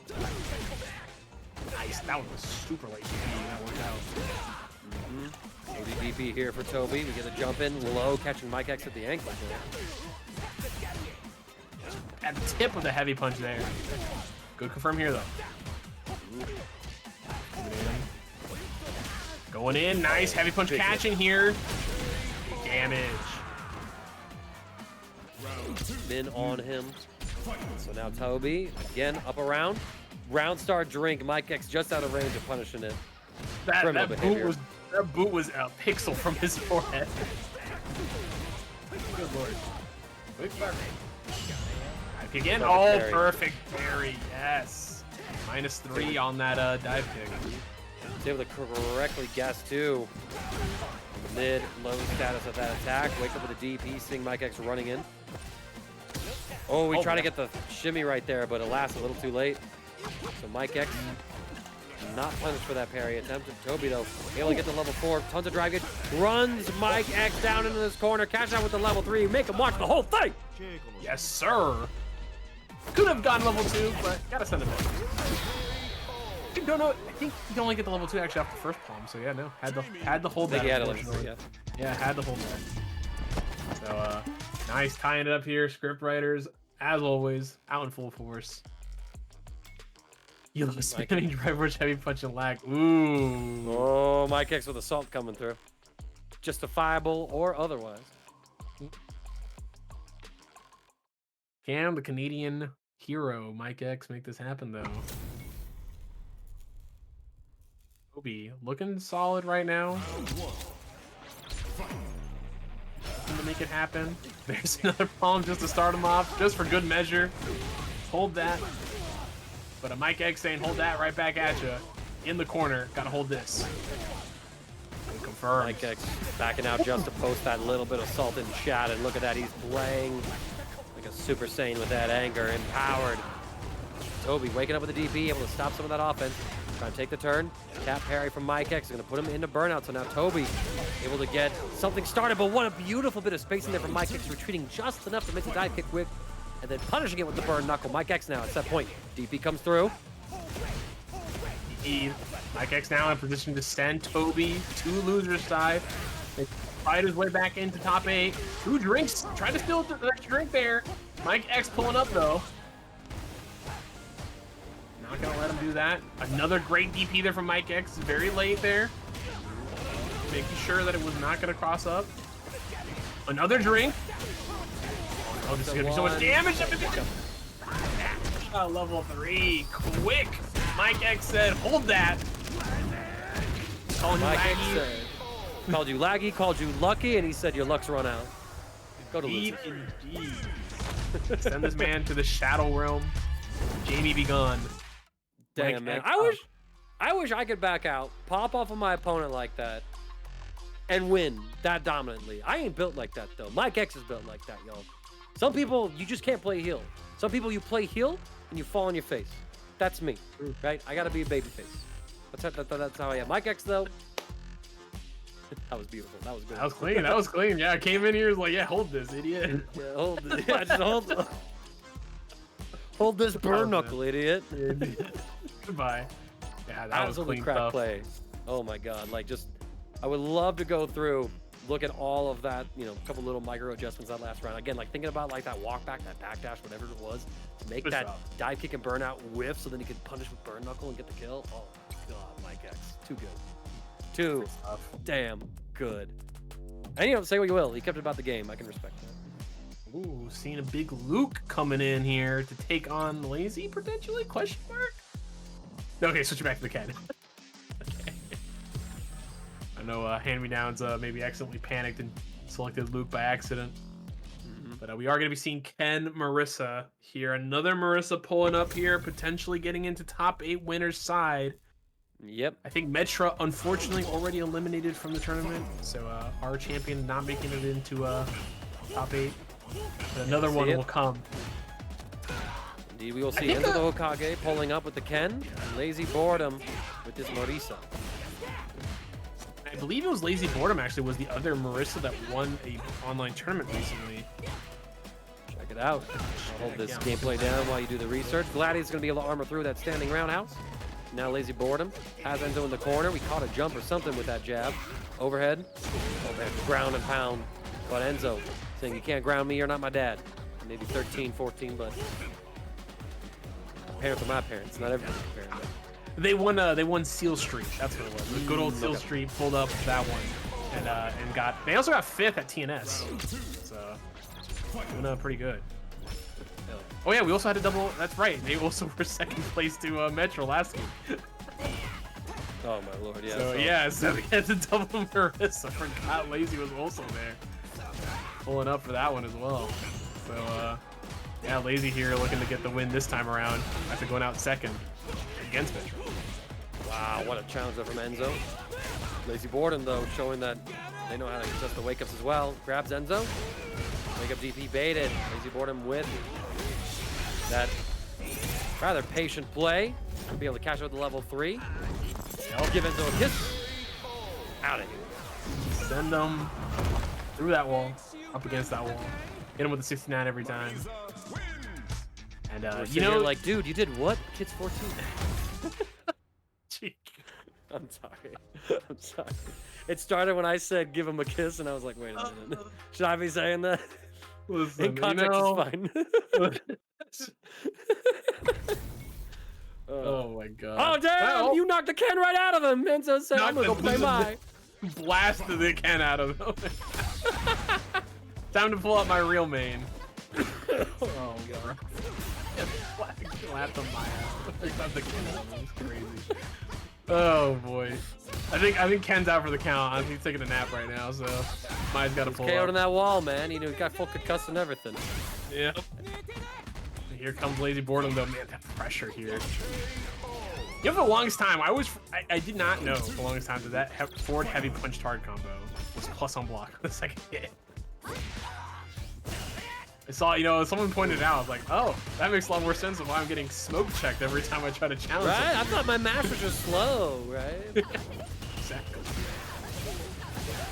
Nice. That one was super late DP. That worked out. DP here for Toby. We get a jump in low, catching Mike X at the ankle. At the tip of the heavy punch there. Good confirm here, though. Going in. Nice. Heavy punch catching here. Damage. Been on him. So now Toby, again, up around. Round star drink. Mike X just out of range of punishing it. That boot was a pixel from his forehead. Good lord. Quick fire. Again, oh, perfect parry, yes. -3 on that dive kick. He's able to correctly guess too. Mid, low status of that attack. Wake up with a DP, seeing Mike X running in. Oh, we try to get the shimmy right there, but alas, a little too late. So Mike X not punished for that parry. Attempted Toby though, able to get the level 4. Tons of drive. Runs Mike X down into this corner. Catch out with the level 3. Make him watch the whole thing. Yes, sir. Could have gone level 2, but gotta send him in. I don't know. I think you can only get the level 2 actually off the first palm. So yeah, no, had to hold that. Yeah, had to hold that. So nice tying it up here. Script writers, as always, out in full force. You love spamming drive rush, heavy punch, and lag. Ooh. Oh, Mike X with assault coming through. Justifiable or otherwise. Can the Canadian hero Mike X make this happen though? Toby looking solid right now. To make it happen. There's another palm just to start him off, just for good measure. Hold that. But a Mike X saying hold that right back at you. In the corner, gotta hold this. Confirmed. Mike X backing out just to post that little bit of salt in chat, and look at that, he's playing like a Super Saiyan with that anger, empowered. Toby waking up with a DP, able to stop some of that offense. Trying to take the turn. Tap parry from Mike X, going to put him into burnout. So now Toby able to get something started, but what a beautiful bit of spacing there from Mike X, retreating just enough to make the dive kick quick, and then punishing it with the burn knuckle. Mike X now at set point. DP comes through. Mike X now in position to send Toby to loser's side. They fight his way back into top 8. 2 drinks, trying to steal the drink there. Mike X pulling up though. Not gonna let him do that. Another great DP there from Mike X, very late there. making sure that it was not going to cross up. Another drink. Oh, this is going to be so much damage. Level 3. Quick. Mike X said, hold that. Calling you laggy. Called you laggy, called you lucky, and he said your luck's run out. Go to Indeed. Send this man to the Shadow Realm. Jamie be gone. Damn, man. I wish I could back out, pop off of my opponent like that, and win that dominantly. I ain't built like that, though. Mike X is built like that, y'all. Some people, you just can't play heel. Some people, you play heel, and you fall on your face. That's me, right? I gotta be a babyface. That's how I am. Mike X, though, that was beautiful. That was good. That was clean. That was clean. Yeah, I came in here was like, yeah, hold this, idiot. Yeah, hold this. Yeah, just hold this burn knuckle, idiot. Goodbye. Yeah, that was clean crack stuff. play. Oh my god, like just, I would love to go through, look at all of that, you know, a couple little micro adjustments that last round. Again, like thinking about like that walk back, that backdash, whatever it was, to make that dive kick and burnout whiff so then he could punish with burn knuckle and get the kill. Oh my god, Mike X, too good. Too damn good. And you know, say what you will, he kept it about the game. I can respect that. Ooh, seeing a big Luke coming in here to take on Lazy potentially? Question mark? Okay, switch it back to the Ken. Okay. I know hand-me-downs maybe accidentally panicked and selected Luke by accident. But we are going to be seeing Ken Marissa here. Another Marissa pulling up here, potentially getting into top 8 winners side. Yep. I think Metra, unfortunately, already eliminated from the tournament. So our champion not making it into top 8. But another one will come. Indeed, we will see Enzo the Hokage pulling up with the Ken, and Lazy Boredom with this Marisa. I believe it was Lazy Boredom actually was the other Marissa that won a online tournament recently. Check it out. I'll hold this gameplay down while you do the research. Gladiator's going to be able to armor through that standing roundhouse. Now Lazy Boredom has Enzo in the corner. We caught a jump or something with that jab. Overhead. Overhead. Ground and pound. But Enzo saying, you can't ground me, you're not my dad. Maybe 13, 14, but parents are my parents, not everyone's parents. They won Seal Street. That's what it was. The good old Seal Street pulled up that one, and got. They also got 5th at TNS. So doing pretty good. Oh yeah, we also had a double. That's right. They also were 2nd place to Metro last week. Oh my lord, yeah. So we had to double Marissa. I forgot Lazy was also there, pulling up for that one as well. So yeah, Lazy here looking to get the win this time around after going out 2nd against Metro. Wow, what a challenge there from Enzo. Lazy Boredom though, showing that they know how to adjust the wake ups as well. Grabs Enzo. Wake up DP baited. Lazy Boredom with that rather patient play to be able to catch out the level 3. Give Enzo a kiss. Out of here. Send them through that wall, up against that wall. Hit him with the 69 every time. And you know, like, dude, you did what? Kid's 14. I'm sorry. I'm sorry. It started when I said give him a kiss, and I was like, wait a minute. Should I be saying that? Listen, in context, it's fine. Oh my god. Oh damn! You knocked the Ken right out of him. Enzo said, "I'm gonna go play my." Blasted the Ken out of him. Time to pull out my real main. Oh god. Slapped on my ass. Got the Ken out of him. It's crazy. Oh boy. I think Ken's out for the count. I think he's taking a nap right now, so Mai's got to pull KO'd up. on that wall, man. You know, he got full concussed and everything. Yep. Here comes Lazy Boredom though. Man, that pressure here. You know, for the longest time, I did not know for the longest time that forward heavy punch hard combo was plus on block on the 2nd hit. I saw, you know, someone pointed it out. I was like, oh, that makes a lot more sense of why I'm getting smoke checked every time I try to challenge. Right? I thought my mash was just slow, right? Exactly.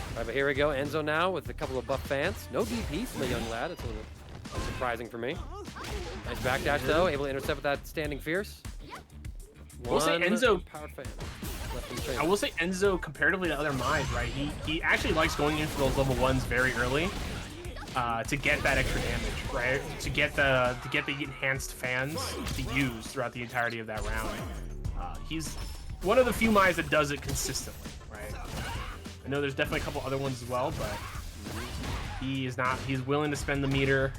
All right, but here we go. Enzo now with a couple of buff fans. No DP from the young lad. It's a little surprising for me. Nice backdash though, able to intercept with that standing fierce. I will say Enzo. Power fan. I will say Enzo, comparatively to other Mai's, right? He actually likes going in for those level 1s very early. To get that extra damage, right? To get the enhanced fans to use throughout the entirety of that round. He's one of the few Mai's that does it consistently, right? I know there's definitely a couple other ones as well, but he's willing to spend the meter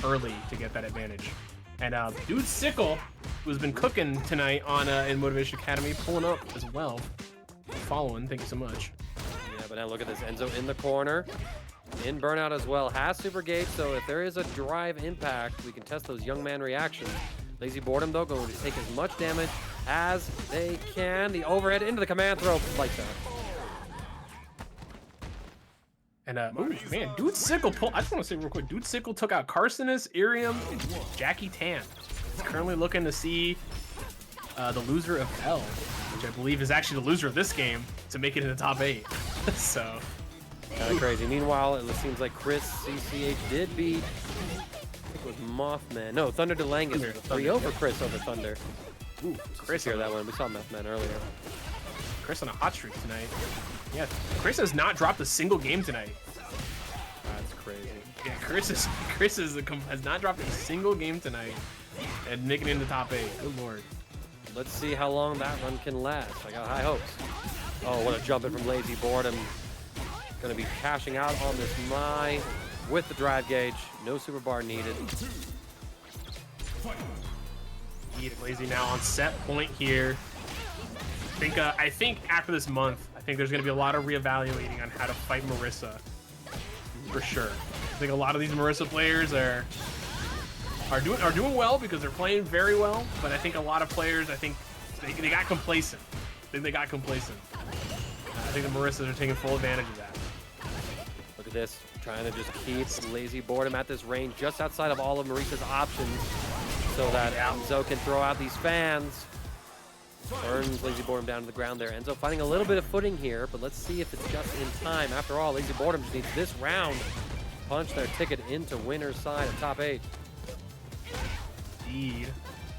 early to get that advantage. And dude Sickle, who's been cooking tonight on in Motivation Academy, pulling up as well. Following, thank you so much. Yeah, but now look at this. Enzo in the corner. In burnout as well. Has super gauge, so if there is a drive impact, we can test those young man reactions. Lazy Boredom, though, going to take as much damage as they can. The overhead into the command throw. Like that. And ooh, man, Dude Sickle I just want to say real quick, Dude Sickle took out Carcinus, Irium, and Jackie Tan. He's currently looking to see the loser of L, which I believe is actually the loser of this game, to make it in the top 8. So kind of crazy. Meanwhile, it seems like Chris CCH did beat, I think it was Mothman. No, Thunder DeLangus. 3-0 for Chris over Thunder. Ooh, Chris here, that one. We saw Mothman earlier. Chris on a hot streak tonight. Yeah, Chris has not dropped a single game tonight. That's crazy. Yeah, Chris has not dropped a single game tonight and making it in the top 8. Good lord. Let's see how long that run can last. I got high hopes. Oh, what a jump in from Lazy Boredom. Gonna be cashing out on this Mai with the drive gauge. No super bar needed. Lazy now on set point here. I think after this month, I think there's going to be a lot of reevaluating on how to fight Marissa, for sure. I think a lot of these Marissa players are doing well because they're playing very well, but I think a lot of players, I think they got complacent. I think the Marissas are taking full advantage of that. Look at this, trying to just keep Lazy Boredom at this range, just outside of all of Marissa's options, so that Enzo can throw out these fans. Burns Lazy Boredom down to the ground there. Enzo finding a little bit of footing here, but let's see if it's just in time. After all, Lazy Boredom just needs this round to punch their ticket into winner's side of top 8. Indeed.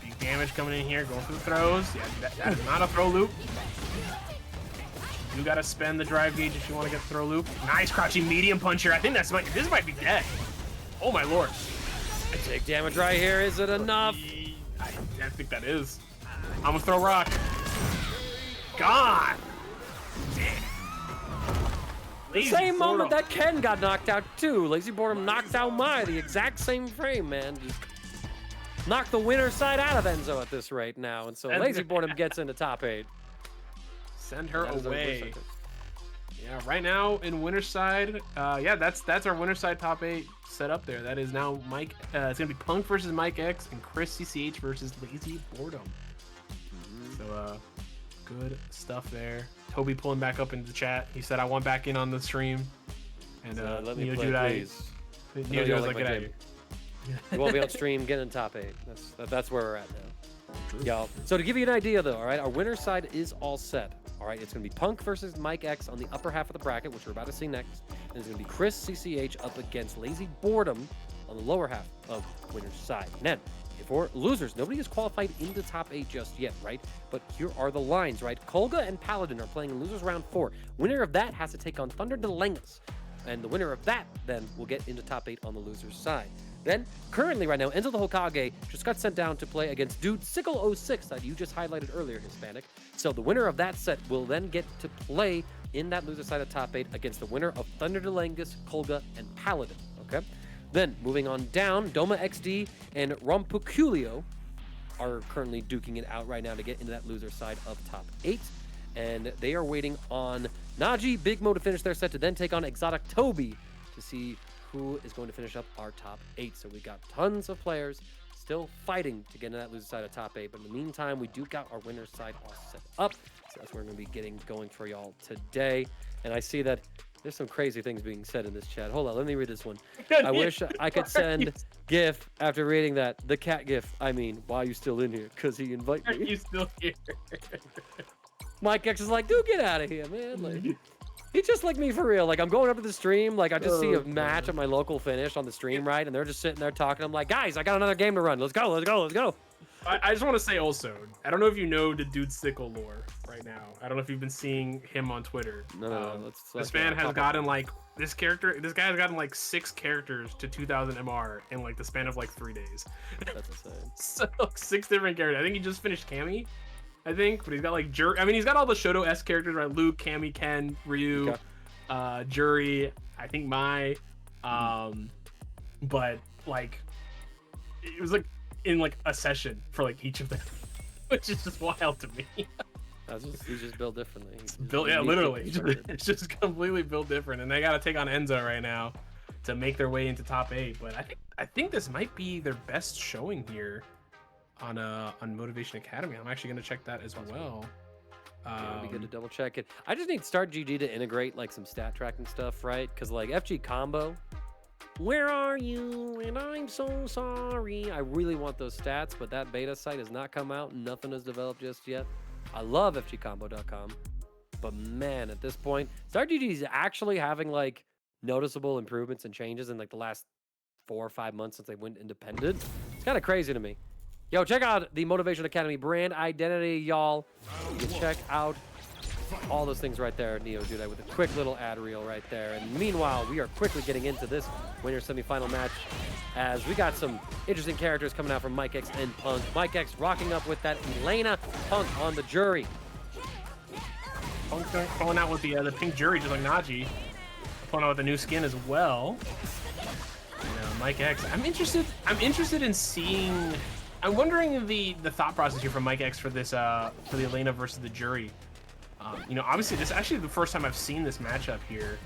Big damage coming in here, going for the throws. Yeah, that is not a throw loop. You gotta spend the drive gauge if you want to get the throw loop. Nice crouching medium punch here. I think this might be dead. Oh my lord. Big damage right here. Is it enough? I think that is. I'm gonna throw rock. God! The same moment that Ken got knocked out too. Lazy Boredom knocked out Mai, the exact same frame, man. Just knocked the winner's side out of Enzo at this rate now, and so Lazy Boredom gets into top 8. Send her away. Yeah, right now in winner's side, yeah, that's our winner's side top 8 set up there. That is now Mike. It's gonna be Punk versus Mike X and Chris CCH versus Lazy Boredom. So good stuff there. Toby pulling back up into the chat. He said I want back in on the stream. And let me play, please. Neo Judi's like, get out of here. You won't be on stream, get in top 8. That's where we're at now. Y'all. So to give you an idea though, all right, our winner's side is all set. All right, it's gonna be Punk versus Mike X on the upper half of the bracket, which we're about to see next. And it's gonna be Chris CCH up against Lazy Boredom on the lower half of winner's side. And then for losers, nobody is qualified into top 8 just yet, right? But here are the lines, right? Kolga and Paladin are playing in losers round 4. Winner of that has to take on Thunder DeLangus. And the winner of that then will get into top 8 on the loser's side. Then, currently right now, Enzo the Hokage just got sent down to play against Dude Sickle 06 that you just highlighted earlier, Hispanic. So the winner of that set will then get to play in that loser side of top 8 against the winner of Thunder DeLangus, Kolga, and Paladin, okay? Then, moving on down, Doma XD and Rompuculio are currently duking it out right now to get into that loser side of top 8. And they are waiting on Najee, Big Mo to finish their set to then take on Exotic Toby to see who is going to finish up our top 8. So we got tons of players still fighting to get into that loser side of top 8. But in the meantime, we do got our winner's side all set up. So that's where we're going to be getting going for y'all today. And I see that there's some crazy things being said in this chat. Hold on, let me read this one. I wish I could send GIF after reading that. The cat GIF. I mean, why are you still in here? Because he invited me. Are you still here? Mike X is like, dude, get out of here, man. Like, he's just like me for real. Like, I'm going up to the stream. Like, I just see a match at my local finish on the stream, right? And they're just sitting there talking. I'm like, guys, I got another game to run. Let's go, let's go, let's go. I just want to say also, I don't know if you know the Dude Sickle lore right now. I don't know if you've been seeing him on Twitter. No, this man has gotten like this guy has gotten like 6 characters to 2000 MR in like the span of like 3 days. That's insane. So 6 different characters. I think he just finished Cammy. I think, but he's got like I mean, he's got all the Shoto-esque characters, right? Luke, Cammy, Ken, Ryu, Jury, I think Mai, but like it was like in like a session for like each of them, which is just wild to me. He's just built differently. Yeah, literally, it's just completely built different, and they got to take on Enzo right now to make their way into top 8. But I think this might be their best showing here on Motivation Academy. I'm actually gonna check that as well. Yeah, it'd be good to double check it. I just need Start GG to integrate like some stat tracking stuff, right? Because like FG combo, where are you? And I'm so sorry. I really want those stats, but that beta site has not come out. Nothing has developed just yet. I love FGCombo.com, but man, at this point, Start GG is actually having like noticeable improvements and changes in like the last 4 or 5 months since they went independent. It's kind of crazy to me. Yo, check out the Motivation Academy brand identity, y'all. You can check out all those things right there, Neo Jedi, with a quick little ad reel right there. And meanwhile, we are quickly getting into this winner semifinal match as we got some interesting characters coming out from Mike X and Punk. Mike X rocking up with that Elena, Punk on the Jury. Punk going out with the pink Jury, just like Najee. Pulling out with the new skin as well. Mike X. I'm interested in seeing. I'm wondering the thought process here from Mike X for this for the Elena versus the Jury. Obviously this is actually the first time I've seen this matchup here.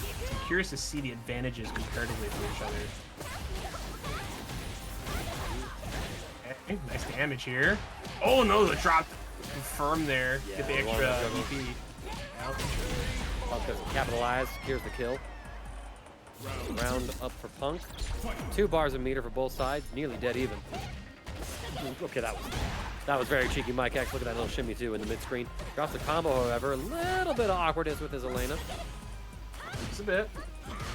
So I'm curious to see the advantages comparatively for each other. Okay, nice damage here. Oh no, the drop confirmed there. Yeah, get the extra EP. Punk doesn't capitalize. Here's the kill. Round up for Punk. 2 bars a meter for both sides. Nearly dead even. Okay, that was very cheeky, Mike X. Look at that little shimmy too in the mid-screen. Drops the combo, however. A little bit of awkwardness with his Elena. Just a bit.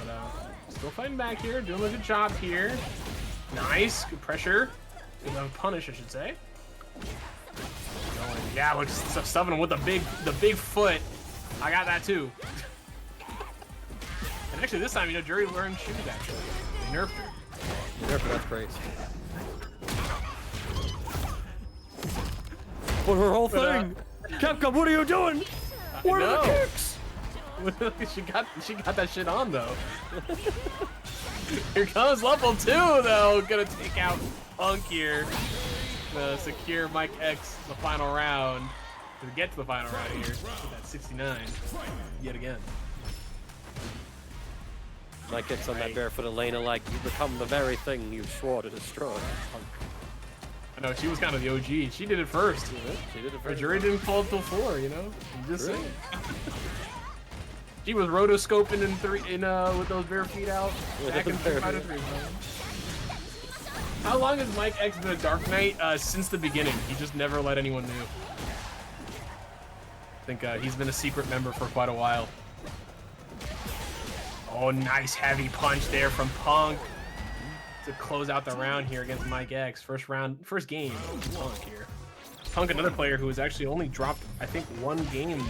But still fighting back here. Doing a good job here. Nice. Good pressure. Good punish, I should say. Yeah, look, stuffing him with the big foot. I got that too. And actually this time, Jury learned shoes actually. They nerfed her. Nerfed her, that's great. But her whole thing! Capcom, what are you doing? Where are the kicks? she got that shit on though. Here comes level 2 though. Gonna take out Punk here to secure Mike X the final round. To get to the final round here. With that 69 yet again. Mike X on that barefoot Elena like you become the very thing you swore to destroy. Punk. I know, she was kind of the OG. She did it first. She did it Her first. Jury didn't fall till 4, I'm just saying. She was rotoscoping with those bare feet out. Back in 3 out of 3. How long has Mike X been a Dark Knight? Since the beginning. He just never let anyone know. I think he's been a secret member for quite a while. Oh, nice heavy punch there from Punk to close out the round here against Mike X. First game, Punk here. Punk, another player who has actually only dropped, I think, 1 game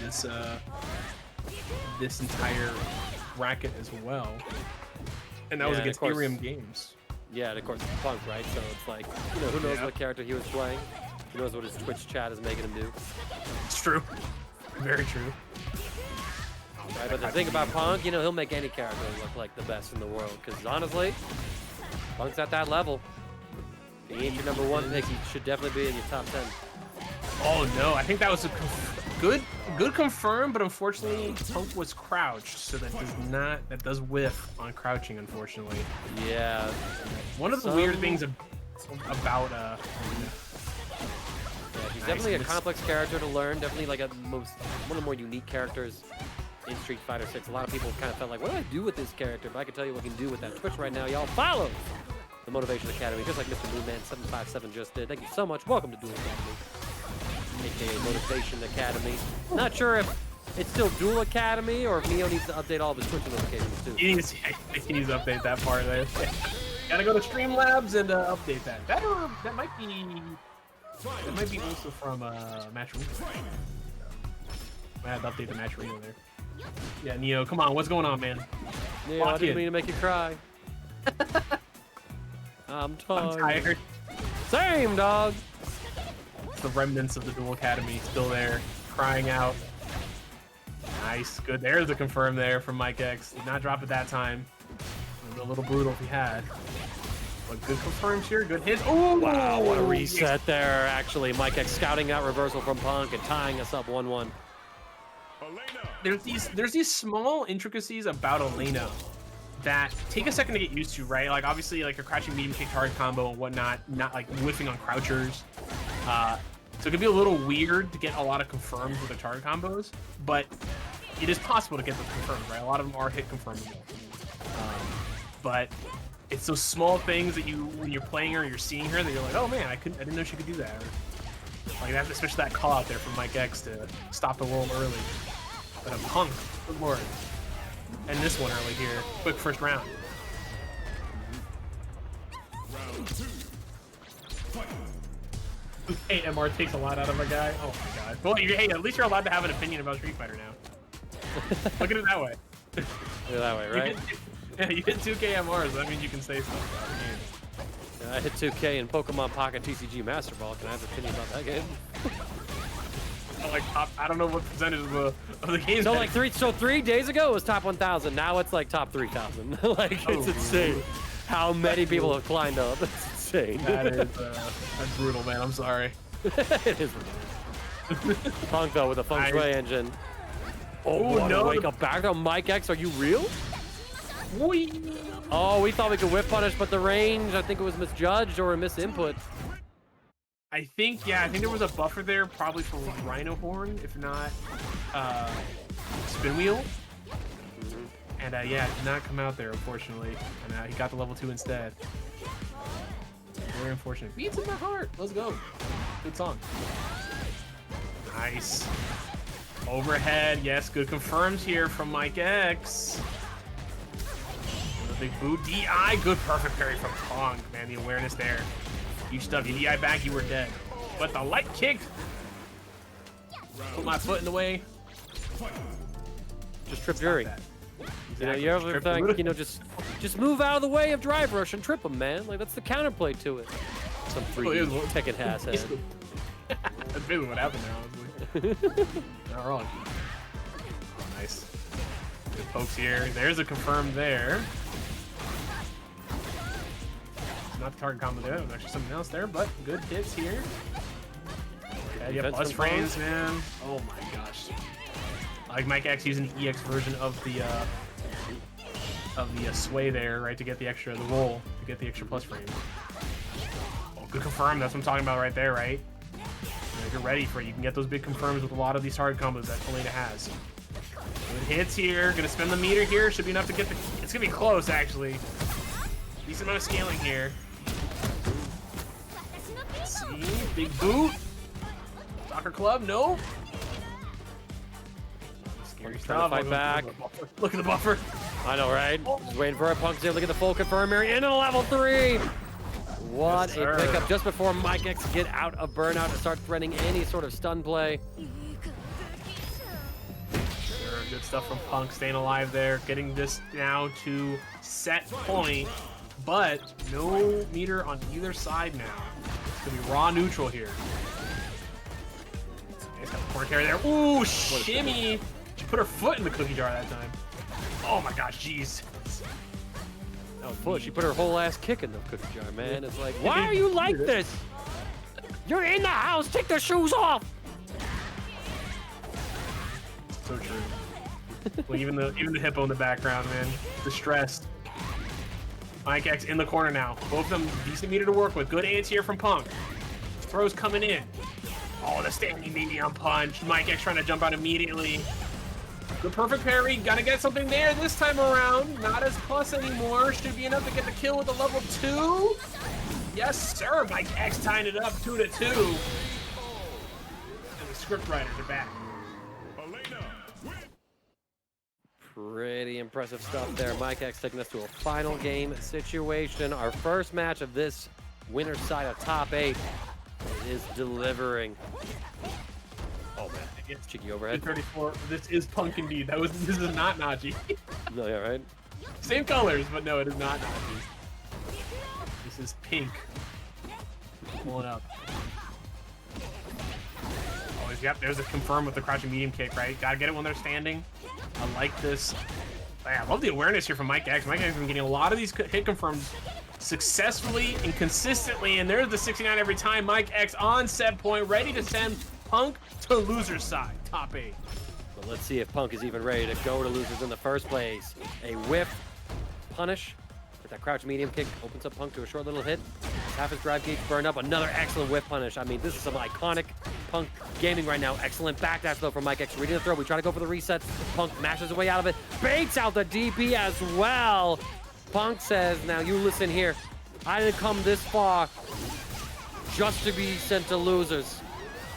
this entire bracket as well, and that was against Irium Games. Yeah, and of course it's Punk, right? So it's like, who knows what character he was playing? Who knows what his Twitch chat is making him do? It's true, very true. Right, but the thing about Punk, he'll make any character look like the best in the world. Because honestly, Punk's at that level. If he ain't your number 1 pick, he should definitely be in your top 10. Oh no, I think that was a good confirm, but unfortunately Punk was crouched, so that does whiff on crouching, unfortunately. Yeah. One of the weird things about yeah, he's definitely a complex character to learn. Definitely like one of the more unique characters in Street Fighter 6. A lot of people kind of felt like, what do I do with this character? But I can tell you what I can do with that Twitch right now. Y'all follow the Motivation Academy, just like Mr. Moonman757 just did. Thank you so much. Welcome to Duel Academy, aka Motivation Academy. Not sure if it's still Duel Academy or if Neo needs to update all of his Twitch notifications too. He needs to update that part there. Gotta go to Streamlabs and update that. That might be also from Match Arena. I had to update the Match Arena there. Yeah, Neo, come on, what's going on, man? Neo, I didn't mean to make you cry. I'm tired. I'm tired. Same, dog. the remnants of the Dual Academy still there, crying out. Nice, good. There's the confirm there from Mike X. Did not drop it that time. It was a little brutal if he had. But good confirms here, good hits. Oh, wow, what a reset there. Actually, Mike X scouting that reversal from Punk and tying us up 1-1. There's these small intricacies about Elena that take a second to get used to, right? Like obviously like a crouching medium kick target combo and whatnot, not like whiffing on crouchers. So it could be a little weird to get a lot of confirms with the target combos, but it is possible to get those confirmed, right? A lot of them are hit confirmable. But it's those small things that when you're playing her or you're seeing her, that you're like, oh man, I didn't know she could do that. Or, like that, especially that call out there from Mike X to stop the roll early. But a Punk, good lord. And this one early here, quick first round. Round 2. Hey, MR takes a lot out of a guy. Oh my god. Well, hey, at least you're allowed to have an opinion about Street Fighter now. Look at it that way. Look at it that way, right? You hit 2K MRs, that means you can say stuff about the game. I hit 2K in Pokemon Pocket TCG Master Ball. Can I have an opinion about that game? Like I don't know what percentage of the game. So like 3 days ago it was top 1,000. Now it's like top 3,000. Like it's insane. How many people have climbed up? It's insane. That's brutal, man. I'm sorry. It is brutal. Punk though with a feng shui engine. Oh no! Wake up back on Mike X. Are you real? Whee. Oh, we thought we could whip punish, but the range, I think it was misjudged or a misinput. I think there was a buffer there, probably for Rhino Horn, if not Spin Wheel. And yeah, it did not come out there, unfortunately. And he got the level 2 instead. Very unfortunate. Beats in my heart. Let's go. Good song. Nice. Overhead. Yes, good confirms here from Mike X. Big boot. DI. Good perfect parry from Pong. Man, the awareness there. You stuff. You DI back, you were dead. But the light kick. Put my foot in the way. Just trip Jury. Exactly. You know, you ever think, you know, just move out of the way of drive rush and trip him, man. Like that's the counterplay to it. Some 3D Tekken has head. That's basically what happened now, honestly. Not wrong. Nice. Good pokes here. There's a confirm there. Not the target combo there. There's actually something else there, but good hits here. Yeah, plus frames, man. Oh my gosh. I like Mike X using the EX version of the sway there, right, to get the roll, to get the extra plus frames. Oh, good confirm. That's what I'm talking about right there, right? You know, you're ready for it. You can get those big confirms with a lot of these hard combos that Elena has. Good hits here. Gonna spend the meter here. Should be enough to get the. It's gonna be close, actually. Decent amount of scaling here. Let's see. Big boot. Soccer club. No. Scary stuff. Fight back. Look at the buffer. I know, right? Just waiting for a Punk to look at the full confirm here into level 3. What a pickup just before Mike X can get out of burnout and start threatening any sort of stun play. Good stuff from Punk, staying alive there, getting this now to set point, but no meter on either side now. It's gonna be raw neutral here. He's got the corner carry there. Ooh, shimmy! She put her foot in the cookie jar that time. Oh my gosh, jeez. Oh, she put her whole ass kick in the cookie jar, man. It's like, why are you like this? You're in the house, take the shoes off! So true. Well, even the hippo in the background, man. Distressed. Mike X in the corner now. Both of them decent meter to work with. Good ants here from Punk. Throws coming in. Oh, the standing medium punch. Mike X trying to jump out immediately. Good perfect parry. Gotta get something there this time around. Not as plus anymore. Should be enough to get the kill with a level 2. Yes, sir. Mike X tying it up 2-2. And the script writers are back. Pretty impressive stuff there. Mike X taking us to a final game situation. Our first match of this winner's side of top 8 is delivering. Oh man, cheeky overhead. 34. This is Punk indeed. This is not Naji. No, yeah, right. Same colors, but no, it is not Naji. This is pink. Pull it up. Oh, yep, there's a confirm with the crouching medium kick, right? Gotta get it when they're standing. I like this. I love the awareness here from Mike X. Mike X has been getting a lot of these hit confirms successfully and consistently, and there's the 69 every time. Mike X on set point, ready to send Punk to loser's side, top 8. But let's see if Punk is even ready to go to losers in the first place. A whiff punish with that crouch medium kick opens up Punk to a short little hit. Half his drive gauge burned up. Another excellent whiff punish. I mean, this is some iconic Punk gaming right now. Excellent backdash though from Mike X. Reading the throw. We try to go for the reset. Punk mashes his way out of it. Baits out the DP as well. Punk says, now you listen here. I didn't come this far just to be sent to losers.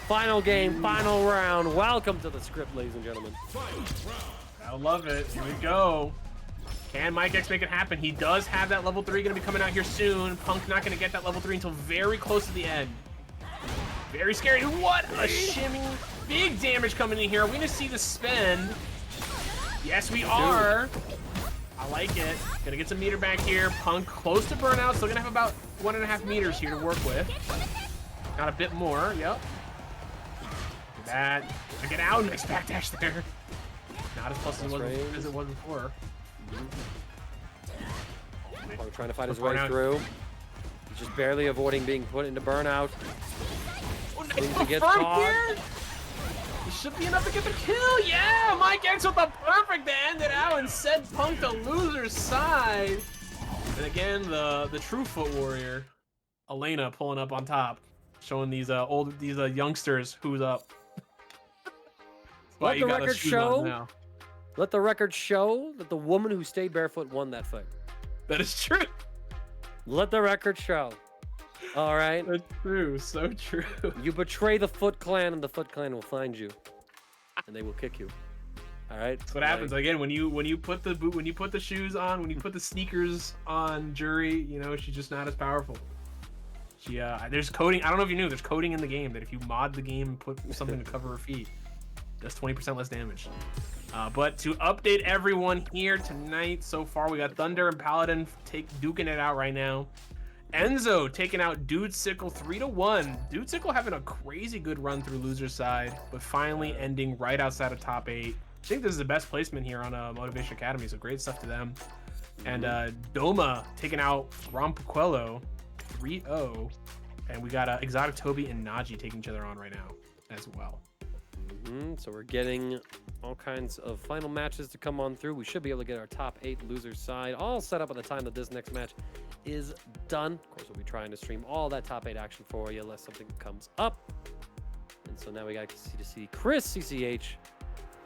Final game, final round. Welcome to the script, ladies and gentlemen. I love it. Here we go. Can Mike X make it happen? He does have that level 3 going to be coming out here soon. Punk's not going to get that level 3 until very close to the end. Very scary. What a shimmy. Big damage coming in here. Are we going to see the spend? Yes, we are. I like it. Gonna get some meter back here. Punk close to burnout. Still gonna have about 1.5 meters here to work with. Got a bit more. Yep. Look at that. Get out. Nice backdash there. Not as close as it was before. Punk trying to fight his way through. He's just barely avoiding being put into burnout. Oh, nice to get caught. It should be enough to get the kill. Yeah, Mike X with the perfect to end it out and send Punk to loser's side. And again, the true foot warrior, Elena, pulling up on top, showing these youngsters who's up. Let the record show. Let the record show that the woman who stayed barefoot won that fight. That is true. Let the record show. All right. That's true. So true. You betray the Foot Clan, and the Foot Clan will find you, and they will kick you. All right. That's what happens again when you put the boot, when you put the shoes on, when you put the sneakers on Jury. You know, she's just not as powerful. She there's coding. I don't know if you knew. There's coding in the game that if you mod the game and put something to cover her feet, does 20% less damage. But to update everyone here tonight, so far we got Thunder and Paladin duking it out right now. Enzo taking out Dude Sickle 3-1. Dude Sickle having a crazy good run through loser's side, but finally ending right outside of top 8. I think this is the best placement here on Motivation Academy, so great stuff to them. And Doma taking out Rompuquello 3-0. And we got Exotic Toby and Naji taking each other on right now as well. So we're getting all kinds of final matches to come on through. We should be able to get our top 8 losers side all set up at the time that this next match is done. Of course, we'll be trying to stream all that top 8 action for you unless something comes up. And so now we got to see Chris CCH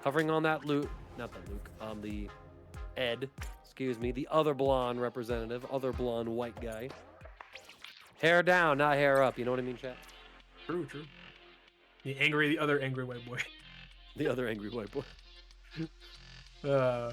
hovering on that Luke, not the Luke, the Ed, excuse me, the other blonde representative, other blonde white guy. Hair down, not hair up. You know what I mean, chat? True, true. The other angry white boy. The other angry white boy. Yeah.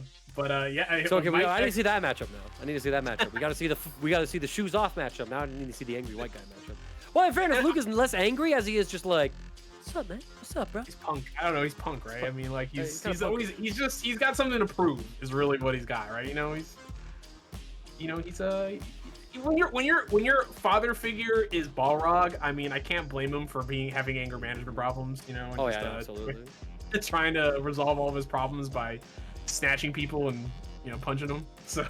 So okay, I need to see that matchup now. I need to see that matchup. We got to see the shoes off matchup. Now I need to see the angry white guy matchup. Well, in fairness, Luke is less angry as he is just like, "What's up, man? What's up, bro?" He's Punk. I don't know. He's Punk, right? I mean, like he's got something to prove. Is really what he's got, right? When your father figure is Balrog, I mean, I can't blame him for having anger management problems, you know. And absolutely. Trying to resolve all of his problems by snatching people and punching them. So,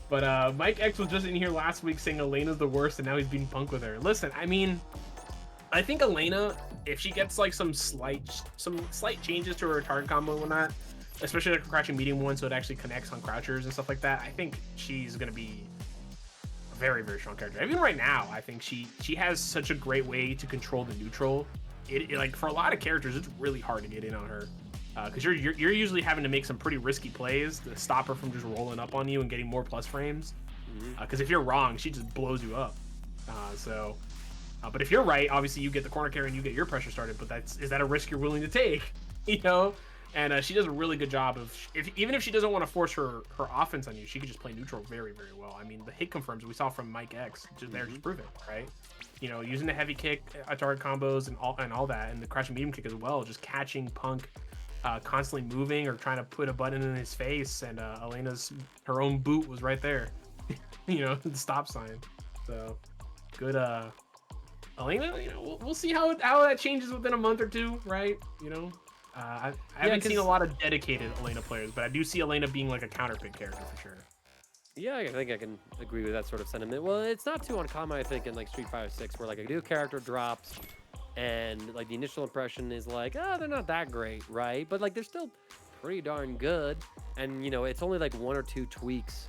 but Mike X was just in here last week saying Elena's the worst, and now he's being Punk with her. Listen, I mean, I think Elena, if she gets like some slight changes to her target combo and whatnot, especially like a crouching medium one, so it actually connects on crouchers and stuff like that, I think she's gonna be a very, very strong character. Even right now, I think she has such a great way to control the neutral. It like for a lot of characters, it's really hard to get in on her because you're usually having to make some pretty risky plays to stop her from just rolling up on you and getting more plus frames. Because if you're wrong, she just blows you up. But if you're right, obviously you get the corner carry and you get your pressure started. But is that a risk you're willing to take? And she does a really good job of, even if she doesn't want to force her offense on you, she could just play neutral very, very well. I mean, the hit confirms we saw from Mike X, just prove it, right? Using the heavy kick, target combos, and all that, and the crouching medium kick as well, just catching Punk constantly moving or trying to put a button in his face, and her own boot was right there, the stop sign. So good Elena, you know, we'll see how that changes within a month or two, right? You know, I haven't seen a lot of dedicated Elena players, but I do see Elena being like a counterpick character for sure. Yeah, I think I can agree with that sort of sentiment. Well, it's not too uncommon, I think, in like Street Fighter 6, where like a new character drops, and like the initial impression is like, oh, they're not that great, right? But like they're still pretty darn good, and you know, it's only like 1 or 2 tweaks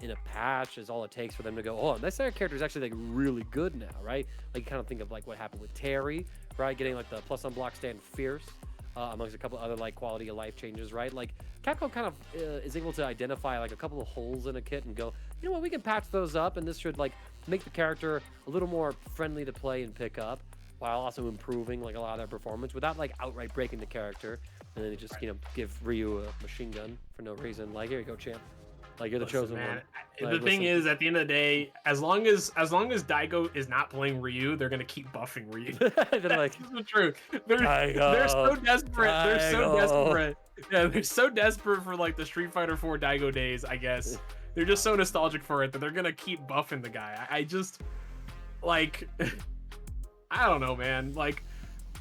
in a patch is all it takes for them to go, oh, this character is actually like really good now, right? Like you kind of think of like what happened with Terry, right? Getting like the plus on block stand fierce, amongst a couple other like quality of life changes, right? Like Capcom kind of is able to identify like a couple of holes in a kit and go, you know what, we can patch those up, and this should like make the character a little more friendly to play and pick up, while also improving like a lot of their performance without like outright breaking the character. And then they just, you know, give Ryu a machine gun for no reason. Like, here you go, champ. Like, you're the chosen one. Like, the thing is, at the end of the day, as long as Daigo is not playing Ryu, they're gonna keep buffing Ryu. They're like, That's the truth. They're so desperate. They're so desperate. Yeah, they're so desperate for like the Street Fighter 4 Daigo days, I guess. They're just so nostalgic for it that they're gonna keep buffing the guy. I just like I don't know, man. Like,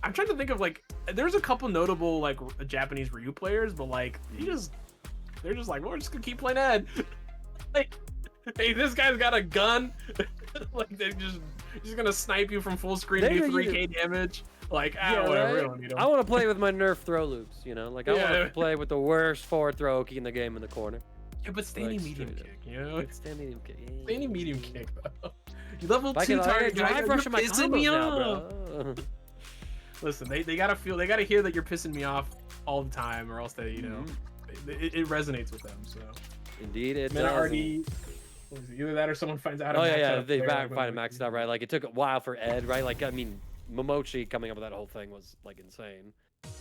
I'm trying to think of like there's a couple notable like Japanese Ryu players, but like they're just like, well, we're just gonna keep playing Ed. Like, hey, this guy's got a gun. Like, they're just gonna snipe you from full screen and do 3K damage. Like, whatever. Right? We don't need 'em. I want to play with my Nerf throw loops, you know? Like, I want to play with the worst forward throw in the game in the corner. Yeah, but standing Like, medium kick, you know? Standing medium kick. Yeah. Standing medium kick, though. You level 2 I target, drive rushing my pissing combos me now, off. bro. Listen, they gotta hear that you're pissing me off all the time, or else they, you know, it resonates with them. So Indeed, it Men does. already, either that or someone finds out. Oh yeah, they find it maxed out, right? Like it took a while for Ed, right? Like I mean, Momochi coming up with that whole thing was like insane.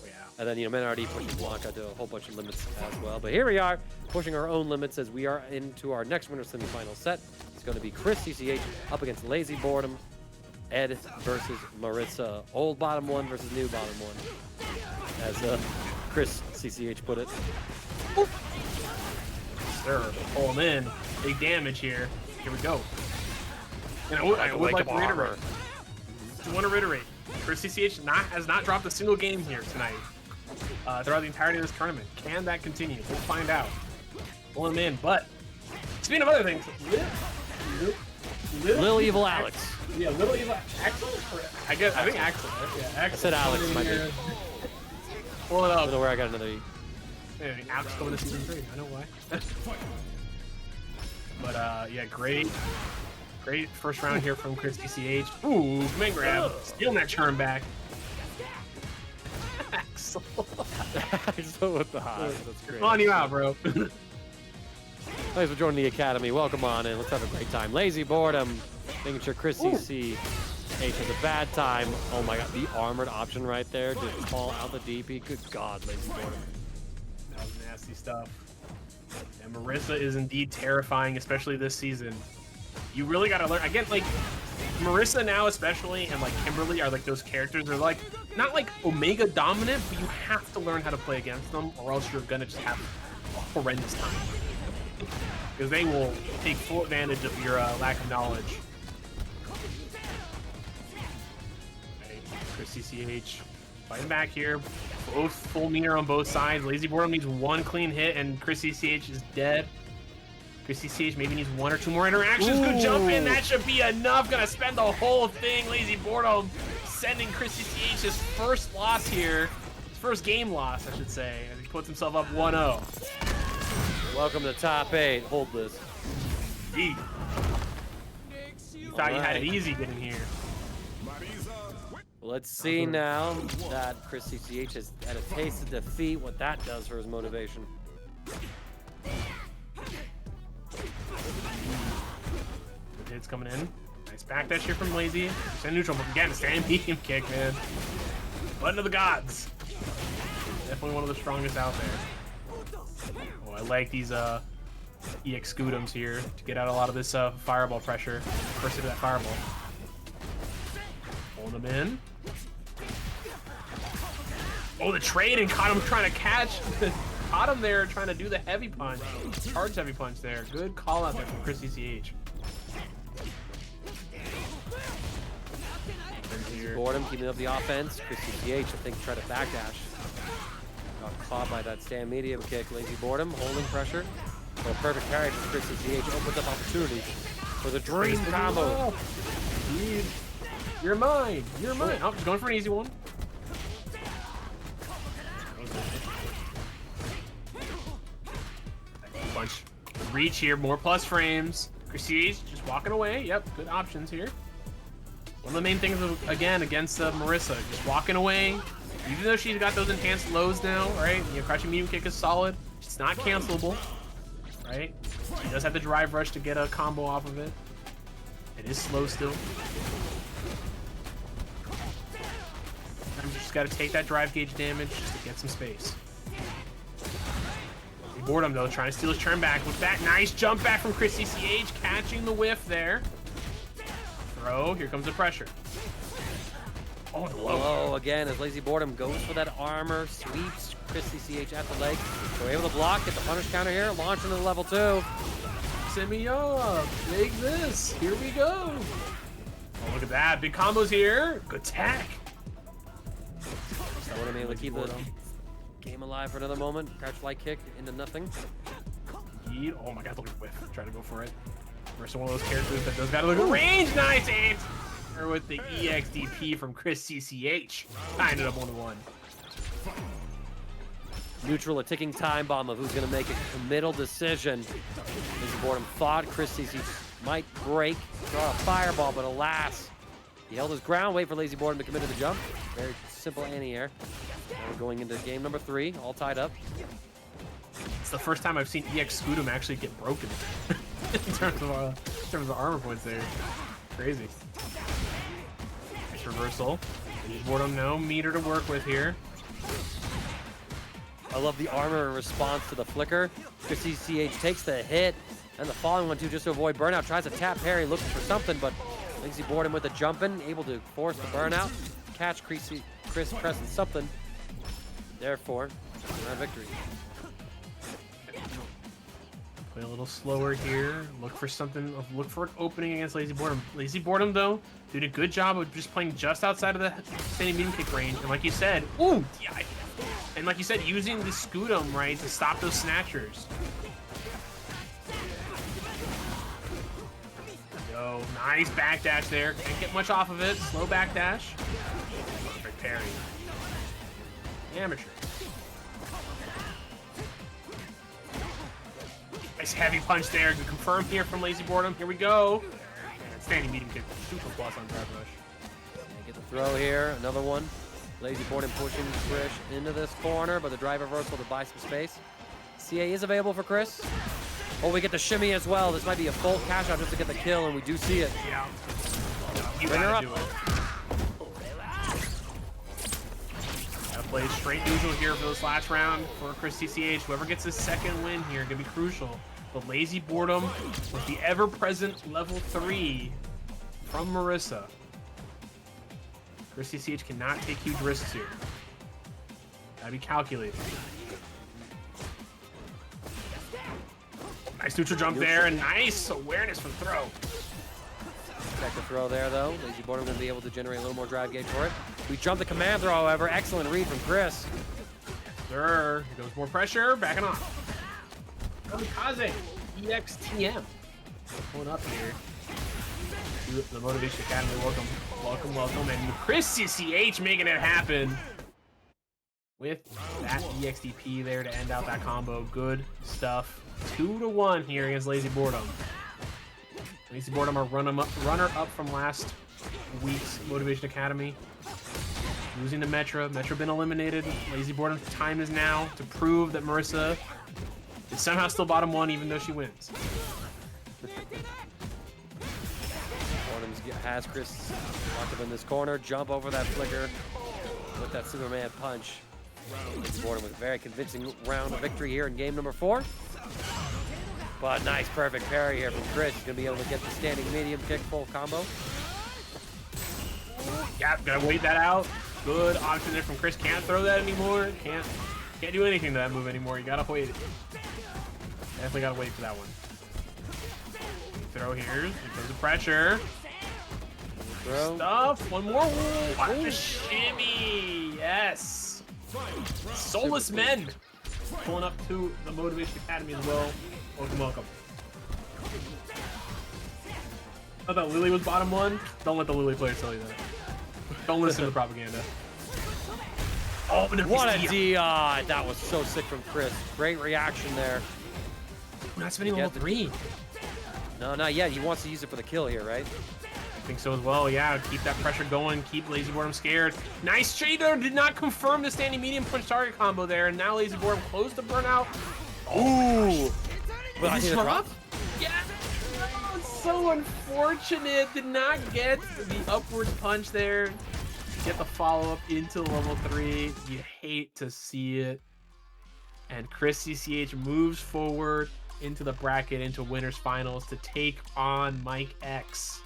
Yeah. And then, you know, Men already pushing Blanca to a whole bunch of limits as well. But here we are, pushing our own limits as we are into our next winner semifinal set. It's going to be Chris CCH up against Lazy Boredom. Ed versus Marissa. Old bottom one versus new bottom one. As Chris CCH put it. Sir, pull him in. Big damage here. Here we go. And I would like to reiterate. I want to reiterate. Chris CCH has not dropped a single game here tonight throughout the entirety of this tournament. Can that continue? We'll find out. Pull him in. But speaking of other things, Little Evil Alex. Yeah, Little Evil Axel. I think Axel. Yeah, Axel. I said Alex, my dude. Pull it I up. don't know where I got another. Yeah, Alex going to season 3. I know why. But yeah, great first round here from Chris DCH. Ooh, command grab, stealing that charm back. Axel. Axel with the high. That's great. On you out, bro. Thanks for joining the academy. Welcome on in. Let's have a great time. Lazy Boredom, making sure Chris CC has a bad time. Oh my god, the armored option right there. Just call out the DP. Good god, Lazy Boredom. That was nasty stuff. And Marissa is indeed terrifying, especially this season. You really gotta learn. Again, like, Marissa now especially, and like Kimberly are like those characters. They're like, not like Omega dominant, but you have to learn how to play against them, or else you're gonna just have a horrendous time. Because they will take full advantage of your lack of knowledge. Okay, Chris CCH fighting back here. Both full meter on both sides. Lazy Boredom needs one clean hit, and Chris CCH is dead. Chris CCH maybe needs 1 or 2 more interactions. Ooh. Good jump in. That should be enough. Gonna spend the whole thing. Lazy Boredom sending Chris CCH his first loss here. His first game loss, I should say. As he puts himself up 1-0. Welcome to top 8. Hold this. You thought you had it easy getting here. Let's see now that Chris CCH has had a taste of defeat, what that does for his motivation. Good hits coming in. Nice backdash here from Lazy. Stand neutral, but again, stand medium kick, man. Button of the gods. Definitely one of the strongest out there. Oh, I like these EX Scudums here to get out a lot of this fireball pressure. First hit of that fireball. Hold him in. Oh, the trade and caught him trying to catch. Caught him there trying to do the heavy punch. Charge heavy punch there. Good call out there from Chris CCH. here. Boredom keeping up the offense. Chris CCH, I think, tried to backdash. Got caught by that stand medium kick. Lazy Boredom holding pressure. So a perfect parry from Chris CCH opens up opportunities for the dream combo. Dude, you're mine. You're mine. Oh, just going for an easy one. Punch. Reach here. More plus frames. Chris CCH just walking away. Yep, good options here. One of the main things, again, against Marissa, just walking away. Even though she's got those enhanced lows now, right? You know, crouching medium kick is solid. It's not cancelable, right? She does have the drive rush to get a combo off of it. It is slow still. Sometimes you just got to take that drive gauge damage just to get some space. Boredom though, trying to steal his turn back with that nice jump back from Chris CCH, catching the whiff there. Throw, here comes the pressure. Oh, the low again as Lazy Boredom goes for that armor, sweeps Chris CCH at the leg. So we're able to block, get the punish counter here, launch into level 2. Send me up, take this, here we go. Oh, look at that, big combos here, good tech. So we're able to keep the game alive for another moment. Crouch light kick into nothing. Oh my god, look at whiff, try to go for it. Versus one of those characters that does got a little range, nice aim. With the EXDP from Chris CCH, tying it up 1-1. Neutral, a ticking time bomb of who's going to make a committal decision. Lazy Boredom thought Chris CCH might break, draw a fireball, but alas, he held his ground. Wait for Lazy Boredom to commit to the jump. Very simple anti-air. Now we're going into game number 3, all tied up. It's the first time I've seen EX Scudum actually get broken in terms of armor points there. Crazy. Nice reversal. Boredom, no meter to work with here. I love the armor in response to the flicker. Chris CCH takes the hit, and the following one too, just to avoid burnout. Tries to tap parry, looking for something, but Lazy Boredom with the jumping, able to force the burnout, catch Chris pressing something. Therefore, round victory. Play a little slower here. Look for something. Look for an opening against Lazy Boredom. Lazy Boredom though did a good job of just playing just outside of the standing medium kick range, and like you said, ooh, yeah. And like you said, using the Scudum, right, to stop those snatchers. Yo, nice backdash there. Can't get much off of it. Slow backdash. Perfect parry. Amateur. Nice heavy punch there. To confirm here from Lazy Boredom. Here we go. And standing medium kick. Super plus on grab rush. Get the throw here. Another one. Lazy Boredom pushing Chris into this corner, but the drive reversal to buy some space. CA is available for Chris. Oh, we get the shimmy as well. This might be a full cash out just to get the kill, and we do see it. Yeah. You Bring her gotta up. do it. Gotta play straight neutral here for this last round for Chris CCH. Whoever gets his second win here gonna be crucial. But Lazy Boredom with the ever-present level 3 from Marissa. Chris CCH cannot take huge risks here. Gotta be calculated. Nice neutral jump there, and nice awareness from throw. Check the throw there, though. Lazy Boredom going to be able to generate a little more drive gauge for it. We jump the command throw, however. Excellent read from Chris. Sir, here goes more pressure, backing off. Kamikaze, EXTM. Pulling up here. The Motivation Academy, welcome, welcome, welcome. And Chris CCH making it happen with that EXDP there to end out that combo. Good stuff. 2-1 here against Lazy Boredom. Lazy Boredom are runner-up from last week's Motivation Academy. Losing to Metra. Metra been eliminated. Lazy Boredom's time is now to prove that Marissa is somehow still bottom 1 even though she wins. Has Chris locked up in this corner, jump over that flicker with that Superman punch. Lazy Boredom with a very convincing round of victory here in game number 4. But nice, perfect parry here from Chris. He's going to be able to get the standing medium kick full combo. Yeah, gotta wait that out. Good option there from Chris. Can't throw that anymore. Can't do anything to that move anymore. You gotta wait. Definitely gotta wait for that one. Throw here. Here comes the pressure. Throw. Stuff. One more. Ooh, watch the shimmy. Yes. Soulless Men. Pulling up to the Motivation Academy as well. Welcome, welcome. I thought Lily was bottom one. Don't let the Lily players tell you that. Don't listen to the propaganda. Oh, no, what a DI! That was so sick from Chris. Great reaction there. We're not spending level 3. No, not yet. He wants to use it for the kill here, right? I think so as well. Yeah, keep that pressure going. Keep Lazy Boredom scared. Nice trade there. Did not confirm the standing medium punch target combo there. And now Lazy Boredom close to burnout. Ooh! Will he drop? Yeah! Oh, it's so unfortunate. Did not get the upward punch there. Get the follow-up into level 3. You hate to see it. And Chris CCH moves forward into the bracket, into winners finals to take on Mike X.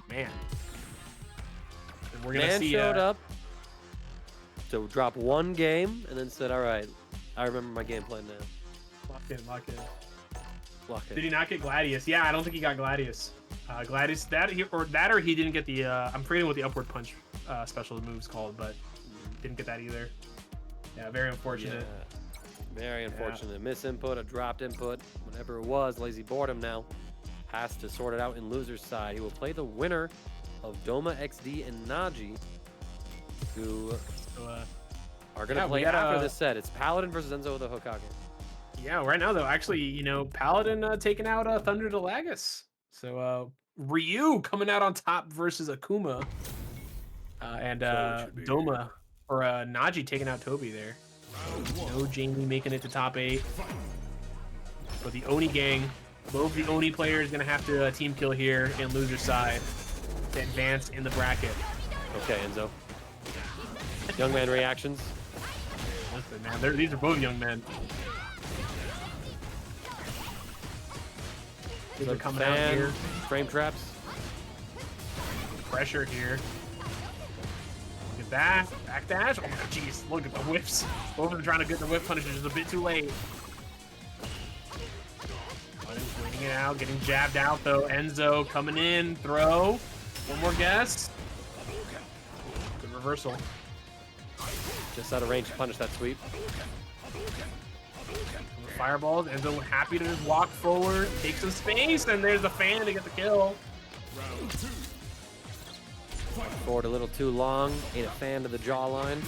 Man. And we're gonna see showed up to drop one game and then said, all right, I remember my game plan now. Lock in, lock in. Lock in. Did he not get Gladius? Yeah, I don't think he got Gladius. Gladius, or he didn't get the, I'm forgetting what the upward punch special move's called, but didn't get that either. Yeah, very unfortunate. Yeah, very unfortunate. Yeah. Miss input, a dropped input, whatever it was. Lazy Boredom now has to sort it out in loser's side. He will play the winner of Doma XD and Naji, who are going to play after this set. It's Paladin versus Enzo with a Hokage. Yeah, right now, though, actually, you know, Paladin taking out Thunder Delagus. So, Ryu coming out on top versus Akuma. And Doma, or Naji taking out Toby there. No Jamie making it to top 8. But the Oni gang, both the Oni players going to have to team kill here in loser side to advance in the bracket. Okay, Enzo. Young man reactions. Listen, man, these are both young men. These are coming out here. Frame traps. Pressure here. Look at that. Backdash. Oh my jeez. Look at the whips. Both of them trying to get the whip punisher just a bit too late. Waiting it out. Getting jabbed out though. Enzo coming in. Throw. One more guess. Good reversal. Just out of range to punish that sweep. Fireballs. Enzo happy to just walk forward, take some space, and there's the fan to get the kill. Forward a little too long. Ate a fan to the jawline.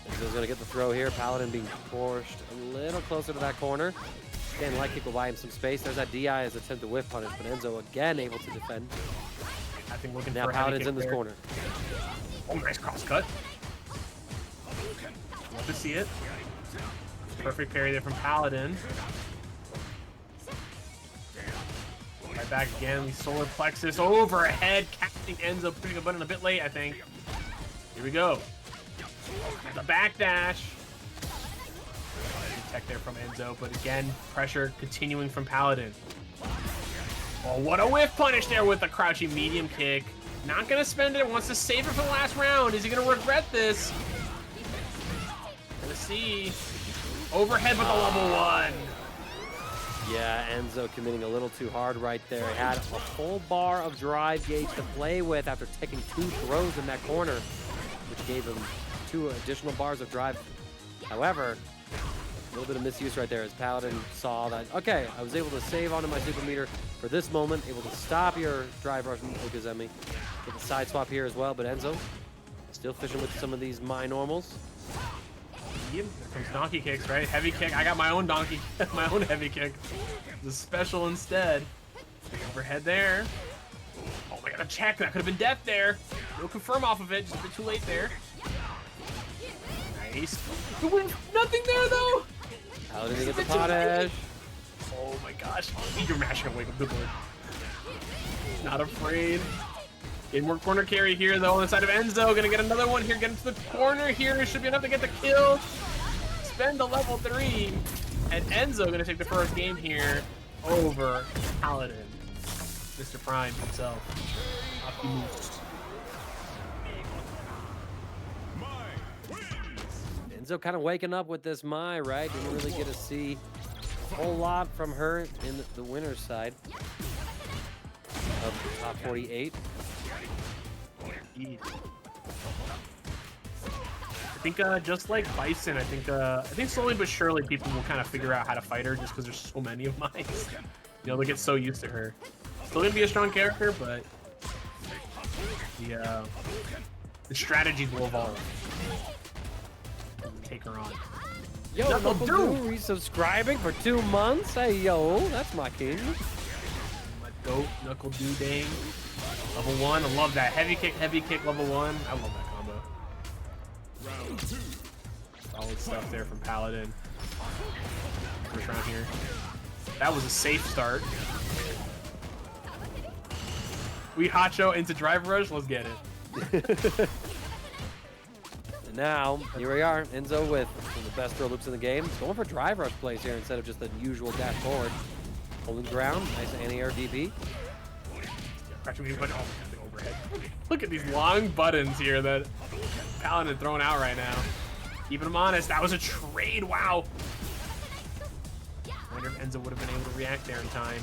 Enzo's gonna get the throw here. Paladin being pushed a little closer to that corner. Again, light kick will buy him some space. There's that DI as attempt to whiff punish, but Enzo again able to defend. I think looking now for Paladin's in this corner. Oh, nice cross cut. Love to see it. Perfect parry there from Paladin. Right back again. Solar plexus overhead, catching Enzo, pushing a button a bit late, I think. Here we go. The backdash. Tech there from Enzo, but again, pressure continuing from Paladin. Oh, what a whiff punish there with the crouching medium kick. Not gonna spend it, wants to save it for the last round. Is he gonna regret this? Gonna see. Overhead with the level 1. Yeah, Enzo committing a little too hard right there. He had a full bar of drive gauge to play with after taking 2 throws in that corner, which gave him 2 additional bars of drive. However, a little bit of misuse right there as Paladin saw that, okay, I was able to save onto my super meter for this moment, able to stop your drive rush from Okazemi. Get the side swap here as well, but Enzo still fishing with some of these my normals. There comes donkey kicks, right? Heavy kick. I got my own donkey, my own heavy kick. The special instead. Overhead there. Oh my god, a check. That could have been death there. No confirm off of it. Just a bit too late there. Nice. Nothing there though. Paladin to get the potash. Oh my gosh. You're mashing away. Good boy. Not afraid. In more corner carry here though on the side of Enzo. Gonna get another one here. Get into the corner here. Should be enough to get the kill. Spend the level 3. And Enzo gonna take the first game here over Paladin. Mr. Prime himself. Optimus. Enzo kind of waking up with this Mai, right? Didn't really get to see a whole lot from her in the winner's side. of the top 48. Indeed. I think just like Bison, I think slowly but surely people will kind of figure out how to fight her just because there's so many of mine. You know, they'll get so used to her. Still gonna be a strong character, but the strategies will evolve. Take her on. Yo, Knuckle Doo resubscribing for 2 months. Hey, yo, that's my king. My dope Knuckle Doo Dang. Level 1, I love that. Heavy kick, level 1. I love that combo. Solid stuff there from Paladin. First round here. That was a safe start. We Hacho into Drive Rush, let's get it. And now, here we are, Enzo with one of the best throw loops in the game. He's going for Drive Rush plays here instead of just the usual dash forward. Holding ground, nice anti-air DP. Overhead. Look at these long buttons here that Paladin throwing out right now. Keeping him honest, that was a trade, wow. I wonder if Enzo would have been able to react there in time.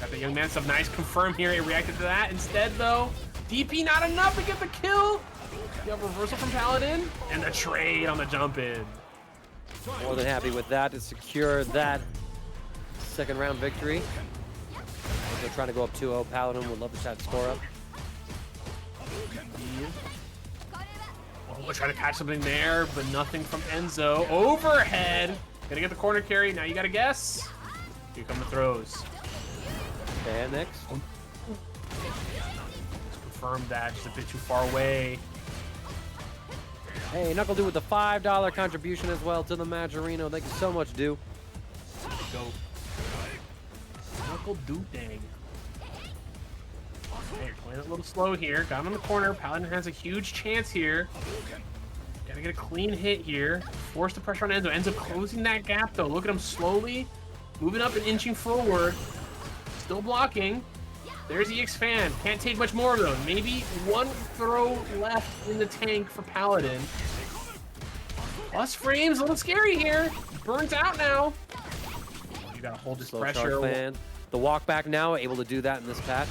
Got the young man stuff nice, confirm here, it reacted to that. Instead though, DP not enough to get the kill. You have reversal from Paladin, and the trade on the jump in. More than happy with that to secure that second round victory. They're trying to go up 2-0. Paladin would love to try to score up. Oh, we're trying to catch something there, but nothing from Enzo. Overhead. Gonna get the corner carry. Now you gotta guess. Here come the throws. And next. Confirmed that, just a bit too far away. Hey, Knuckle Doo with the $5 contribution as well to the Maggiarino. Thank you so much, Doo. Go. Knuckle Doo Dang. Okay, playing it a little slow here. Got him in the corner. Paladin has a huge chance here. Gotta get a clean hit here. Force the pressure on Enzo. Enzo closing that gap though. Look at him slowly moving up and inching forward. Still blocking. There's EX Fan. Can't take much more of them. Maybe one throw left in the tank for Paladin. Plus frames, a little scary here. Burns out now. You gotta hold this Slow pressure. Fan. The walk back now, able to do that in this patch.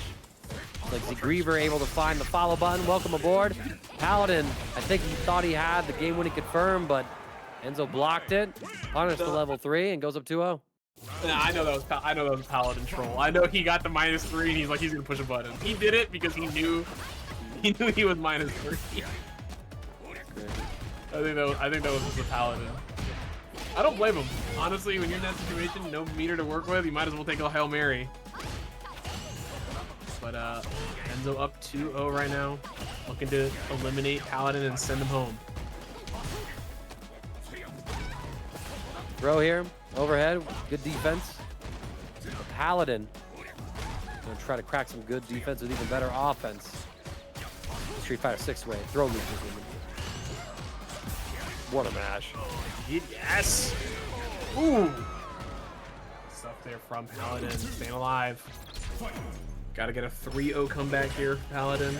Like Griever able to find the follow button. Welcome aboard. Paladin, I think he thought he had the game winning confirmed, but Enzo blocked it. Punished the level 3 and goes up 2-0. Yeah, I know that was a Paladin troll. I know he got the -3 and he's like, he's gonna push a button. He did it because he knew he was -3. I think that was just a Paladin. I don't blame him. Honestly, when you're in that situation, no meter to work with, you might as well take a Hail Mary. But Enzo up 2-0 right now, looking to eliminate Paladin and send him home. Throw here, overhead, good defense. Paladin gonna try to crack some good defense with even better offense. Street Fighter 6 way, throw loop. What a mash. Yes! Ooh! Stuff there from Paladin, staying alive. Gotta get a 3-0 comeback here for Paladin.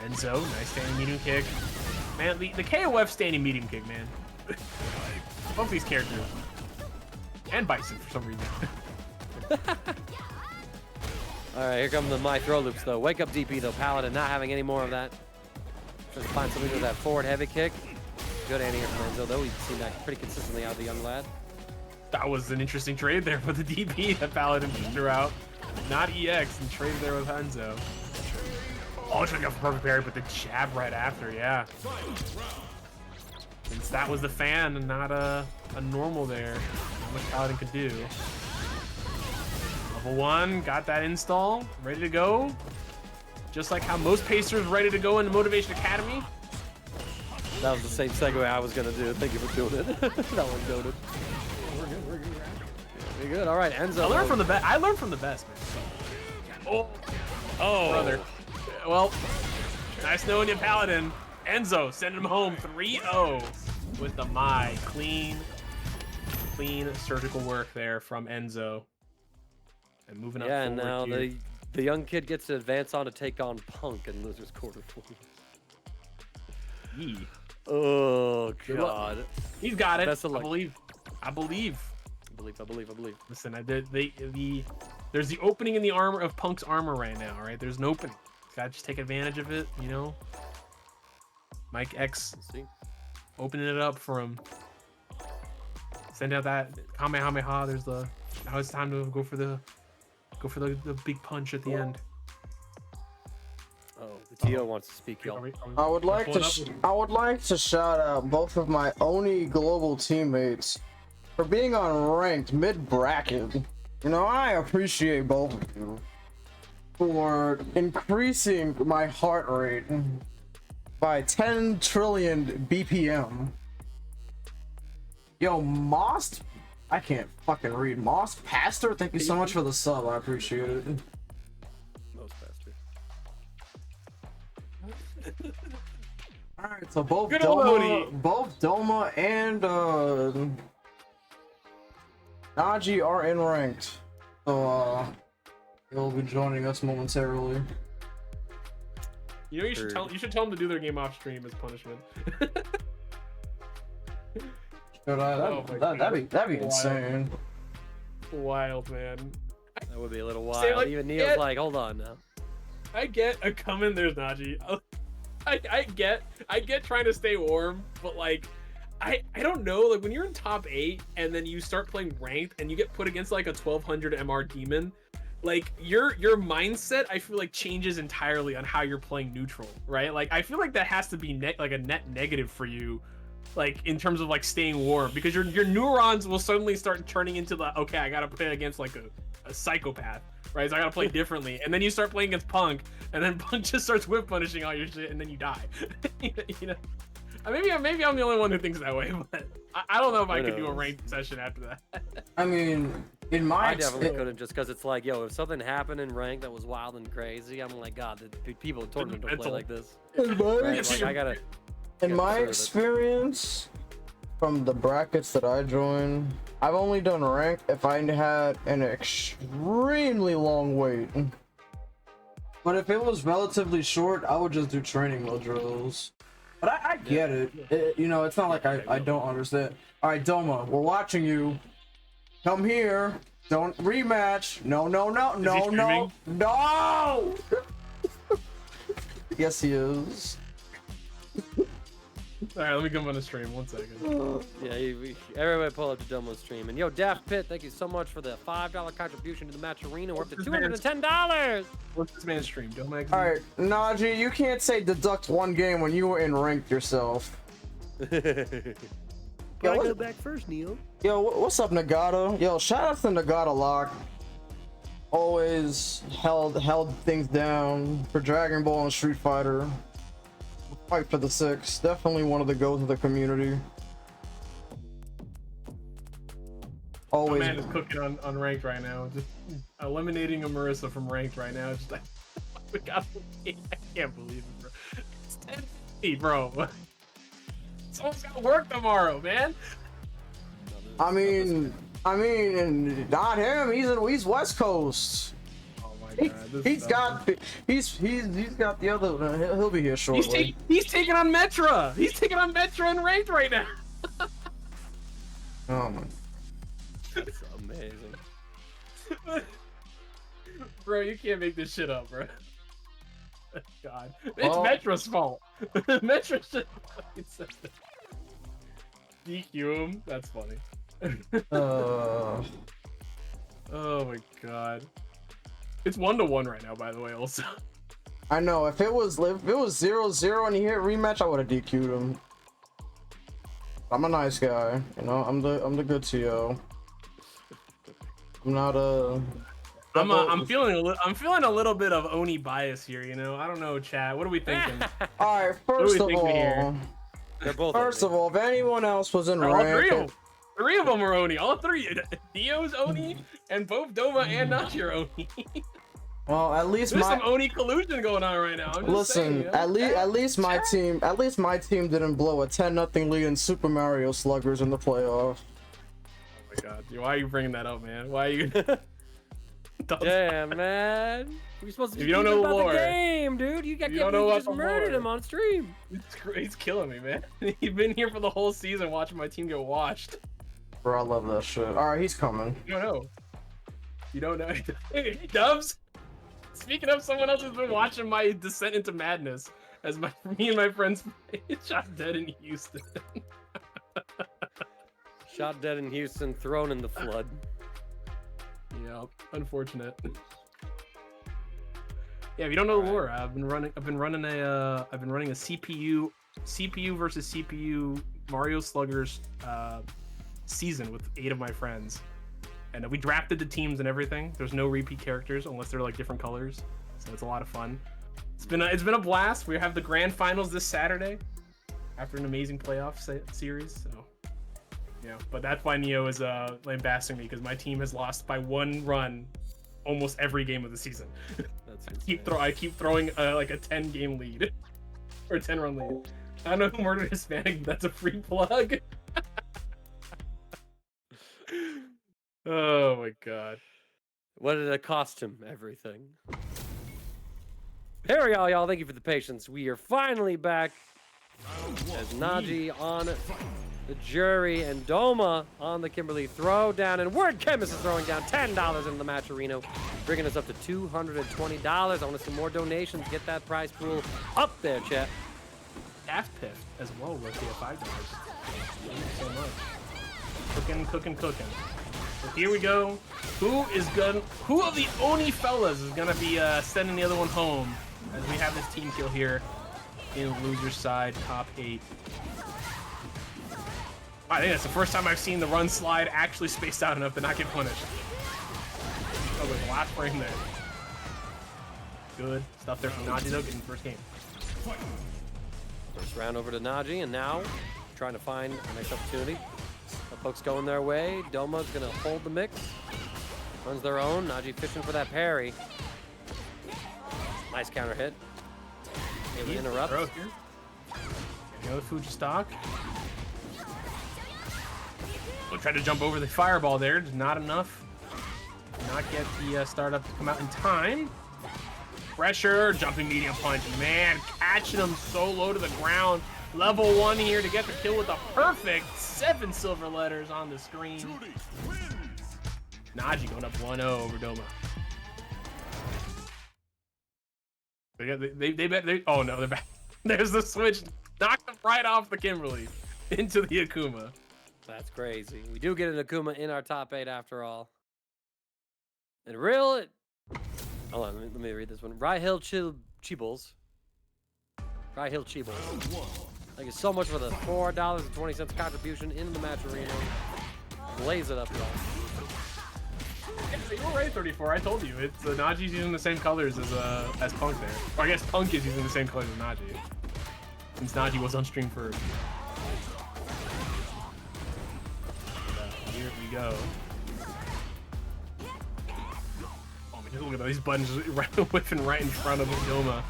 Enzo, nice standing medium kick. Man, the KOF standing medium kick, man. Both these characters. And Bison for some reason. Alright, here come the my throw loops though. Wake up DP though. Paladin not having any more of that. Trying to find something with that forward heavy kick. Good anti-air from Enzo though. We've seen that pretty consistently out of the young lad. That was an interesting trade there for the DP that Paladin threw out. Not EX and traded there with Enzo. Oh, trying to go for perfect parry, but the jab right after, yeah. Since that was the fan and not a normal there, not much Paladin could do. Level 1, got that install, ready to go. Just like how most Pacers ready to go in the Motivation Academy. That was the same segue I was gonna do. Thank you for doing it. That one goaded. We're good. Very good. All right, Enzo. I learned from the best. I learned from the best, man. Oh, brother. Well, nice knowing you, Paladin. Enzo sending him home 3-0 with the clean surgical work there from Enzo. And moving up forward. Yeah, and now here. the young kid gets to advance on to take on Punk in Losers Quarter 4. Oh God. He's got it. Best of luck. I believe. I believe. Listen, the There's the opening in the armor of Punk's armor right now, right? There's an opening. Gotta just take advantage of it, you know? Mike X opening it up for him. Send out that Kamehameha. There's the now it's time to go for the big punch at the end. Oh, the TO wants to speak, y'all. I would like to shout out both of my Oni global teammates for being on ranked mid bracket. You know, I appreciate both of you for increasing my heart rate by 10 trillion BPM. Yo, Most, I can't fucking read. Most Pastor, thank you so much for the sub. I appreciate it. Most Pastor. All right, so both Good old Odie. Doma and Najee are in ranked, so he'll be joining us momentarily. You know, you should tell them to do their game off stream as punishment. That'd be insane. Wild, man. That would be a little wild. Like, even Neil's like, hold on now. I get a coming. There's Najee. I get trying to stay warm, but like, I don't know. Like when you're in top 8 and then you start playing ranked and you get put against like a 1200 MR demon, like your mindset I feel like changes entirely on how you're playing neutral, right? Like I feel like that has to be like a net negative for you, like in terms of like staying warm, because your neurons will suddenly start turning into the okay, I gotta play against like a psychopath, right? So I gotta play differently, and then you start playing against Punk, and then Punk just starts whip punishing all your shit, and then you die. You know, maybe I'm the only one who thinks that way, but I don't know if I could do a ranked session after that. I mean, I definitely couldn't, just because it's like, yo, if something happened in rank that was wild and crazy, I'm like, God, the people in tournament don't play like this. Right? Like, I gotta. In my experience, from the brackets that I joined, I've only done rank if I had an extremely long wait. But if it was relatively short, I would just do training mode drills. But I get it. You know, it's not like I don't understand. All right, Doma, we're watching you. Come here. Don't rematch. No. Yes, he is. Alright, let me come on the stream. 1 second. Yeah, everybody pull up to Domo's stream. And yo, Daft Pit, thank you so much for the $5 contribution to the match arena. We're up to $210. What's this man's stream? Don't make. All right, Najee, you can't say deduct one game when you were in ranked yourself. Yo, I go back first, Neil. Yo, what's up, Nagata? Yo, shout out to Nagata Lock. Always held things down for Dragon Ball and Street Fighter. Fight for the 6. Definitely one of the goats of the community. Always. My man is cooking on ranked right now. Just eliminating a Marissa from ranked right now. Just like, I can't believe it, bro. It's 10:50, bro. Someone's got to work tomorrow, man. I mean, not him. He's West Coast. He's got the other. He'll be here shortly. He's taking on Metra. He's taking on Metra and ranked right now. Oh my. That's amazing. Bro, you can't make this shit up, bro. God, it's Metra's fault. Metra should fucking say that. DQ him. That's funny. Oh my god. It's 1-1 right now, by the way. Also, I know if it was 0-0 and he hit rematch, I would have DQ'd him. I'm a nice guy, you know. I'm the good TO. I'm not a. I'm feeling a little bit of Oni bias here, you know. I don't know, chat. What are we thinking? All right, first of all, if anyone else was in rank, three of them are Oni. All three. Theo's Oni, and both Doma and Nachi are Oni. Well, at least there's some Oni collusion going on right now. I'm just saying, you know? at least my team didn't blow a 10-0 lead in Super Mario Sluggers in the playoff. Oh my god, why are you bringing that up, man? Why are you? Damn, man. You're supposed to be don't know about lore, the game, dude. You just murdered him on stream. He's killing me, man. He's been here for the whole season watching my team get washed. Bro, I love that shit. All right, he's coming. No. You don't know. Hey, Dubs. Speaking of, someone else has been watching my descent into madness as me and my friends shot dead in Houston. Shot dead in Houston, thrown in the flood. Yeah, unfortunate. Yeah, if you don't know the lore, I've been running a CPU versus CPU Mario Sluggers season with 8 of my friends. And we drafted the teams and everything. There's no repeat characters unless they're like different colors. So it's a lot of fun. It's been a blast. We have the grand finals this Saturday after an amazing playoff series. So yeah, but that's why Neo is lambasting me, because my team has lost by 1 run almost every game of the season. That's I keep throwing like a 10-game lead or a 10-run lead. I don't know who murdered Hispanic, but that's a free plug. Oh my god. What did it cost him? Everything. Here we go, y'all. Thank you for the patience. We are finally back as Naji on the jury and Doma on the Kimberly throwdown. And Word Chemist is throwing down $10 into the match arena, bringing us up to $220. I want to see more donations. Get that prize pool up there, chat. Half Piff as well, worth $5. Thank you so much. Cooking. So here we go. Who of the Oni fellas is gonna be sending the other one home as we have this team kill here in loser's side, top 8. I think that's the first time I've seen the run slide actually spaced out enough to not get punished. Oh, the last frame there. Good stuff there from Naji though, getting the first game. First round over to Naji, and now trying to find a nice opportunity. The folks going their way. Doma's gonna hold the mix. Runs their own. Naji fishing for that parry. Nice counter hit. Able to interrupt. Here. Another Fuji stock. We'll try to jump over the fireball there. Just not enough. Did not get the startup to come out in time. Pressure, jumping medium punch. Man, catching him so low to the ground. Level 1 here to get the kill with a perfect 7 silver letters on the screen. Naji going up 1-0 over Doma. Oh no, they're back. There's the switch. Knocked him right off the Kimberly into the Akuma. That's crazy. We do get an Akuma in our top 8 after all. And hold on, let me read this one. Rahil Chibbles. Thank you so much for the $4.20 contribution in the match arena. Blaze it up, y'all. Yeah, you were right, 34. I told you. It's Naji's using the same colors as Punk there. Or I guess Punk is using the same colors as Naji. Since Naji was on stream first. Here we go. Oh man, look at these buttons whipping right in front of Doma.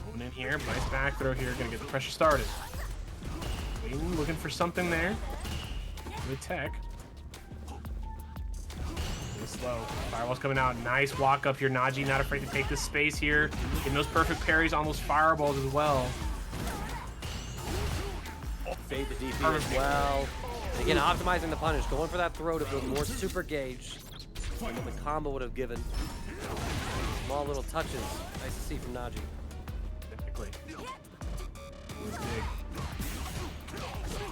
Going in here, nice back throw here, gonna get the pressure started. Waiting, looking for something there. Good tech. Slow. Firewall's coming out. Nice walk up here. Naji not afraid to take this space here. Getting those perfect parries on those fireballs as well. Fade the DP as well. And again, optimizing the punish. Going for that throw to build more super gauge than what the combo would have given. Small little touches. Nice to see from Naji. Technically.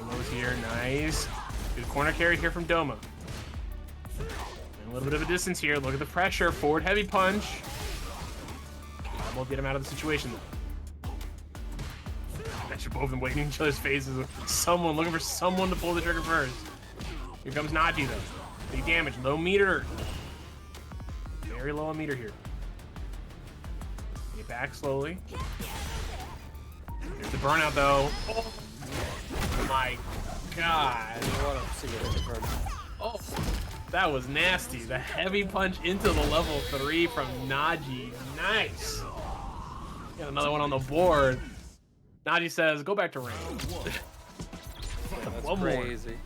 Lows here. Nice. Good corner carry here from Doma. A little bit of a distance here. Look at the pressure. Forward heavy punch. We'll get him out of the situation though. Actually, both of them waiting in each other's faces. Someone looking for someone to pull the trigger first. Here comes Naji though. Big damage. Low meter. Very low on meter here. Get back slowly. Here's the burnout though. Oh my god. What a single burnout. Oh. That was nasty. The heavy punch into the level 3 from Naji. Nice. Got another one on the board. Naji says, go back to range. That's crazy.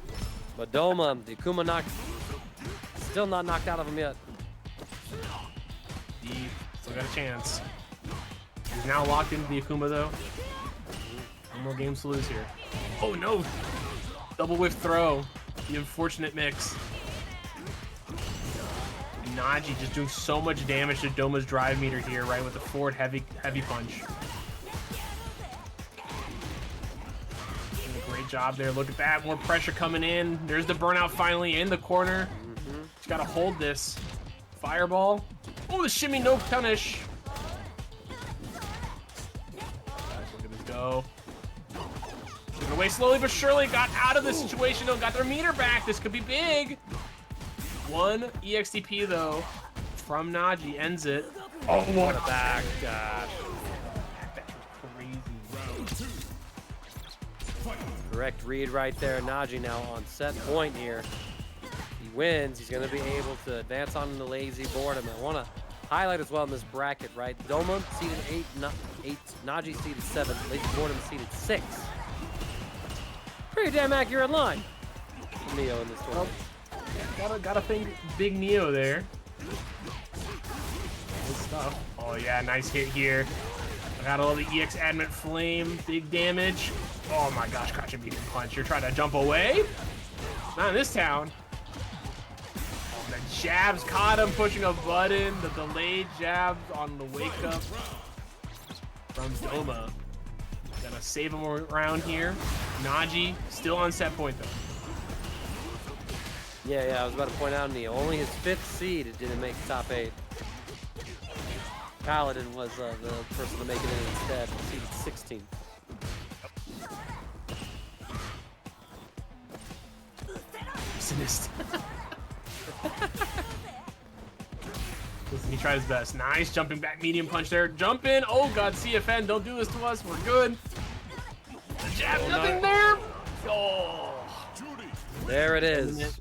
But Doma, the Akuma still not knocked out of him yet. Deep. Still got a chance. He's now locked into the Akuma though. No more games to lose here. Oh no. Double whiff throw. The unfortunate mix. Naji just doing so much damage to Doma's drive meter here, right, with the forward heavy punch. Doing a great job there. Look at that. More pressure coming in. There's the burnout finally in the corner. Just got to hold this. Fireball. Oh, the shimmy, no punish. Look at this go. Getting away slowly but surely. Got out of the situation, though. Got their meter back. This could be big. One EXTP, though, from Naji ends it. Oh, what a back. Gosh. That was crazy. Correct read right there. Naji now on set point here. He wins. He's going to be able to advance on the lazy boredom. I want to highlight as well in this bracket, right? Doma seeded 8, Naji seeded 7, lazy boredom seeded 6. Pretty damn accurate line for Neo in this tournament. Gotta think big Neo there. Good stuff. Oh yeah, nice hit here. I got all the EX Admit Flame, big damage. Oh my gosh, crouching medium punch. You're trying to jump away? Not in this town. Oh, the jabs caught him pushing a button. The delayed jabs on the wake up from Doma. Gonna save him around here. Naji still on set point though. Yeah, I was about to point out, Neo. Only his 5th seed didn't make the top 8. Paladin was the person to make it in instead, seeded 16th. Listen, he tried his best. Nice jumping back medium punch there. Jump in. Oh god, CFN, don't do this to us. We're good. The jab, nothing there. Oh. There it is.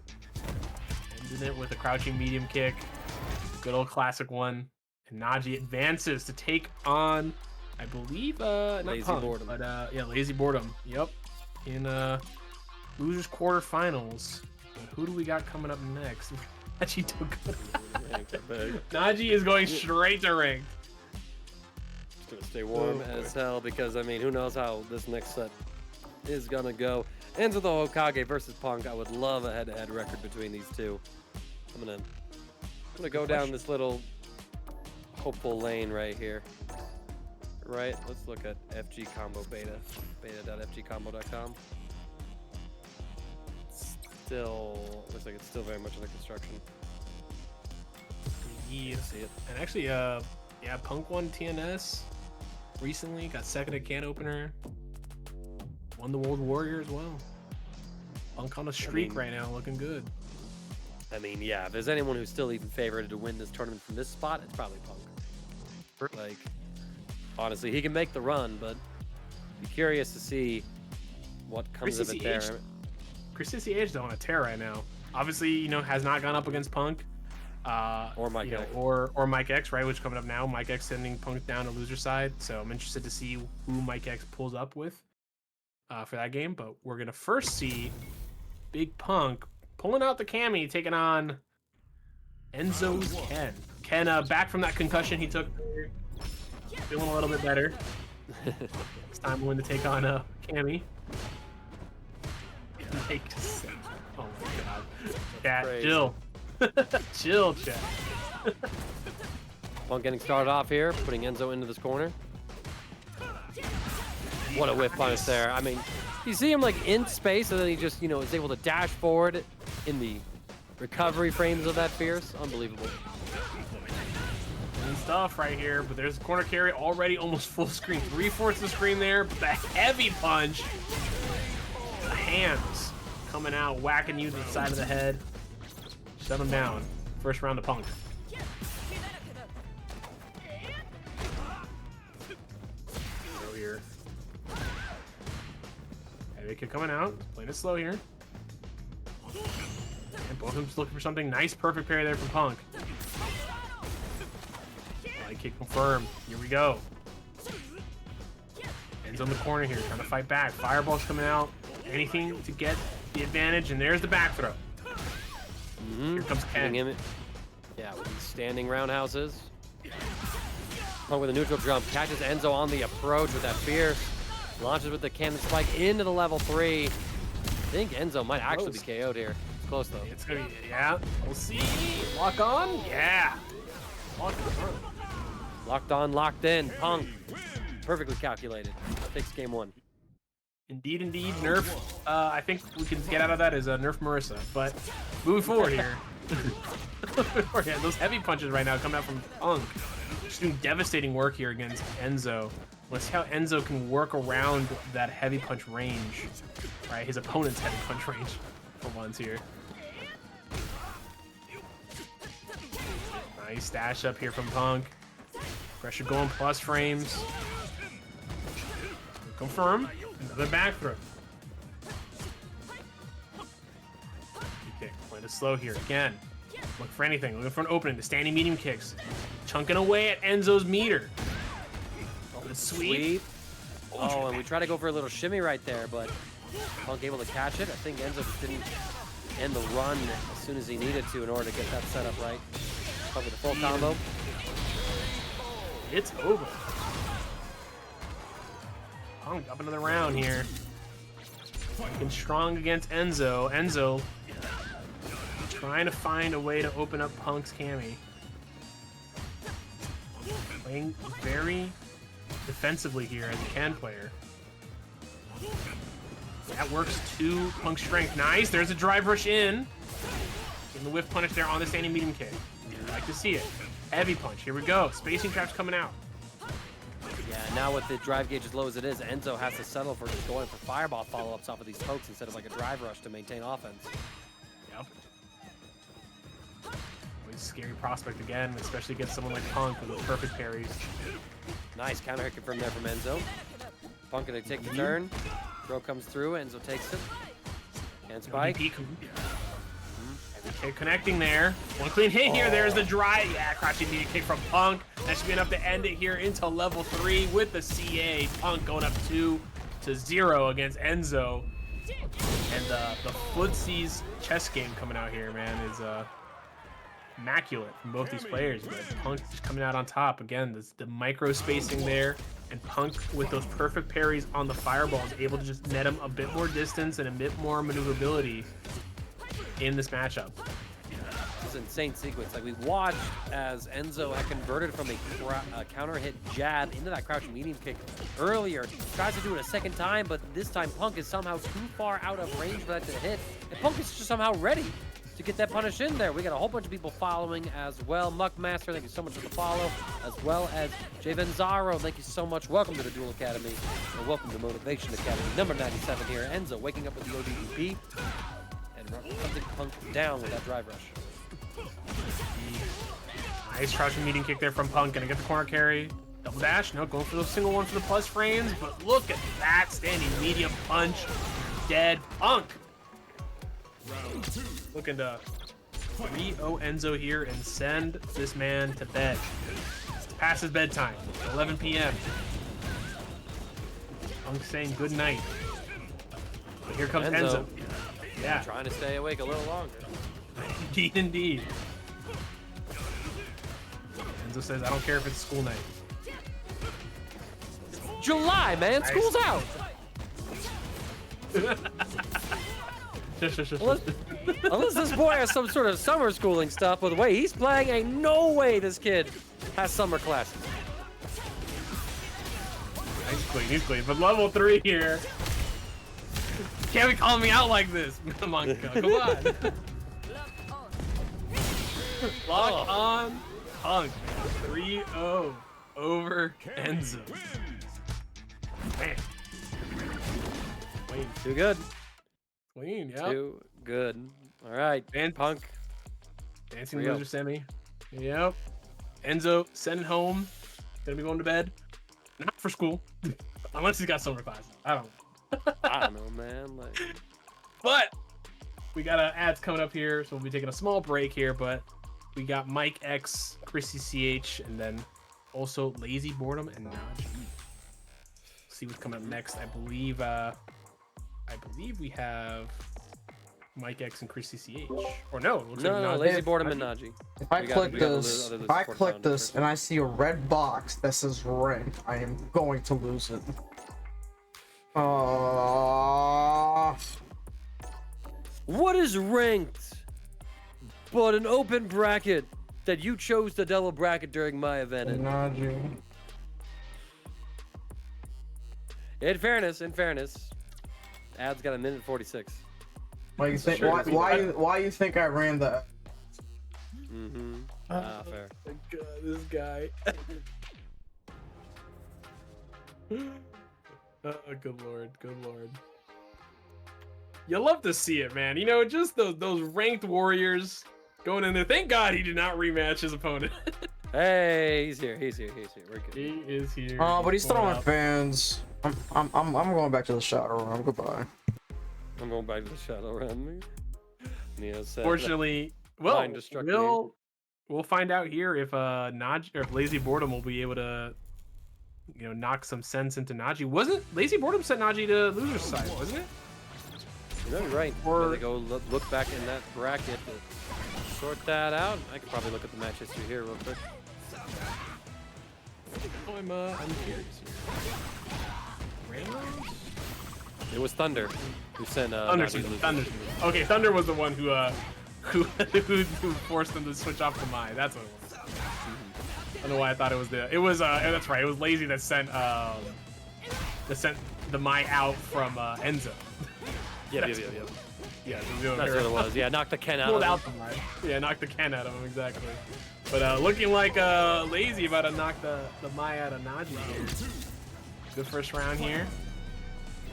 Ending it with a crouching medium kick. Good old classic one. And Naji advances to take on, I believe, not Lazy Punk, Boredom. but yeah, Lazy Boredom. Yep. In losers quarterfinals. But who do we got coming up next? Naji took Naji is going straight to ranked. Just gonna stay warm as hell because I mean, who knows how this next set is gonna go. Ends with the Hokage versus Punk. I would love a head-to-head record between these two. I'm gonna go down this little hopeful lane right here. Right, let's look at FG Combo Beta, beta.fgcombo.com. Still looks like it's still very much under construction. Yeah. See it. And actually, yeah, Punk won TNS recently. Got second at Can Opener. Won the World Warrior as well. Punk on a streak right now, looking good. I mean, yeah, if there's anyone who's still even favored to win this tournament from this spot, it's probably Punk. Like, honestly, he can make the run, but be curious to see what comes of it there. Chris CCH though on a tear right now. Obviously, you know, has not gone up against Punk. Or Mike X. Or Mike X, right, which is coming up now. Mike X sending Punk down to loser side. So I'm interested to see who Mike X pulls up with for that game. But we're going to first see Big Punk pulling out the Cammy, taking on Enzo's Ken. Ken, back from that concussion he took, feeling a little bit better. It's time to win to take on Cammy. Oh my god. Chat, chill. Chill, chat. Punk getting started off here, putting Enzo into this corner. What a whip punish there. I mean, you see him like in space and then he just, you know, is able to dash forward in the recovery frames of that Fierce. Unbelievable. Good stuff right here, but there's a corner carry already almost full screen. 3/4 of the screen there, but the heavy punch. The hands coming out, whacking you to the side of the head. Shut him down. First round of Punk. Go here. Heavy kick coming out. Playing it slow here. And both of them looking for something nice. Perfect parry there from Punk. Light kick confirmed. Here we go. Ends on the corner here, trying to fight back. Fireball's coming out. Anything to get the advantage, and there's the back throw. Here comes Ken. Yeah, with these standing roundhouses. Punk with a neutral jump, catches Enzo on the approach with that Fierce. Launches with the cannon spike into the level 3. I think Enzo might actually be KO'd here. close though. It's gonna be, yeah. We'll see. Lock on. Yeah. Lock on. Locked on, locked in. Punk. Perfectly calculated. Takes game 1. Indeed, indeed. Nerf. I think we can get out of that as a nerf Marissa. But moving forward here. Yeah, those heavy punches right now coming out from Punk. Just doing devastating work here against Enzo. Let's see how Enzo can work around that heavy punch range. Right, his opponent's heavy punch range for once here. Nice dash up here from Punk. Pressure going plus frames. Confirm. Another back throw. Kick. Playing it slow here again. Look for anything. Looking for an opening. The standing medium kicks. Chunking away at Enzo's meter. Oh, sweep. Oh, and we try to go for a little shimmy right there, but Punk able to catch it. I think Enzo just didn't end the run as soon as he needed to in order to get that set up right. Punk with a full combo. It's over. Punk up another round here. Looking strong against Enzo. Enzo trying to find a way to open up Punk's Cammy. Playing very defensively here as a can player. That works to Punk's strength. Nice. There's a drive rush in. Getting the whiff punish there on the standing medium kick. I like to see it. Heavy punch. Here we go. Spacing trap's coming out. Yeah, now with the drive gauge as low as it is, Enzo has to settle for just going for fireball follow-ups off of these pokes instead of like a drive rush to maintain offense. Yep. Always scary prospect again, especially against someone like Punk with those perfect parries. Nice counter hit confirmed there from Enzo. Punk gonna take the turn. Throw comes through, Enzo takes it. And spike. Heavy kick connecting there. One clean hit here. There's the drive. Yeah, crouching immediate kick from Punk. That should be enough to end it here into level 3 with the CA. Punk going up 2-0 against Enzo. And the footsies chess game coming out here, man, is immaculate from both these players. But Punk just coming out on top. Again, the micro spacing there. And Punk with those perfect parries on the fireballs, able to just net him a bit more distance and a bit more maneuverability in this matchup. This is an insane sequence. Like, we watched as Enzo had converted from a counter hit jab into that crouching medium kick earlier. Tries to do it a second time, but this time Punk is somehow too far out of range for that to hit. And Punk is just somehow ready to get that punish in there. We got a whole bunch of people following as well. Muckmaster, thank you so much for the follow, as well as Jay Venzaro, thank you so much. Welcome to the Duel Academy, and welcome to Motivation Academy. Number 97 here, Enzo waking up with the ODDP, and hunting Punk down with that drive rush. Nice crouching medium kick there from Punk. Gonna get the corner carry. Double dash. No, going for the single one for the plus frames, but look at that standing medium punch. Dead Punk. Looking to 3-0 Enzo here and send this man to bed. It's past his bedtime, 11 p.m. Punk saying good night. But here comes Enzo. Yeah. Trying to stay awake a little longer. Indeed, indeed. Enzo says, I don't care if it's school night. It's July, man. Nice. School's out. Unless this boy has some sort of summer schooling stuff, but the way he's playing, ain't no way this kid has summer classes. He's clean. But level 3 here. Can't be calling me out like this. Come on, come on. Lock on Punk. 3-0 over Enzo. Man. Clean. Too good. Clean, yeah. Too good. All right, And Punk. Dancing 3-0. loser semi. Yep. Enzo sending home. Gonna be going to bed. Not for school. Unless he's got summer classes. I don't know. I don't know, man. Like, But we got ads coming up here, so we'll be taking a small break here. But we got Mike X, Chrissy CH, and then also Lazy Boredom and Najee. See what's coming up next. I believe we have Mike X and Chrissy CH. Or no, it looks like no, Najee. Lazy Boredom and Najee. If I We got- click we got this, other if I support click found this first. and I see a red box that says rank, I am going to lose it. What is ranked but an open bracket that you chose to double bracket during my event? Najee. In fairness, Ad's got a minute 46. Why you think? Sure. Why you think I ran the? Mm-hmm. Fair. Oh my God, this guy. Oh, good lord, good lord. You love to see it, man. You know, just those ranked warriors going in there. Thank God he did not rematch his opponent. Hey, he's here. We're good. He is here. Oh, but he's throwing up. fans. I'm going back to the shadow room. Goodbye. I'm going back to the shadow run. Neo said, Fortunately, well, Mind destructing. we'll find out here if Naj or if Lazy Boredom will be able to, you know, knock some sense into Najee. Wasn't Lazy Boredom sent Najee to loser's side, wasn't it? No, you're right. Or- They go look back in that bracket to sort that out. I could probably look at the match history here real quick. Oh, I'm curious here. Ramos? It was Thunder who sent Thunder, Najee to losers. Thunder. Okay, Thunder was the one who forced them to switch off to Mai. That's what it was. I don't know why I thought it was the. It was that's right. It was Lazy that sent the Mai out from Enzo. Yeah. Yeah, That's what it was. Yeah, knocked the Ken out. Pulled of out him. the Mai. Yeah, knocked the Ken out of him exactly. But looking like Lazy about to knock the Mai out of Najee here. Good first round here.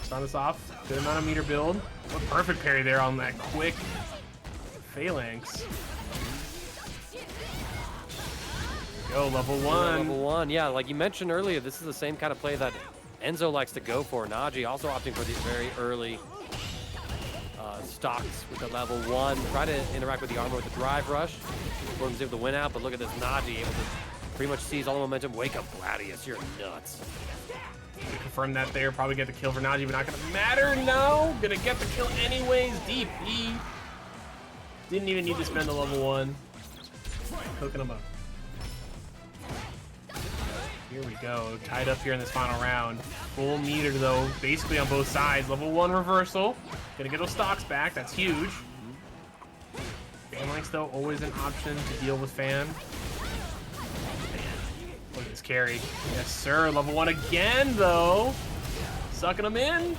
Start us off. Good amount of meter build. What perfect parry there on that quick phalanx. Go level one. Level 1. Yeah, like you mentioned earlier, this is the same kind of play that Enzo likes to go for. Najee also opting for these very early stocks with the level 1. Try to interact with the armor with the drive rush. Gordon's able to win out, but look at this Najee able to pretty much seize all the momentum. Wake up, Gladius, you're nuts. Confirm that there. Probably get the kill for Najee, but not gonna matter. No, gonna get the kill anyways. DP. Didn't even need to spend the level 1. Hooking him up. Here we go. Tied up here in this final round. Full meter though, basically on both sides. Level 1 reversal. Gonna get those stocks back. That's huge. Phalanx though, always an option to deal with Fan. Look at this carry. Yes, sir. Level 1 again, though. Sucking them in.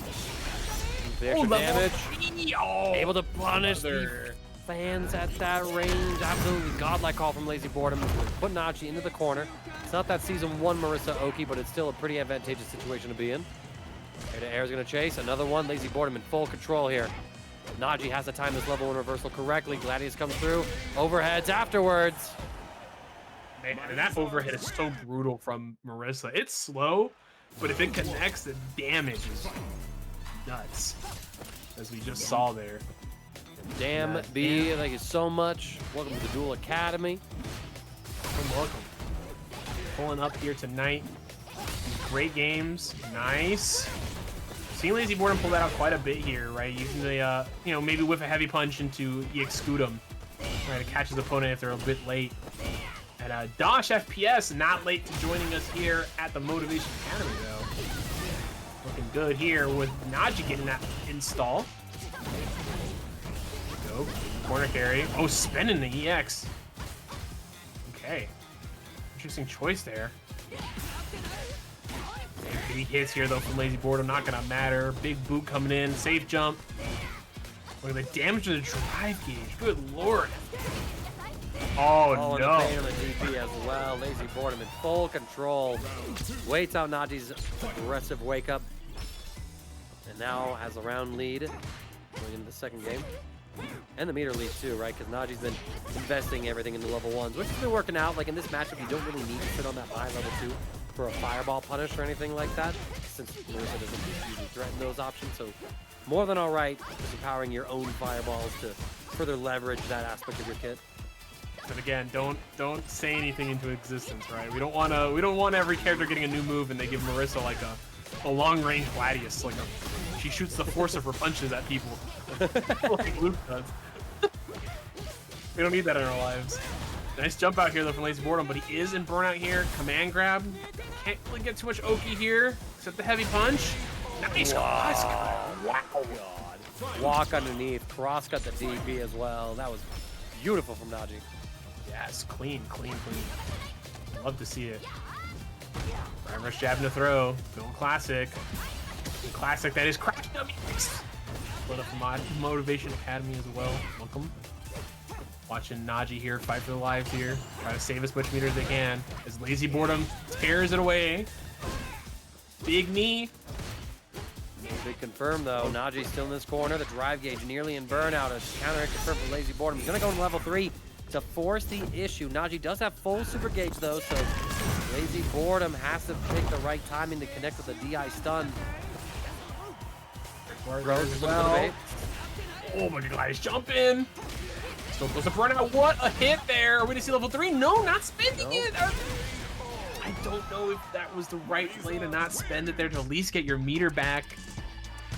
The extra damage. 3. Oh, Able to punish the mother. fans at that range. Absolutely godlike call from Lazy Boredom. Put Najee into the corner. It's not that Season 1 Marissa Oki, but it's still a pretty advantageous situation to be in. Air to air is going to chase. Another one. Lazy Boredom in full control here. Najee has to time this level 1 reversal correctly. Gladius comes through. Overheads afterwards. Man, and that overhead is so brutal from Marissa. It's slow, but if it connects, the damage is nuts. As we just saw there. Damn, B, thank you so much. Welcome to the Duel Academy. Welcome. Pulling up here tonight. Great games. Nice. Seeing Lazy Boredom pull that out quite a bit here, right? Using the, you know, maybe whiff a heavy punch into EX Scudum. Right, to catch his opponent if they're a bit late. And Dosh FPS not late to joining us here at the Motivation Academy, though. Looking good here with Najee getting that install. Go. Corner carry. Oh, spinning the EX. Okay. Interesting choice there. Big hits here, though, from Lazy Boredom. Not going to matter. Big boot coming in. Safe jump. Look at the damage to the drive gauge. Good lord. Oh, no. And the pain on the DP as well. Lazy Boredom in full control. Waits out Najee's aggressive wake up. And now has a round lead going into the second game. And the meter lead too, right? Because Najee's been investing everything into level 1s, which has been working out. Like in this matchup, you don't really need to sit on that high level 2 for a fireball punish or anything like that, since Marissa doesn't usually threaten those options. So more than all right, just empowering your own fireballs to further leverage that aspect of your kit. But again, don't say anything into existence, right? We don't want every character getting a new move and they give Marissa like a long range Gladius, like she shoots the force of her punches at people, like Luke does. We don't need that in our lives. Nice jump out here though from Lazy Boredom, but he is in burnout here. Command grab. Can't really get too much Oki here, except the heavy punch. Nice. Wow. Wow. God. walk underneath, cross cut the DP as well. That was beautiful from Naji. Yes, clean. Love to see it. Right rush jab to throw. Going classic. Classic that is cracking up. Split up from Motivation Academy as well. Welcome. Watching Naji here fight for the lives here. Try to save as much meter as they can. As Lazy Boredom tears it away. Big knee. Big confirm though. Naji's still in this corner. The drive gauge nearly in burnout. A counter confirmed for Lazy Boredom. He's gonna go to level 3 to force the issue. Naji does have full super gauge though, so Lazy Boredom has to pick the right timing to connect with the DI stun. Throws as well. Oh my god, he's jumping. Still close to burnout. What a hit there. Are we gonna see level 3? No, not spending it. I don't know if that was the right play to not spend it there to at least get your meter back.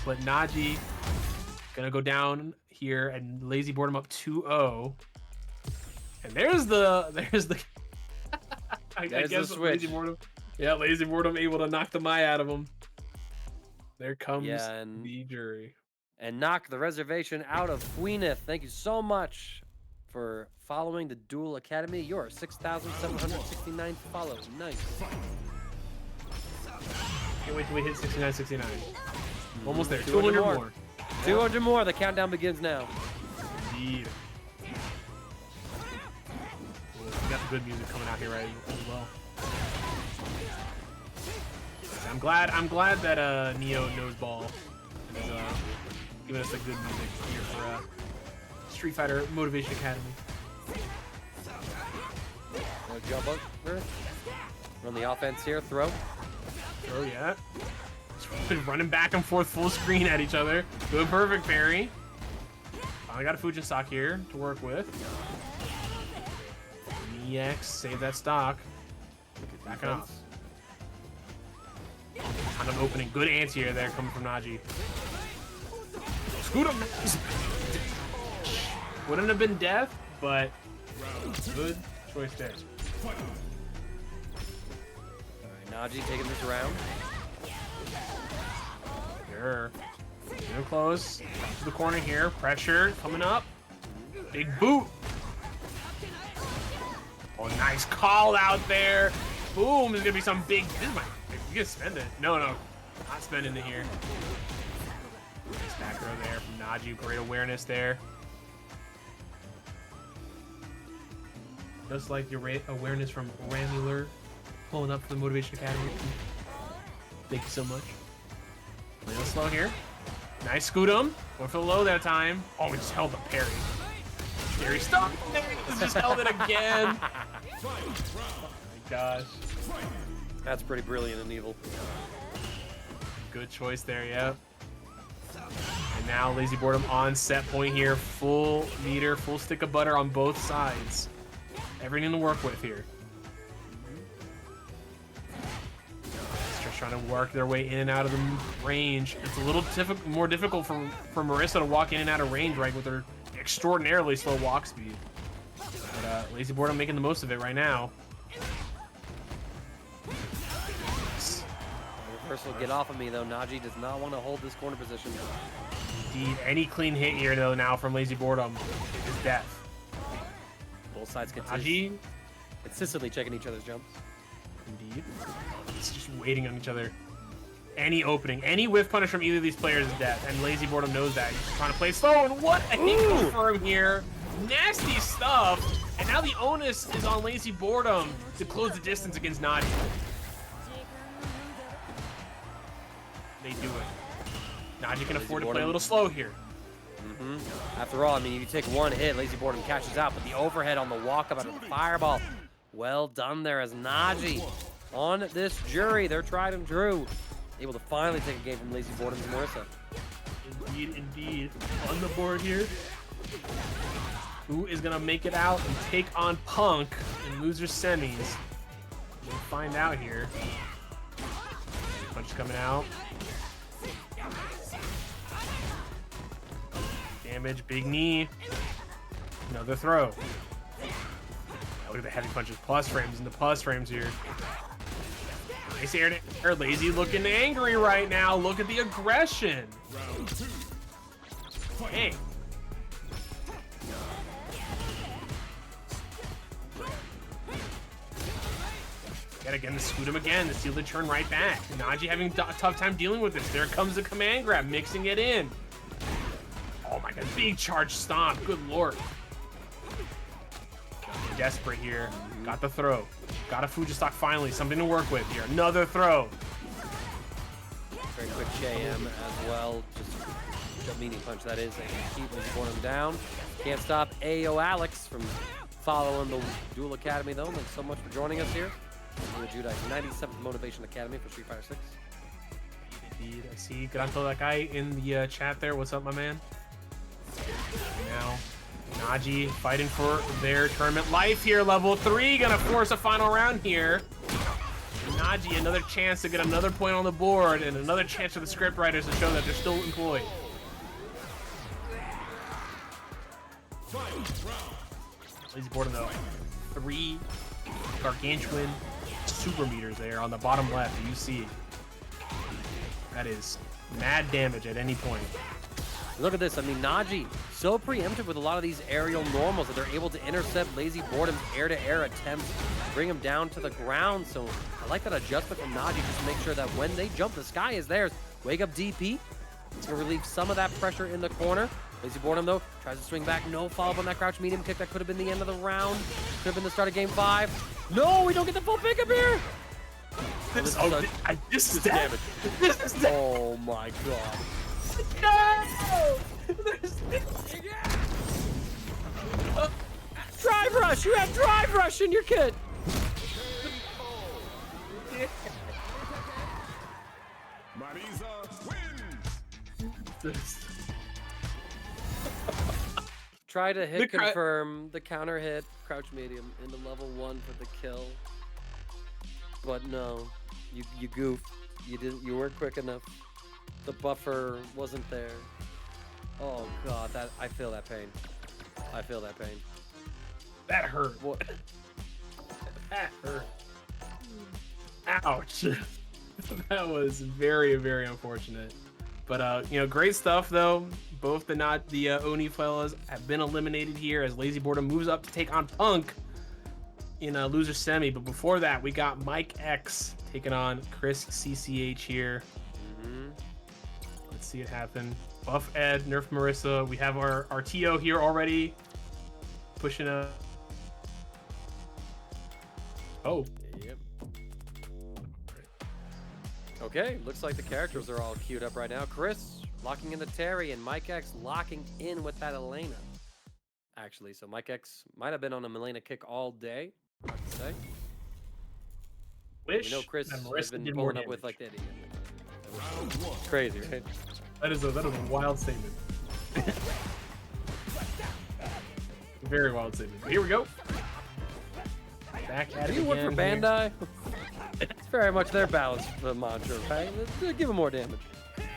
But Naji gonna go down here and Lazy Boredom up 2-0. And there's the I guess the switch. Lazy Boredom. Yeah, Lazy Boredom able to knock the Mai out of him. There comes the jury. And knock the reservation out of Gwyneth. Thank you so much for following the Duel Academy. You're 6,769 follows. Nice. Can't wait till we hit 69. Almost there. 200 more. 200 more. The countdown begins now. Indeed. We got the good music coming out here right as well. I'm glad that Neo knows ball and is giving us the good music here for Street Fighter Motivation Academy. No jump over. Run the offense here. Throw. Oh yeah. Been running back and forth full screen at each other. Good perfect parry. Finally got a Fujisaku here to work with. EX, save that stock. Back off. Kind of opening. Good anti-air there coming from Naji. Scoot him. Wouldn't have been death, but good choice there. Alright, Naji taking this round. Sure. Getting close. To the corner here. Pressure coming up. Big boot. Oh, nice call out there. Boom. There's going to be some big... This might... You can spend it. No. Not spending it here. Nice back row there from Naji. Great awareness there. Just like your awareness from Ramular pulling up for the Motivation Academy. Thank you so much. A little slow here. Nice scoot him. Going for the low that time. Oh, we just held the parry. Scary stuff. Just held it again. Oh my gosh. That's pretty brilliant and evil. Good choice there, yeah. And now Lazy Boredom on set point here. Full meter, full stick of butter on both sides. Everything to work with here. Just trying to work their way in and out of the range. It's a little more difficult for Marissa to walk in and out of range, right, with her extraordinarily slow walk speed. But Lazy Boredom making the most of it right now. Reversal, get off of me though. Naji does not want to hold this corner position. Indeed, any clean hit here though now from Lazy Boredom is death. Both sides consistently checking each other's jumps. Indeed. It's just waiting on each other. Any opening, any whiff punish from either of these players is death, and Lazy Boredom knows that. He's just trying to play slow, and what a hit confirm here. Nasty stuff. And now the onus is on Lazy Boredom to close the distance against Naji. They do it. Naji can afford to play a little slow here. After all, I mean, you take one hit, Lazy Boredom cashes out, but the overhead on the walk up out of the fireball. Well done there as Naji on this jury. They're tried and true. Able to finally take a game from Lazy Boredom to Marissa. Indeed. On the board here. Who is going to make it out and take on Punk in loser semis? We'll find out here. Punch coming out. Damage, big knee. Another throw. Look at the heavy punches. Plus frames and the plus frames here. Nice air to air. Lazy looking angry right now. Look at the aggression. Hey. Yet again to scoot him again to steal the turn right back. Naji having a tough time dealing with this. There comes the command grab, mixing it in. Oh my god, big charge stomp. Good lord. Desperate here. Got the throw. Got a Fuji stock finally. Something to work with here. Another throw. Very quick JM as well. Just a meaning punch that is. They can keep him down. Can't stop AO Alex from following the Duel Academy though. Thanks so much for joining us here. The Judite 97th Motivation Academy for Street Fighter 6. Indeed, I see Granto, that guy in the chat there. What's up, my man? Now, Naji fighting for their tournament life here. Level 3, gonna force a final round here. Naji, another chance to get another point on the board and another chance for the script writers to show that they're still employed. Lazy Boredom though. 3 gargantuan super meters there on the bottom left. You see that is mad damage at any point. Look at this. I mean, Naji so preemptive with a lot of these aerial normals that they're able to intercept Lazy Boredom's air-to-air attempts, bring him down to the ground. So I like that adjustment from Naji just to make sure that when they jump, the sky is theirs. Wake up DP. It's going to relieve some of that pressure in the corner. Lazy Boredom, though, tries to swing back. No follow-up on that crouch medium kick. That could have been the end of the round. Could have been the start of game 5. No, we don't get the full pickup here. This is damage. This is damage. Oh, my God. No! Drive rush! You have drive rush in your kit! Marisa wins! Try to hit confirm the counter hit, crouch medium into level 1 for the kill. But no, you goofed. You weren't quick enough. The buffer wasn't there. Oh god, I feel that pain. I feel that pain. That hurt. What? That hurt. Ouch. That was very, very unfortunate. But you know, great stuff though. Both the Oni fellas have been eliminated here as Lazy Boredom moves up to take on Punk in a loser semi. But before that, we got Mike X taking on Chris CCH here. Let's see it happen. Buff Ed, Nerf Marissa. We have our TO here already pushing up. Oh. Yep. Okay, looks like the characters are all queued up right now. Chris locking in the Terry and Mike X locking in with that Elena. Actually, so Mike X might have been on a Elena kick all day, I have to say. Wish. We know Chris has been pulling up with like that. It's crazy, right? That is a wild statement. Very wild statement. But here we go. Back at it Do you work for again Bandai? It's very much their balance mantra, right? Let's give them more damage. Okay,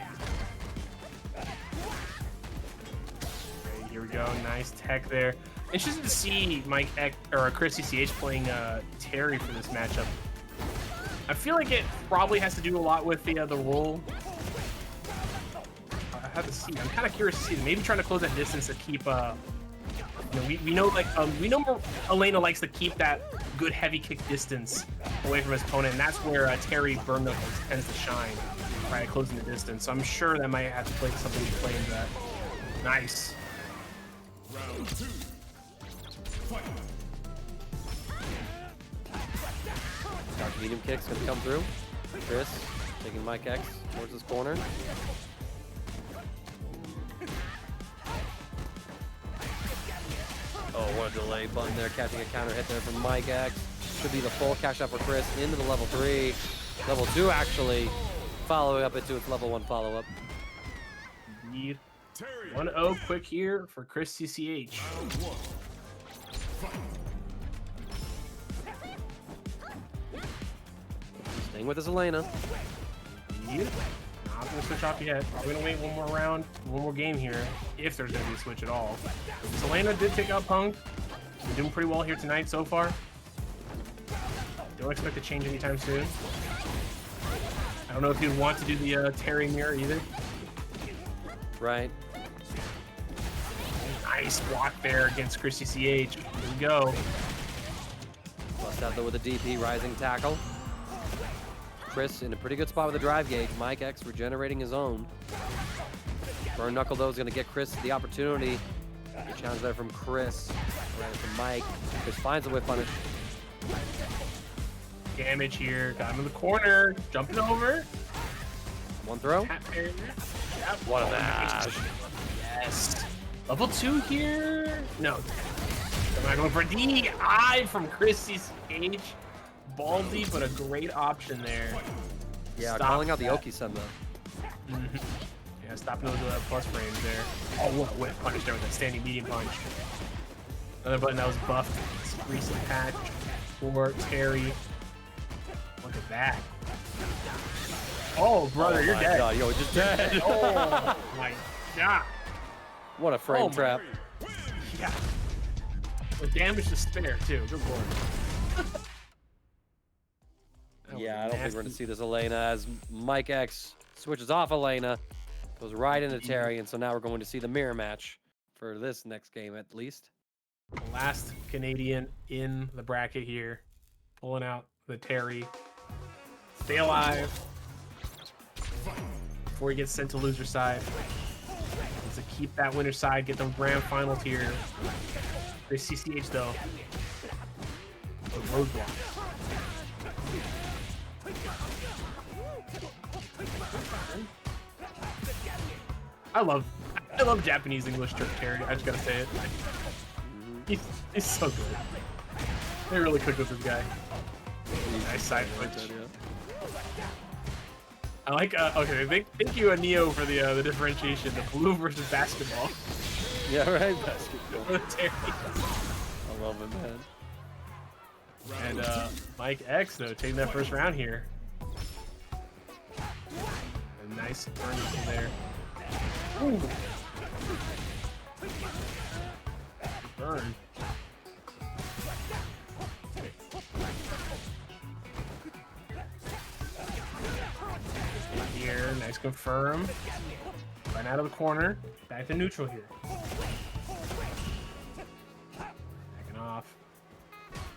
here we go. Nice tech there. Interesting to see Mike X or Chris CCH playing Terry for this matchup. I feel like it probably has to do a lot with the role. I have to see. I'm kind of curious to see. Maybe trying to close that distance to keep. You know, we know like we know Elena likes to keep that good heavy kick distance away from his opponent, and that's where Terry Burnham tends to shine, right, closing the distance. So I'm sure that might have to play something to play into that. Nice. Round 2. Fight. Crouch medium kick's gonna come through. Chris taking Mike X towards his corner. Oh, what a delay button there, catching a counter hit there from Mike X. Should be the full cash out for Chris into the level 3. Level 2 actually following up into its level 1 follow-up. Indeed. 1-0 quick here for Chris CCH. Round 1. Fight. Staying with his Elena. Indeed. Not gonna switch off yet. Probably gonna wait one more round, one more game here, if there's gonna be a switch at all. Selena did take out Punk. He's doing pretty well here tonight so far. Don't expect to change anytime soon. I don't know if he'd want to do the Terry mirror either. Right. Nice block there against Chrissy CH. Here we go. Bust out though with a DP, rising tackle. Chris in a pretty good spot with the drive gauge. Mike X regenerating his own. Burn Knuckle though is going to get Chris the opportunity. Good challenge there from Chris. Right from Mike. Chris finds a whip punish. Damage here. Got him in the corner. Jumping over. One throw. Tap parry. Yep. What a match. Yes. Level 2 here. No. I'm not going for DI from Chrissy's cage. Baldy, but a great option there. Yeah, Stop calling out the that. Oki-sen though. Yeah, stop those plus range there. Oh, what a whip punish there with that standing medium punch. Another button that was buffed. This recent patch for Terry. Look at that. Oh, brother, you're dead. God, yo, just dead. Oh, my God. What a frame Oh, trap. Yeah. With damage to spare, too. Good lord. Yeah, I don't think we're going to see this Elena as Mike X switches off Elena, goes right into Terry, and so now we're going to see the mirror match for this next game at least. Last Canadian in the bracket here, pulling out the Terry. Stay alive before he gets sent to loser side. Needs to keep that winner side, get the grand finals here. There's CCH though. The roadblock. I love Japanese English Turk Terry. I just gotta say it. He's so good. They really cooked with this guy. Nice side switch. I like. Okay, thank you, Neo, for the differentiation. The blue versus basketball. Yeah, right. Basketball. Terry. I love it, man. And Mike X though taking that first round here. A nice burn from there. Ooh. Burn. In here, nice confirm. Right out of the corner. Back to neutral here. Backing off.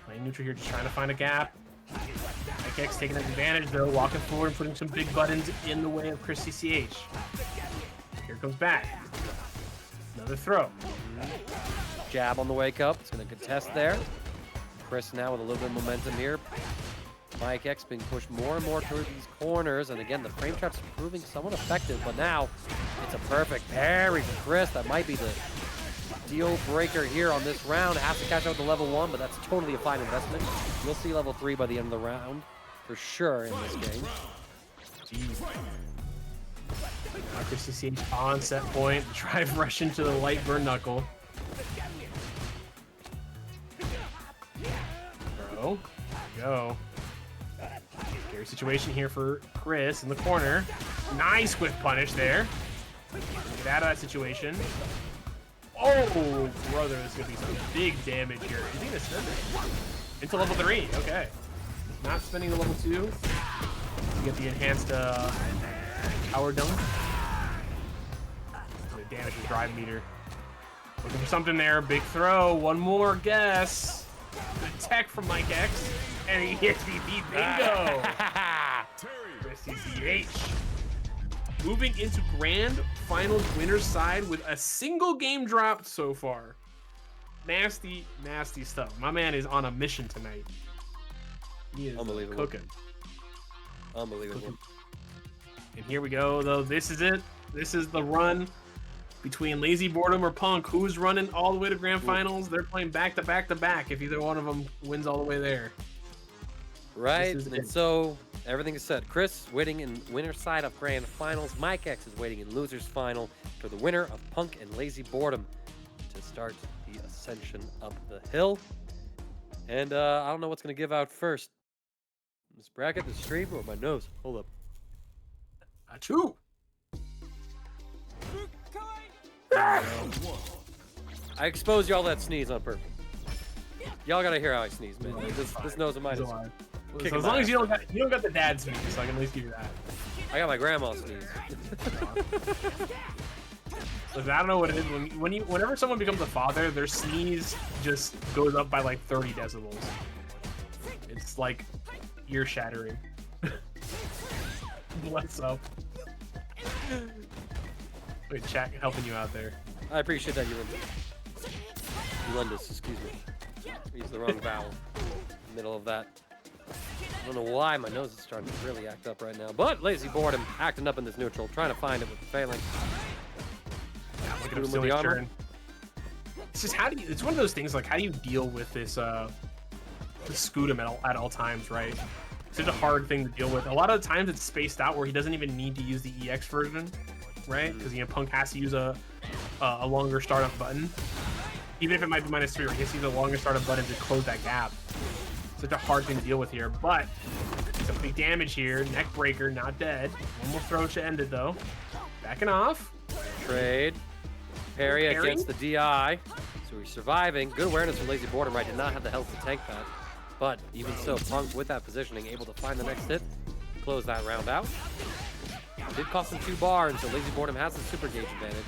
Playing neutral here, just trying to find a gap. Mike X taking advantage though, walking forward and putting some big buttons in the way of Chris CCH. Here comes back. Another throw. Jab on the wake up. It's going to contest there. Chris now with a little bit of momentum here. Mike X being pushed more and more toward these corners. And again, the frame trap's proving somewhat effective. But now it's a perfect parry for Chris. That might be the deal breaker here on this round. Has to catch up to level 1, but that's totally a fine investment. You'll see level 3 by the end of the round for sure in this game. Jeez. Chris CCH on set point. Drive rush into the light burn knuckle. Bro, go. Scary situation here for Chris in the corner. Nice whip punish there. Get out of that situation. Oh, brother, this is gonna be some big damage here. You think this into level 3? Okay. Not spending the level 2 to get the enhanced power dunk. The damage is drive meter. Looking for something there. Big throw. One more guess. Good tech from Mike X. And he hits VP bingo. CCH. Moving into grand finals winner's side with a single game dropped so far. Nasty, nasty stuff. My man is on a mission tonight. He is Unbelievable. cooking. Unbelievable. And here we go, though. This is it. This is the run between Lazy Boredom or Punk. Who's running all the way to grand finals? They're playing back to back to back if either one of them wins all the way there. Right, and so everything is set. Chris waiting in winner's side of grand finals. Mike X is waiting in loser's final for the winner of Punk and Lazy Boredom to start the ascension up the hill. And I don't know what's going to give out first. This bracket, the stream, or my nose? Hold up. Achoo! I exposed y'all that sneeze on purpose. Y'all gotta hear how I sneeze, man. This nose of mine is So as long as you don't got the dad sneeze, so I can at least give you that. I got my grandma's sneeze. Like, I don't know what it is. Whenever someone becomes a father, their sneeze just goes up by like 30 decibels. It's like ear shattering. Bless up. Wait, chat helping you out there. I appreciate that, Ulundus, excuse me. Use the wrong vowel. Middle of that. I don't know why my nose is starting to really act up right now, but Lazy Boredom acting up in this neutral, trying to find it with the failing. Yeah, look at him With silly the armor. turn. It's just it's one of those things like how do you deal with this Scootum at all times, right? It's such a hard thing to deal with. A lot of the times it's spaced out where he doesn't even need to use the EX version, right? Because Punk has to use a longer startup button. Even if it might be -3, he has to use a longer startup button to close that gap. Such a hard thing to deal with here, but some big damage here. Neck breaker, not dead. One more throw to end it though. Backing off. Trade. Parry Parry? against the DI. So he's surviving. Good awareness from Lazy Boredom, right? Did not have the health to tank that. But even so, Punk with that positioning, able to find the next hit, close that round out. Did cost him 2 bars, so Lazy Boredom has the super gauge advantage.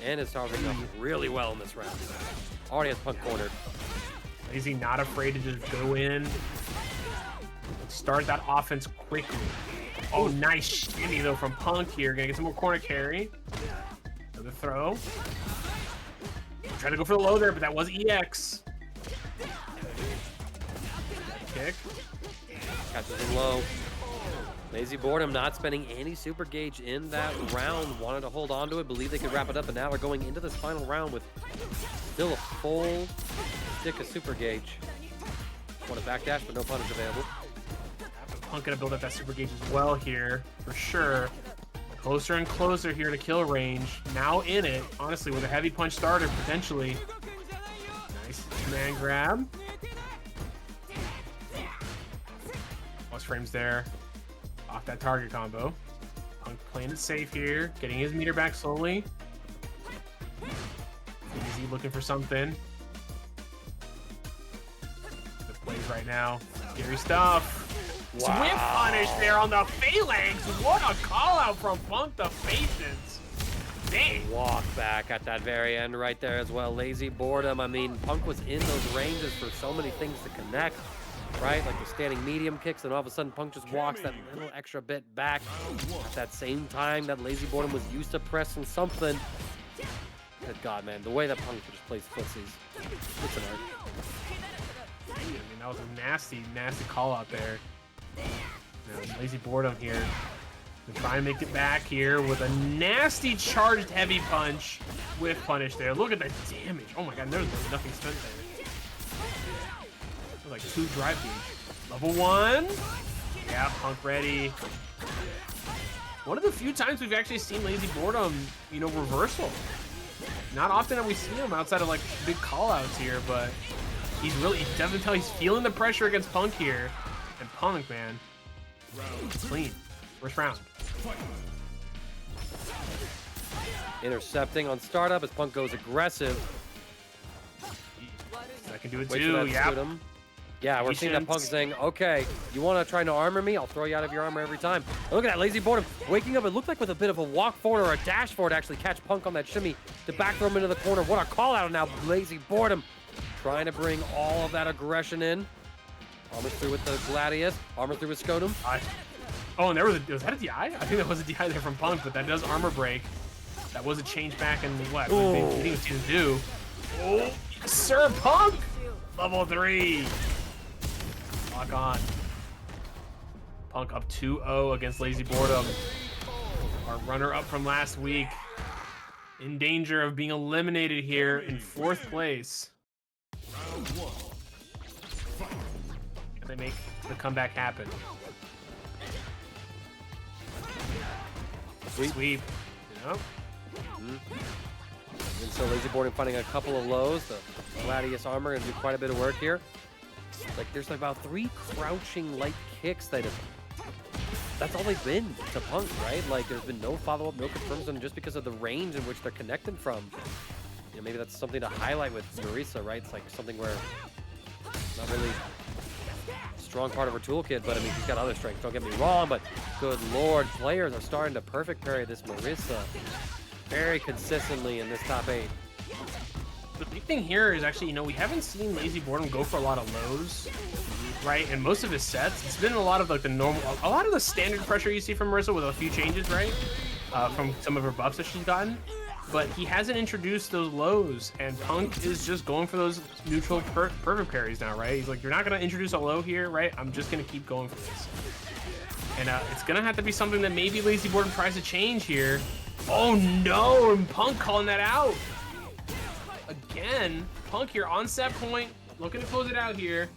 And is starting up really well in this round. Already has Punk cornered. Lazy not afraid to just go in. Start that offense quickly. Oh, nice shimmy though from Punk here. Gonna get some more corner carry. Another throw. Trying to go for the low there, but that was EX. Kick. Catches him low. Lazy Boredom not spending any super gauge in that round. Wanted to hold on to it, believe they could wrap it up, and now we're going into this final round with still a full stick of super gauge. Want a backdash, but no punish available. Punk gonna build up that super gauge as well here, for sure. Closer and closer here to kill range. Now in it, honestly, with a heavy punch starter, potentially. Nice man grab. Plus frames there. Off that target combo. Punk playing it safe here, getting his meter back slowly. Easy looking for something. The plays right now. Scary stuff. Wow. Whip punish there on the phalanx. What a call out from Punk the Faces. Dang. Walk back at that very end right there as well. Lazy Boredom. I mean, Punk was in those ranges for so many things to connect, right? Like the standing medium kicks, and all of a sudden Punk just walks that little extra bit back at that same time that Lazy Boredom was used to pressing something. Good God, man. The way that Punk just plays footsies. It's an art. I mean, that was a nasty, nasty call out there. Lazy Boredom here. To try and make it back here with a nasty charged heavy punch with punish there. Look at the damage. Oh my God, there's nothing spent there. Like 2 drive gauge. Level 1. Yeah, Punk ready. One of the few times we've actually seen Lazy Boredom, reversal. Not often have we seen him outside of like big call-outs here, but he's definitely tell he's feeling the pressure against Punk here. And Punk, man, clean. First round. Intercepting on startup as Punk goes aggressive. I can do it Wait for too. that Yeah. Scootum. Yeah, we're seeing that Punk saying, okay, you want to try to armor me? I'll throw you out of your armor every time. And look at that Lazy Boredom waking up. It looked like with a bit of a walk forward or a dash forward to actually catch Punk on that shimmy to back throw him into the corner. What a call out now. Lazy Boredom trying to bring all of that aggression in. Armor through with the Gladius. Armor through with Scootum. Oh, and was that a DI? I think that was a DI there from Punk, but that does armor break. That was a change back in what? Beginning of season 2. Oh, yes, sir, Punk! Level 3. Lock on. Punk up 2-0 against Lazy Boredom. Our runner-up from last week. In danger of being eliminated here in 4th place. Round 1. Fight. Can they make the comeback happen? Sweep. And so Lazy Boredom finding a couple of lows. The Gladius armor gonna do quite a bit of work here. Like there's like about 3 crouching light kicks that have. That's all they've been to Punk, right? Like there's been no follow-up, no confirms, and just because of the range in which they're connected from. Maybe that's something to highlight with Marisa, right? It's like something where not really strong part of her toolkit, but I mean she's got other strengths. Don't get me wrong, but good lord, players are starting to perfect parry this Marisa. very consistently in this top 8. The big thing here is actually, we haven't seen Lazy Boredom go for a lot of lows, right? And most of his sets, it's been a lot of like a lot of the standard pressure you see from Marissa with a few changes, right? From some of her buffs that she's gotten. But he hasn't introduced those lows, and Punk is just going for those neutral perfect parries now, right? He's like, you're not going to introduce a low here, right? I'm just going to keep going for this. And it's going to have to be something that maybe Lazy Boredom tries to change here. Oh no, and Punk calling that out. Again, Punk here on set point, looking to close it out here.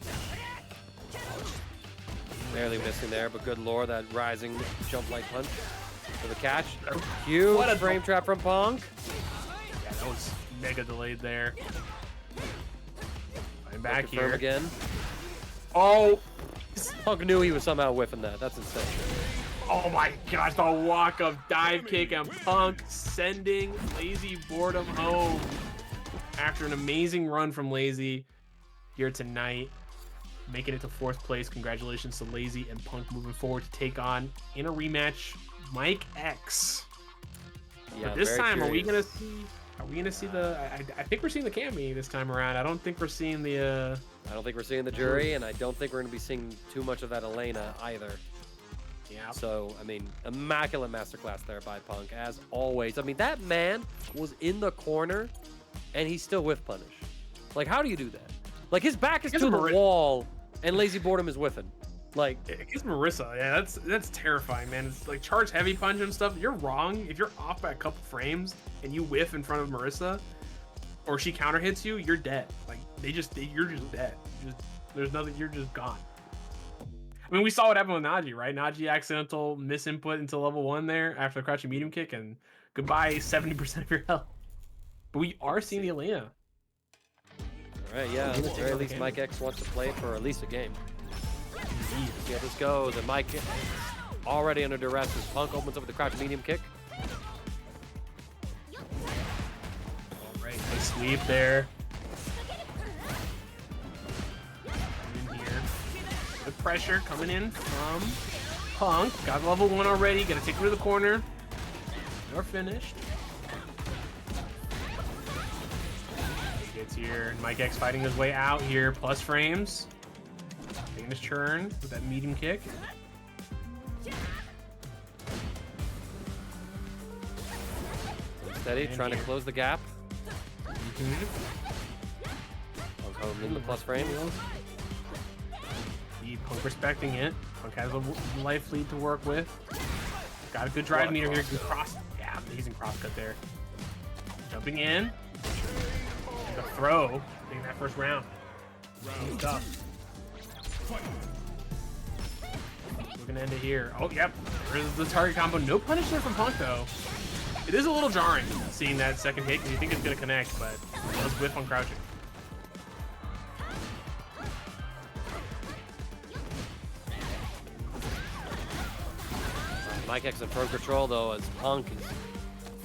Barely missing there, but good lore, that rising jump light punch for the catch. Huge What a frame trap from Punk. Yeah, that was mega delayed there. I'm back Confirm here. again. Oh, Punk knew he was somehow whiffing that. That's insane. oh my gosh, the walk-up dive kick and Punk sending Lazy Boredom home. After an amazing run from Lazy here tonight, making it to 4th place. Congratulations to Lazy and Punk moving forward to take on, in a rematch, Mike X. Yeah, But this very time, curious. are we gonna see the, I think we're seeing the Cammy this time around. I don't think we're seeing the, I don't think we're seeing the jury, and I don't think we're going to be seeing too much of that Elena either. yeah. So, I mean, immaculate masterclass there by Punk, as always. I mean, that man was in the corner, and he still whiff punish. Like, how do you do that? Like, his back is to the wall, and Lazy Boredom is whiffing. Like, Against Marissa, yeah, that's terrifying, man. It's like charge heavy punch and stuff. You're wrong. If you're off by a couple frames and you whiff in front of Marissa, or she counter hits you, you're dead. Like you're just dead. There's nothing. You're just gone. I mean, we saw what happened with Najee, right? Najee accidental misinput into level 1 there after the crouching medium kick, and goodbye 70% of your health. But we are seeing the Elena. all right, yeah, at the very least, Mike X wants to play for at least a game. See how this goes, and Mike already under duress as Punk opens up with the crouch medium kick. All right, nice sweep there. In here. Good pressure coming in from Punk. Got level 1 already. Gonna take him to the corner. You're finished. He gets here. Mike X fighting his way out here. Plus frames. Taking his turn with that medium kick. Steady, And trying to here. close the gap. Mhm. Punk home in the plus frame. Punk respecting it. Punk has a life lead to work with. Got a good drive meter here. Can cross. Yeah, amazing crosscut there. Jumping in. And the throw. Taking that first round. Good stuff. We're gonna end it here. Oh, yep. There's the target combo. No punish there from Punk though. It is a little jarring seeing that second hit because you think it's gonna connect, but it does whiff on crouching. Mike X in firm control though, as Punk is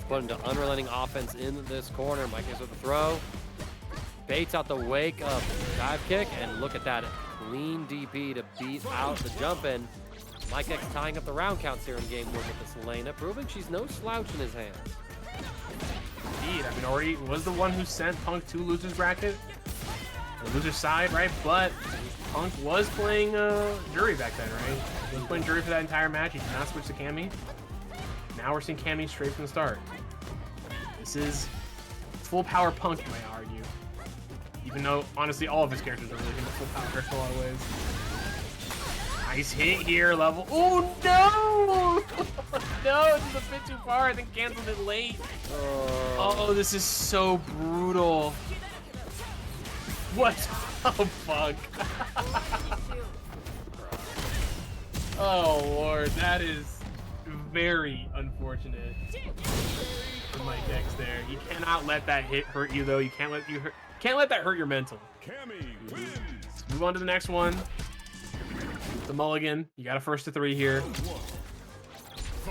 put into unrelenting offense in this corner. Mike X with the throw. Baits out the wake of dive kick, and look at that clean DP to beat out the jump in. Mike X tying up the round counts here in game 1 with this Elena, proving she's no slouch in his hands. Indeed, I mean, already was the one who sent Punk to loser's bracket, the loser's side, right? But Punk was playing jury back then, right? He was playing jury for that entire match. He did not switch to Cammy. Now we're seeing Cammy straight from the start. This is full power Punk, you might argue. Even though, honestly, all of his characters are really in the full power character in a lot of ways. Nice hit here, level. Oh no! No, this is a bit too far. I think canceled it late. Oh, this is so brutal. What the fuck? Oh lord, that is very unfortunate for Mike X there. You cannot let that hit hurt you though. You can't let that hurt your mental. Cammy wins. Let's move on to the next one. The mulligan. You got a first to 3 here.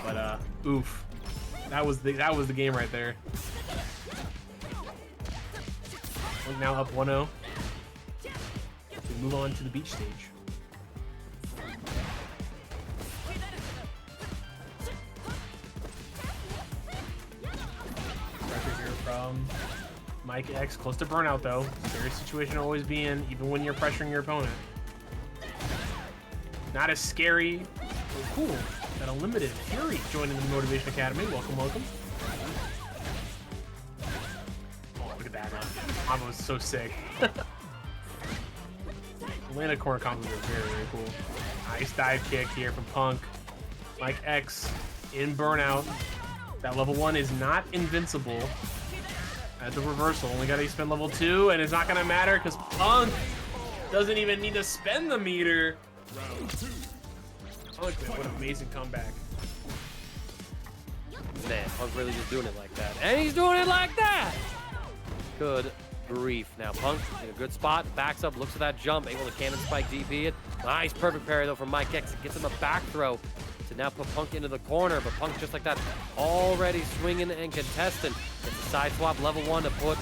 But oof. That was the game right there. We're now up 1-0. We move on to the beach stage. from Mike X. Close to burnout, though. Scary situation to always be in, even when you're pressuring your opponent. Not as scary. Oh, cool. Got a limited Fury joining the Motivation Academy. Welcome, welcome. Oh, look at that. Combo was so sick. Atlanta corner combos are very, very cool. Nice dive kick here from Punk. Mike X in burnout. That level 1 is not invincible. At the reversal, only gotta spend level 2, and it's not gonna matter because Punk doesn't even need to spend the meter. Punk, what an amazing comeback. Man, Punk really just doing it like that. And he's doing it like that! Good grief. Now Punk in a good spot, backs up, looks at that jump, able to cannon spike DP it. Nice, perfect parry though from Mike X. It gets him a back throw to now put Punk into the corner, but Punk just like that, already swinging and contesting. Gets a side swap level 1 to put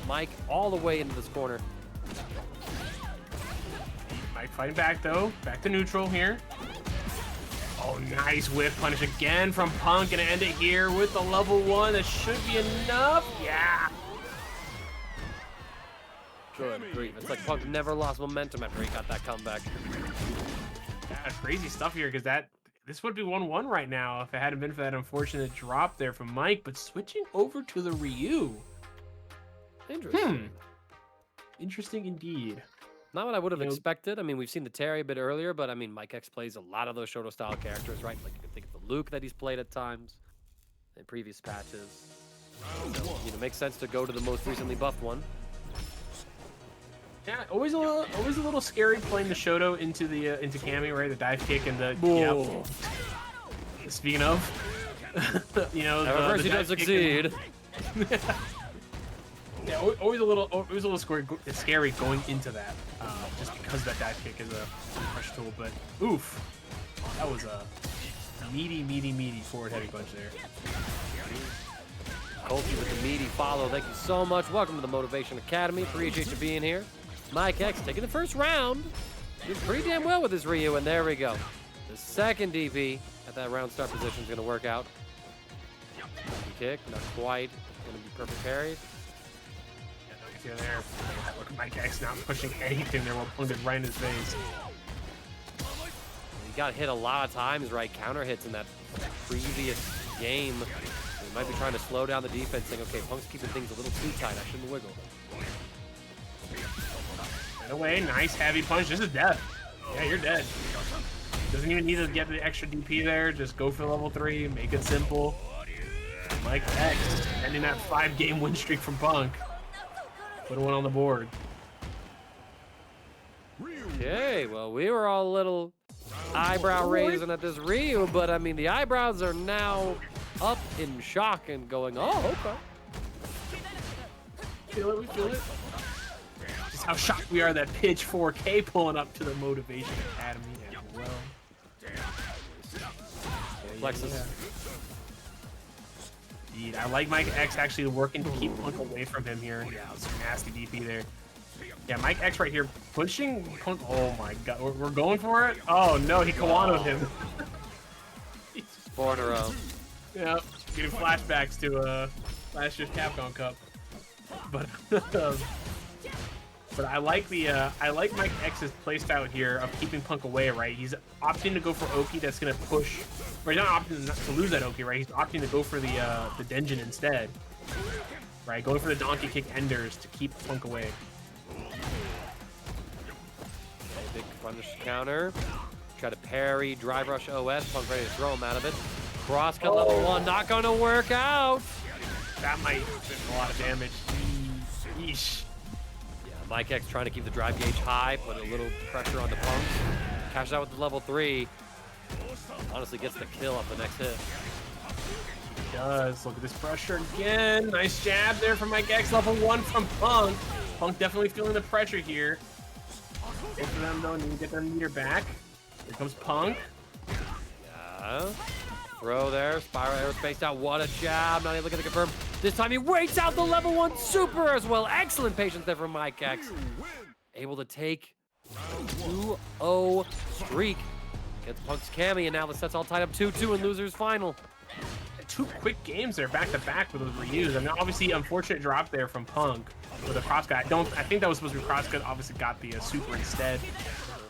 Mike all the way into this corner. Mike fighting back though, back to neutral here. Oh, nice whip punish again from Punk, and end it here with the level 1. That should be enough. Yeah. Good grief. It's like Punk never lost momentum after he got that comeback. Yeah, crazy stuff here, because this would be 1-1 right now if it hadn't been for that unfortunate drop there from Mike. But switching over to the Ryu. Interesting. Interesting indeed. Not what I would have expected. I mean, we've seen the Terry a bit earlier, but I mean, Mike X plays a lot of those Shoto-style characters, right? Like, you can think of the Luke that he's played at times in previous patches. So, you know, makes sense to go to the most recently buffed one. Yeah, always a little scary playing the Shoto into Kami, right? The dive kick and the Speaking of, you know, however, he does succeed. Yeah, always a little scary going into that, just because that dive kick is a crush tool. But oof, that was a meaty forward heavy punch there. Colty with the meaty follow. Thank you so much. Welcome to the Motivation Academy. Appreciate you being here. Mike X taking the first round. Doing pretty damn well with his Ryu, and there we go. The second DP at that round start position is going to work out. Kick, not quite going to be perfect parried. Yeah, there. Look at Mike X not pushing anything there while pulling it right in his face. He got hit a lot of times, right? Counter hits in that previous game. He might be trying to slow down the defense, saying, okay, Punk's keeping things a little too tight. I shouldn't wiggle. Get away, nice heavy punch. This is death. Yeah, you're dead. Doesn't even need to get the extra DP there. Just go for level 3, make it simple. Mike X ending that 5-game win streak from Punk. Put one on the board. Okay, well, we were all a little eyebrow raising at this Ryu, but I mean, the eyebrows are now up in shock and going, oh, okay. Feel it, we feel it. Just how shocked we are that Pitch 4K pulling up to the Motivation Academy as well. Flexes. Yeah. Indeed. I like Mike X actually working to keep Punk away from him here. Yeah, it was a nasty DP there. Yeah, Mike X right here pushing Punk. Oh my god, we're going for it? Oh no, he Kawano'd him. 4 in a row. Yep, getting flashbacks to last year's Capcom Cup. But but I like Mike X's playstyle here of keeping Punk away, right? He's opting to go for Oki that's gonna push. Or he's not opting to lose that Oki, right? He's opting to go for the Denjin instead. Right, going for the donkey kick enders to keep Punk away. Big punish counter. Try to parry, drive rush OS. Punk ready to throw him out of it. Cross cut level 1, not gonna work out. That might do a lot of damage. Yeesh. Yeah, Mike X trying to keep the drive gauge high, put a little pressure on the Punk. Cashes out with the level 3. Honestly gets the kill up the next hit. He does. Look at this pressure again. Nice jab there from Mike X. Level 1 from Punk. Punk definitely feeling the pressure here. Both of them don't need to get their meter back. Here comes Punk. Yeah. Throw there. Spiral arrow spaced out. What a jab. Not able to get the confirm. This time he waits out the level 1 super as well. Excellent patience there from Mike X. Able to take a 2-0 streak. Gets Punk's Kami, and now the set's all tied up 2-2 in losers final. 2 quick games there back to back with those reuse. I mean, obviously, unfortunate drop there from Punk with a cross cut. I think that was supposed to be cross cut. Obviously, got the super instead.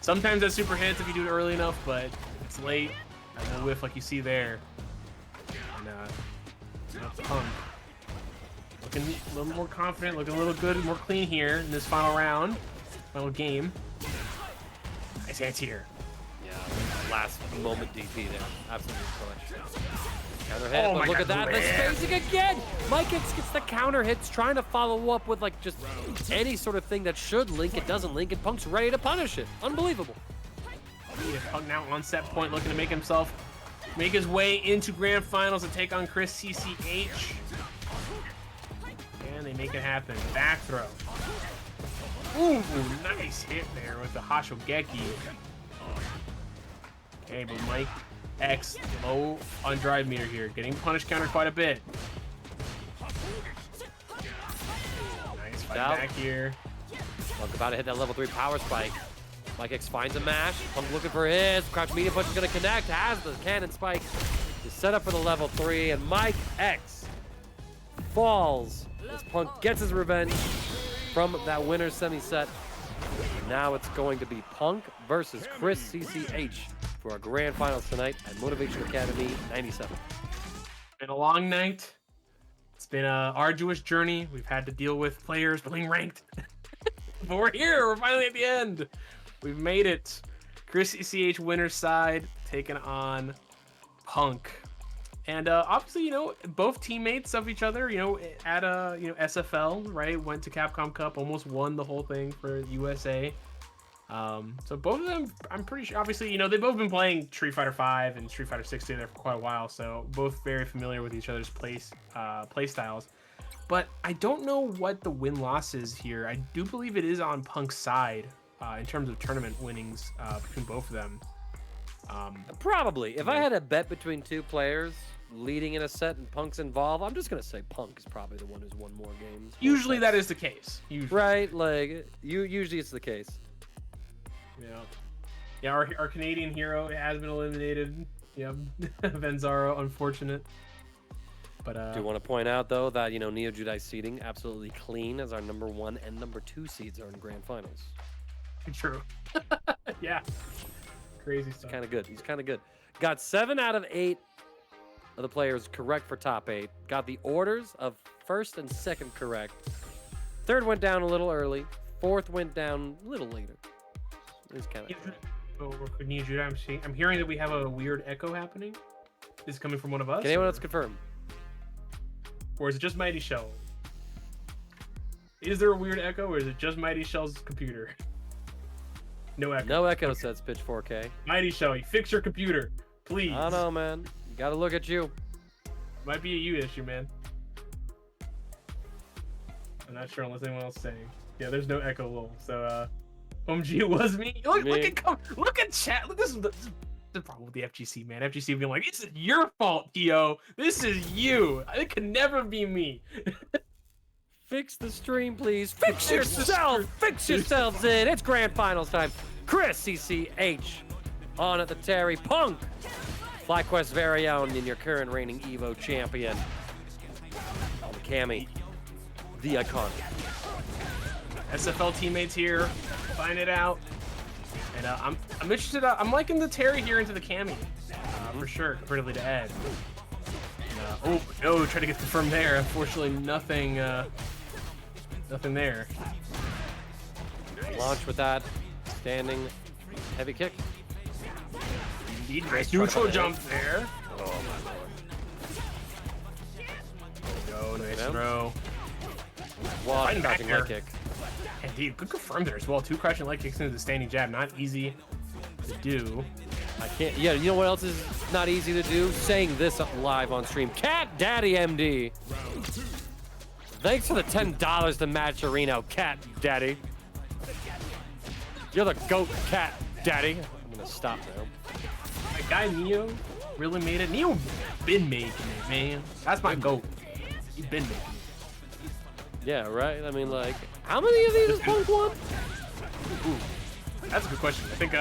Sometimes that super hits if you do it early enough, but it's late. And a whiff like you see there. And that's Punk. Looking a little more confident, looking a little good, more clean here in this final round, final game. Nice anti-air. Yeah, last moment DP there. Absolutely clutch. Counter hit, Oh but my look God, at that, the man. spacing again! Mike X gets the counter hits, trying to follow up with like just any sort of thing that should link, it doesn't link, and Punk's ready to punish it. Unbelievable. Punk now on set point, looking to make his way into grand finals and take on Chris CCH. And they make it happen. Back throw. Ooh, nice hit there with the Hashogeki. Okay, but Mike X low on drive meter here, getting punished counter quite a bit. Nice fight Out. back here. Punk about to hit that level 3 power spike. Mike X finds a mash. Punk looking for his. Crouch medium punch is going to connect. Has the cannon spike. Is set up for the level 3. And Mike X falls as Punk gets his revenge from that winner's semi-set. Now it's going to be Punk versus Chris CCH for our grand finals tonight at Motivation Academy 97. Been a long night. It's been an arduous journey. We've had to deal with players playing ranked. But we're here. We're finally at the end. We've made it. Chris CCH winner's side taking on Punk. And obviously, you know, both teammates of each other, you know, at SFL, right? Went to Capcom Cup, almost won the whole thing for USA. So both of them, I'm pretty sure, obviously, you know, they've both been playing Street Fighter 5 and Street Fighter 6 together for quite a while. So both very familiar with each other's play styles. But I don't know what the win-loss is here. I do believe it is on Punk's side in terms of tournament winnings between both of them. Probably. If I had a bet between two players leading in a set and Punk's involved, I'm just going to say Punk is probably the one who's won more games. Usually that is the case. Usually. Right? Like, usually it's the case. Yeah, our Canadian hero has been eliminated. Yep, Venzaro, unfortunate. But I do want to point out, though, that, you know, Neo Judai seeding absolutely clean as our number 1 and number 2 seeds are in grand finals. True. Yeah. Crazy stuff. Kind of good. He's kind of good. Got 7 out of 8 of the players correct for top 8. Got the orders of first and second correct. Third went down a little early. Fourth went down a little later. It's kind of. I'm hearing that we have a weird echo happening. Is it coming from one of us? Can anyone else confirm? Or is it just Mighty Shell? Is there a weird echo, or is it just Mighty Shell's computer? No echo. No echo, says Pitch 4K. Mighty Shell, you fix your computer, please. I don't know, man. You gotta look at you. Might be a you issue, man. I'm not sure unless anyone else is saying. Yeah, there's no echo, lol. So, OMG, it was me. Look at chat. This is the problem with the FGC, man. FGC being like, this is your fault, Tio. This is you. It could never be me. Fix the stream, please. Fix yourself. Fix yourselves in. It's grand finals time. Chris CCH on at the Terry. Punk, FlyQuest very own and your current reigning Evo champion. Cammy, the iconic. SFL teammates here, find it out. And I'm interested. I'm liking the Terry here into the Cammy for sure, comparatively to Ed. And, oh no, try to get confirmed there. Unfortunately, nothing. Nothing there. Nice. Launch with that standing heavy kick. Indeed, nice neutral jump there. Oh my lord. Go, nice throw. One crouching leg kick. Indeed, good confirm there as well. 2 crouching leg kicks into the standing jab. Not easy to do. I can't. Yeah, you know what else is not easy to do? Saying this live on stream. Cat Daddy MD. Thanks for the $10 to Matt Chirino, Cat Daddy. You're the GOAT, Cat Daddy. I'm gonna stop now. My guy Neo really made it. Neo been making it, man. That's my GOAT. He's been making it. Yeah, right? I mean, like, how many of these has Punk won? Ooh, that's a good question. I think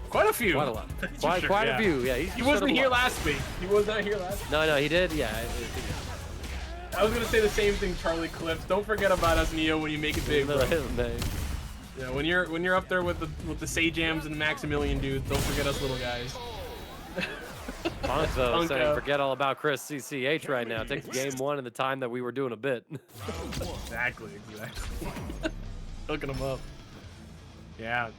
Quite a few. Quite a lot. Sure, Quite yeah. a few. Yeah, He wasn't here last week. He was not here last week. No, he did. Yeah. I was gonna say the same thing, Charlie Clips. Don't forget about us, Neo, when you make it big, bro. Yeah, when you're up there with the Sajams and Maximilian dudes, don't forget us little guys. Punk though Punk, saying forget all about Chris CCH right now. Takes game one and the time that we were doing a bit. Exactly. Hooking him up. Yeah.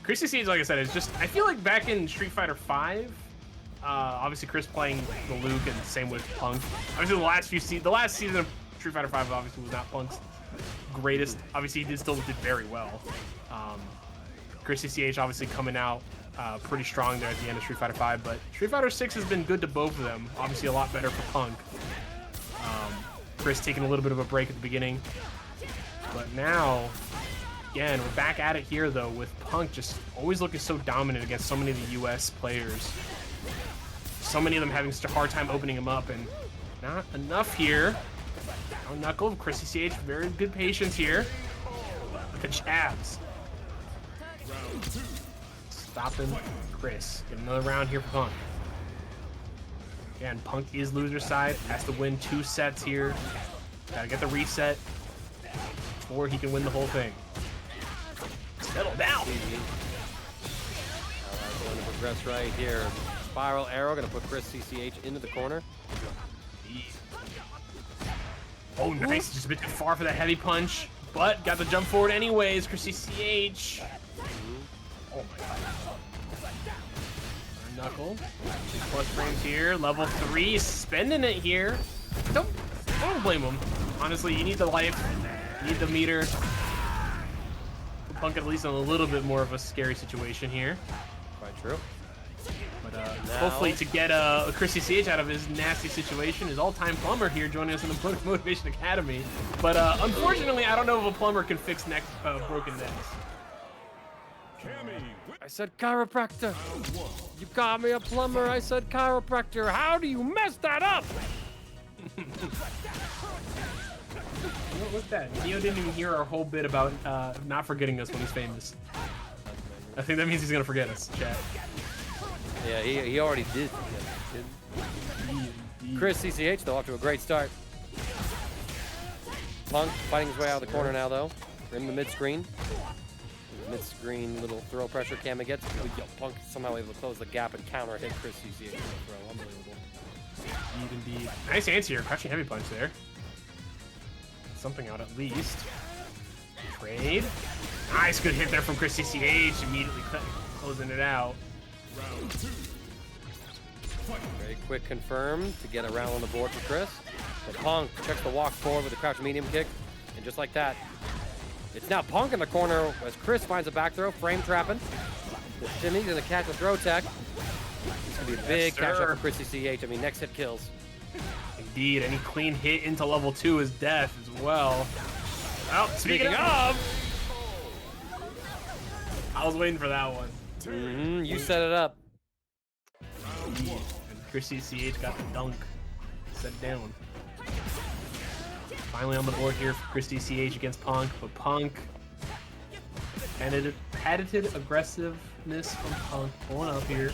Chris CCH, like I said, is just, I feel like back in Street Fighter 5, obviously Chris playing the Luke and same with Punk. Obviously the last season of Street Fighter 5 obviously was not Punk's greatest. Obviously he still did very well. Chris CCH obviously coming out pretty strong there at the end of Street Fighter 5, but Street Fighter 6 has been good to both of them. Obviously a lot better for Punk. Chris taking a little bit of a break at the beginning, but now, again, we're back at it here though with Punk just always looking so dominant against so many of the US players. So many of them having such a hard time opening him up, and not enough here. Down knuckle, Chris CCH, very good patience here. With the jabs. Stopping Chris. Get another round here for Punk. Again, Punk is loser side. Has to win 2 sets here. Gotta get the reset before he can win the whole thing. Settle down. Going to progress right here. Spiral arrow gonna put Chris CCH into the corner. Oh, nice. Just a bit too far for that heavy punch, but got the jump forward anyways. Chris CCH. Oh my god. Knuckle. 6+ frames here. Level 3. Spending it here. Don't blame him. Honestly, you need the life. You need the meter. Punk at least in a little bit more of a scary situation here. Quite true. But hopefully to get Chris CCH out of his nasty situation, his all-time plumber here joining us in the Motivation Academy. But unfortunately, I don't know if a plumber can fix broken necks. I said chiropractor. You got me a plumber. I said chiropractor. How do you mess that up? What was that? Neo didn't even hear our whole bit about not forgetting us when he's famous. I think that means he's gonna forget us, chat. Yeah, he already did. Chris CCH though off to a great start. Punk fighting his way out of the corner now though. We're in the mid-screen. Mid-screen little throw pressure Kama gets. Punk somehow able to close the gap and counter hit Chris CCH with a throw. Unbelievable. Indeed. Nice answer here. Crouching heavy punch there. Something out at least. Trade. Nice, good hit there from Chris CCH. Immediately closing it out. Very quick confirm to get a round on the board for Chris. But Punk checks the walk forward with a crouch medium kick. And just like that, it's now Punk in the corner as Chris finds a back throw, frame trapping. Jimmy's gonna catch the throw tech. It's gonna be a big catch up for Chris CCH. I mean, next hit kills. Indeed, any clean hit into level 2 is death as well. Oh, speaking of, I was waiting for that one. You set it up. And Chris CCH got the dunk set down. Finally on the board here for Chris CCH against Punk, but Punk, patented aggressiveness from Punk pulling up here.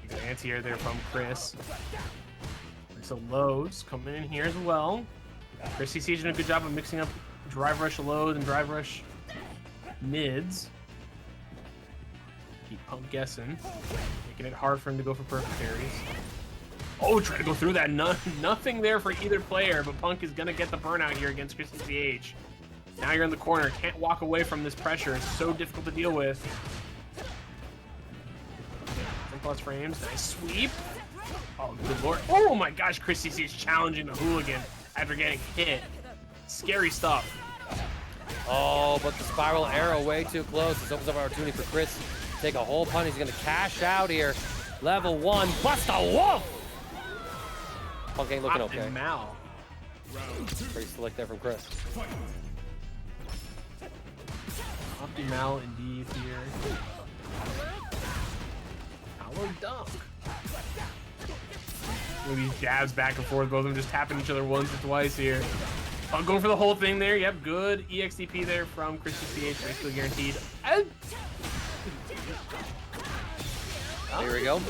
Good anti-air there from Chris. So loads coming in here as well. Chris CCH doing a good job of mixing up drive rush lows and drive rush mids. Keep Punk guessing. Making it hard for him to go for perfect parries. Oh, try to go through that. Nothing there for either player, but Punk is going to get the burnout here against Chris CCH. Now you're in the corner. Can't walk away from this pressure. It's so difficult to deal with. 10+ frames. Nice sweep. Oh, good lord. Oh my gosh, Chris CCH challenging the hooligan after getting hit. Scary stuff. Oh, but the spiral arrow way too close. This opens up an opportunity for Chris to take a whole punch. He's going to cash out here. Level 1. Bust a wolf! Punk ain't looking okay. Mal. Pretty slick there from Chris. Optimal indeed here. Power dunk. These jabs back and forth, both of them just tapping each other once or twice here. Punk going for the whole thing there. Yep, good EXDP there from Chris CCH, basically guaranteed. Here we go.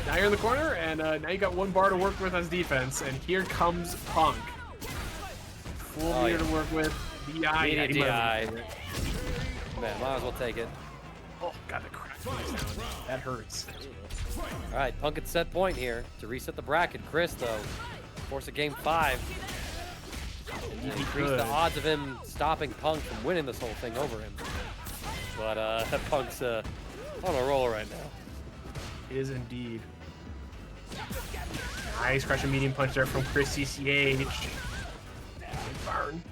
Now you're in the corner, and now you got one bar to work with as defense, and here comes Punk. Full meter to work with. DI. Need a DI. Man, might as well take it. Oh, God, the crack sound. That hurts. All right, Punk at set point here to reset the bracket. Chris, though, force a game 5. And increase the odds of him stopping Punk from winning this whole thing over him. But Punk's on a roll right now. Is indeed. Nice crushing medium punch there from Chris CCH. Burn.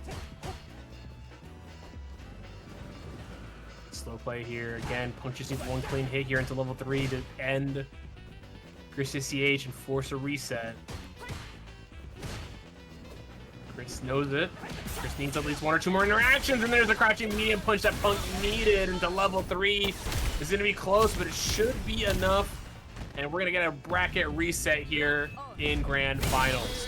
Slow play here. Again, Punk just needs one clean hit here into level 3 to end Chris CCH and force a reset. Chris knows it. Chris needs at least 1 or 2 more interactions, and there's a crouching medium punch that Punk needed into level 3. It's going to be close, but it should be enough. And we're going to get a bracket reset here in Grand Finals.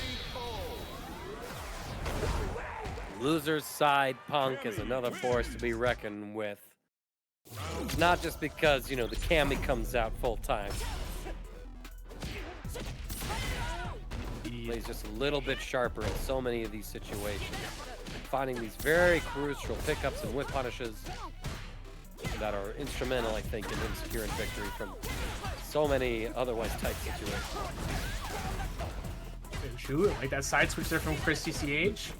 Loser's side Punk is another force to be reckoned with. Not just because, you know, the Cammy comes out full time. Plays just a little bit sharper in so many of these situations. Finding these very crucial pickups and whip punishes that are instrumental, I think, in him securing victory from so many otherwise tight situations. Shoot, like that side switch there from Chris CCH.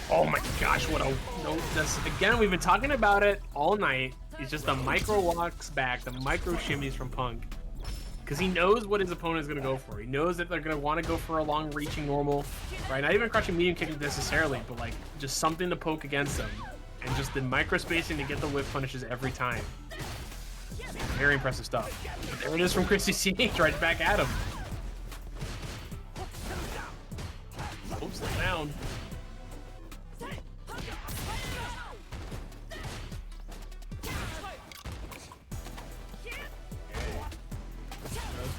Oh my gosh, what a no! Again, we've been talking about it all night. It's just the micro walks back, the micro shimmies from Punk. Because he knows what his opponent is going to go for. He knows that they're going to want to go for a long reaching normal, right? Not even crushing medium kick necessarily, but like just something to poke against them. And just the micro spacing to get the whip punishes every time. Very impressive stuff. But there it is from Chris CCH right back at him. Oh, slow down.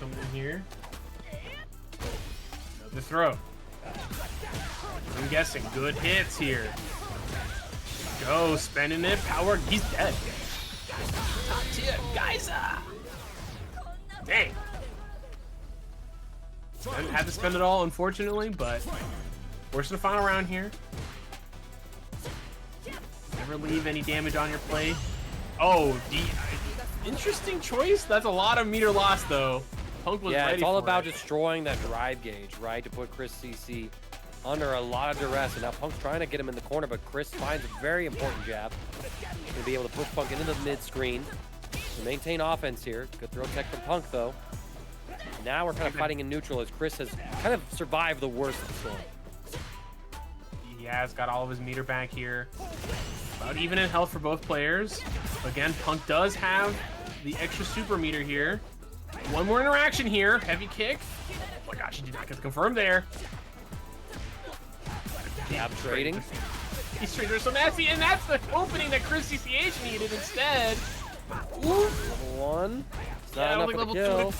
Coming in here. Another throw. I'm guessing good hits here. Go, spending it. Power. He's dead. Top tier, guys. Dang. Didn't have to spend it all, unfortunately, but forcing the final round here. Never leave any damage on your plate. Oh, interesting choice. That's a lot of meter loss, though. Punk was ready it's all for about it. destroying that drive gauge, right? To put Chris CC under a lot of duress. And now Punk's trying to get him in the corner, but Chris finds a very important jab to be able to push Punk into the mid screen to maintain offense here. Good throw tech from Punk, though. Now we're kind of fighting in neutral as Chris has kind of survived the worst of the storm. He has got all of his meter back here. About even in health for both players. Again, Punk does have the extra super meter here. One more interaction here. Heavy kick. Oh my gosh, he did not get the confirm there. Jab trading. These trades are so nasty, and that's the opening that Chris CCH needed instead. Ooh. Level 1. It's not enough for the kill.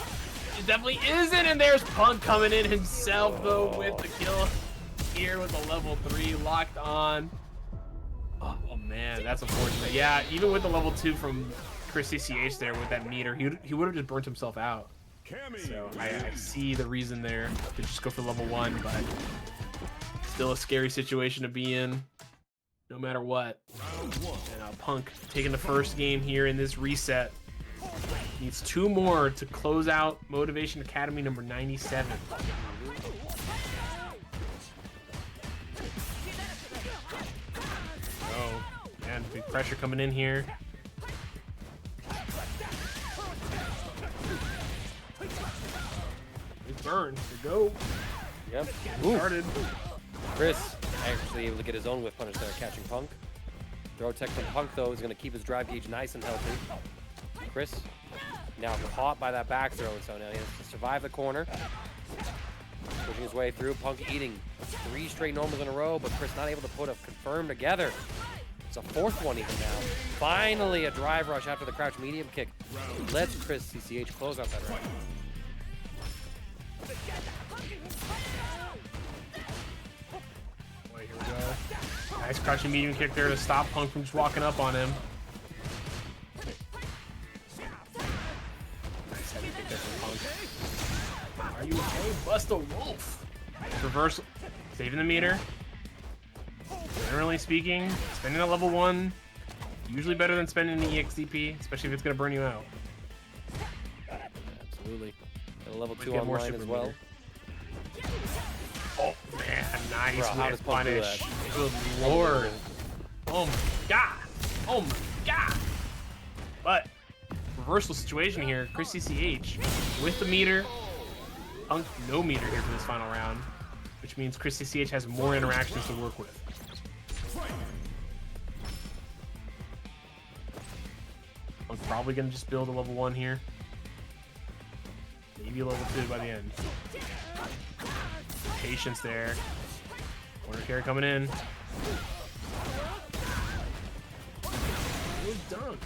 It definitely isn't, and there's Punk coming in himself, though, with the kill here with the level 3 locked on. Oh man, that's unfortunate. Yeah, even with the level 2 from Chris CCH there with that meter, he would have just burnt himself out. So I see the reason there to just go for level 1, but still a scary situation to be in, no matter what. And Punk taking the first game here in this reset. Needs 2 more to close out Motivation Academy number 97. Oh, man, big pressure coming in here. Big burn, to go. Yep. Started. Chris actually able to get his own whip punish there, catching Punk. Throw tech from Punk, though, is going to keep his drive gauge nice and healthy. Chris now caught by that back throw, so now he has to survive the corner. Pushing his way through. Punk eating 3 straight normals in a row, but Chris not able to put a confirm together. It's a 4th one even now. Finally a drive rush after the crouch medium kick. Lets Chris CCH close out that round. Boy, here we Nice crouching medium kick there to stop Punk from just walking up on him. Nice heavy kick there from Punk. Are you okay? Bust a wolf. Reversal. Saving the meter. Generally speaking, spending a level 1 usually better than spending the EXDP, especially if it's going to burn you out. Absolutely. And a level 2 get more online as super well. meter. Oh man, nice Bro, how does whip Punk do punish. that? Good lord. Oh my god. Oh my god. But reversal situation here. Chris CCH with the meter. Punk no meter here for this final round, which means Chris CCH has more interactions to work with. I'm probably gonna just build a level 1 here. Maybe a level 2 by the end. Patience there. Corner carry coming in. Good dunk.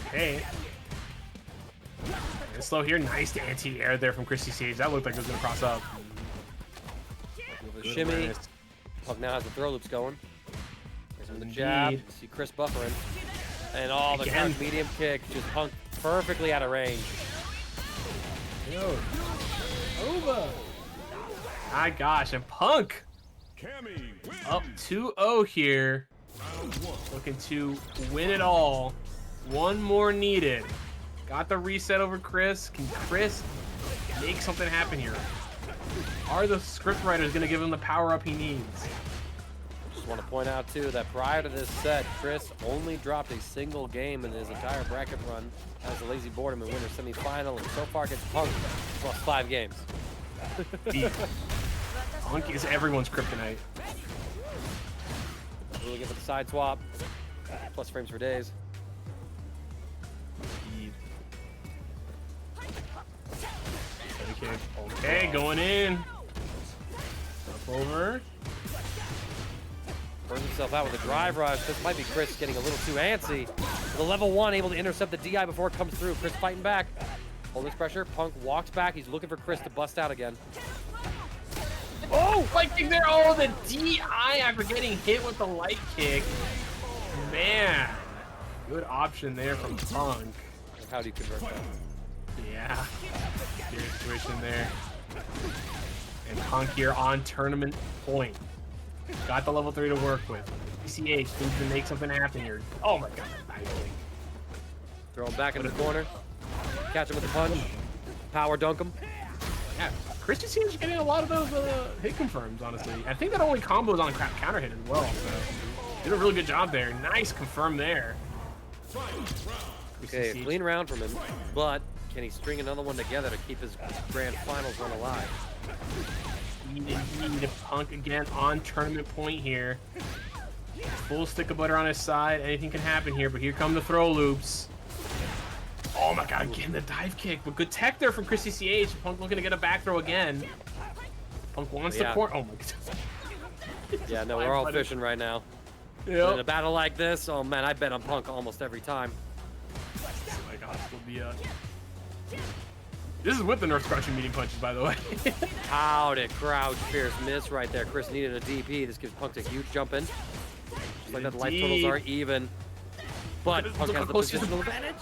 Okay. And slow here. Nice anti-air there from Chris CCH. That looked like it was gonna cross up. With a shimmy. awareness. Punk now has the throw loops going. There's him with the Indeed. jab. See Chris buffering. And all the Again. crouch medium kick. Just Punk perfectly out of range. Yo. Over. My gosh, and Punk Cammy wins. up 2-0 here. Round 1. Looking to win it all. One more needed. Got the reset over Chris. Can Chris make something happen here? Are the scriptwriters going to give him the power up he needs? Just want to point out too that prior to this set, Chris only dropped a single game in his entire bracket run as a Lazy Boredom in winter semifinal, and so far against Punk, he's lost 5 games. Deep. Punk is everyone's kryptonite. We're looking for the side swap, plus frames for days. Deep. Heavy kick. Okay, going in. Up over. Burns himself out with a drive rush. This might be Chris getting a little too antsy. With a level 1 able to intercept the DI before it comes through. Chris fighting back. Hold this pressure. Punk walks back. He's looking for Chris to bust out again. Oh, light kick there. Oh, the DI after getting hit with the light kick. Man, good option there from Punk. How do you convert that? Yeah, serious situation there. And Punk here on tournament point. Got the level 3 to work with. CCH needs to make something happen here. Oh my god, I think. Throw him back into the corner. Catch him with the punch. Power dunk him. Yeah, Chris just seems getting a lot of those hit confirms, honestly. I think that only combos on counter hit as well, so did a really good job there. Nice confirm there. Okay, clean round from him, but can he string another one together to keep his grand finals run alive? Need Punk again on tournament point here. Full stick of butter on his side. Anything can happen here, but here come the throw loops. Oh my god, getting the dive kick, but good tech there from Chris CCH. Punk looking to get a back throw again. Punk wants the corner. Oh my god. Yeah, no, we're all fishing right now. In a battle like this, oh man, I bet on Punk almost every time. Oh my gosh, will be this is with the North crouching meeting punches, by the way. How did crouch fierce miss right there? Chris needed a DP. This gives Punk a huge jump in. Just like that, the life totals are even. But Punk has the positional advantage.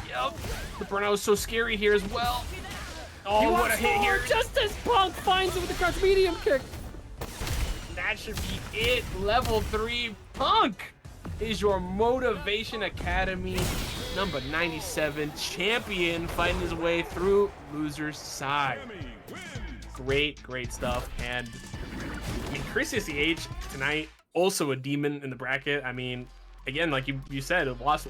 Yep. The burnout is so scary here as well. Oh, what a hit here. Just as Punk finds it with the crouch medium kick. That should be it. Level 3 Punk is your Motivation Academy number 97 champion, fighting his way through loser's side. Great stuff. And I mean, Chris CCH tonight, also a demon in the bracket. I mean, again, like you said, lost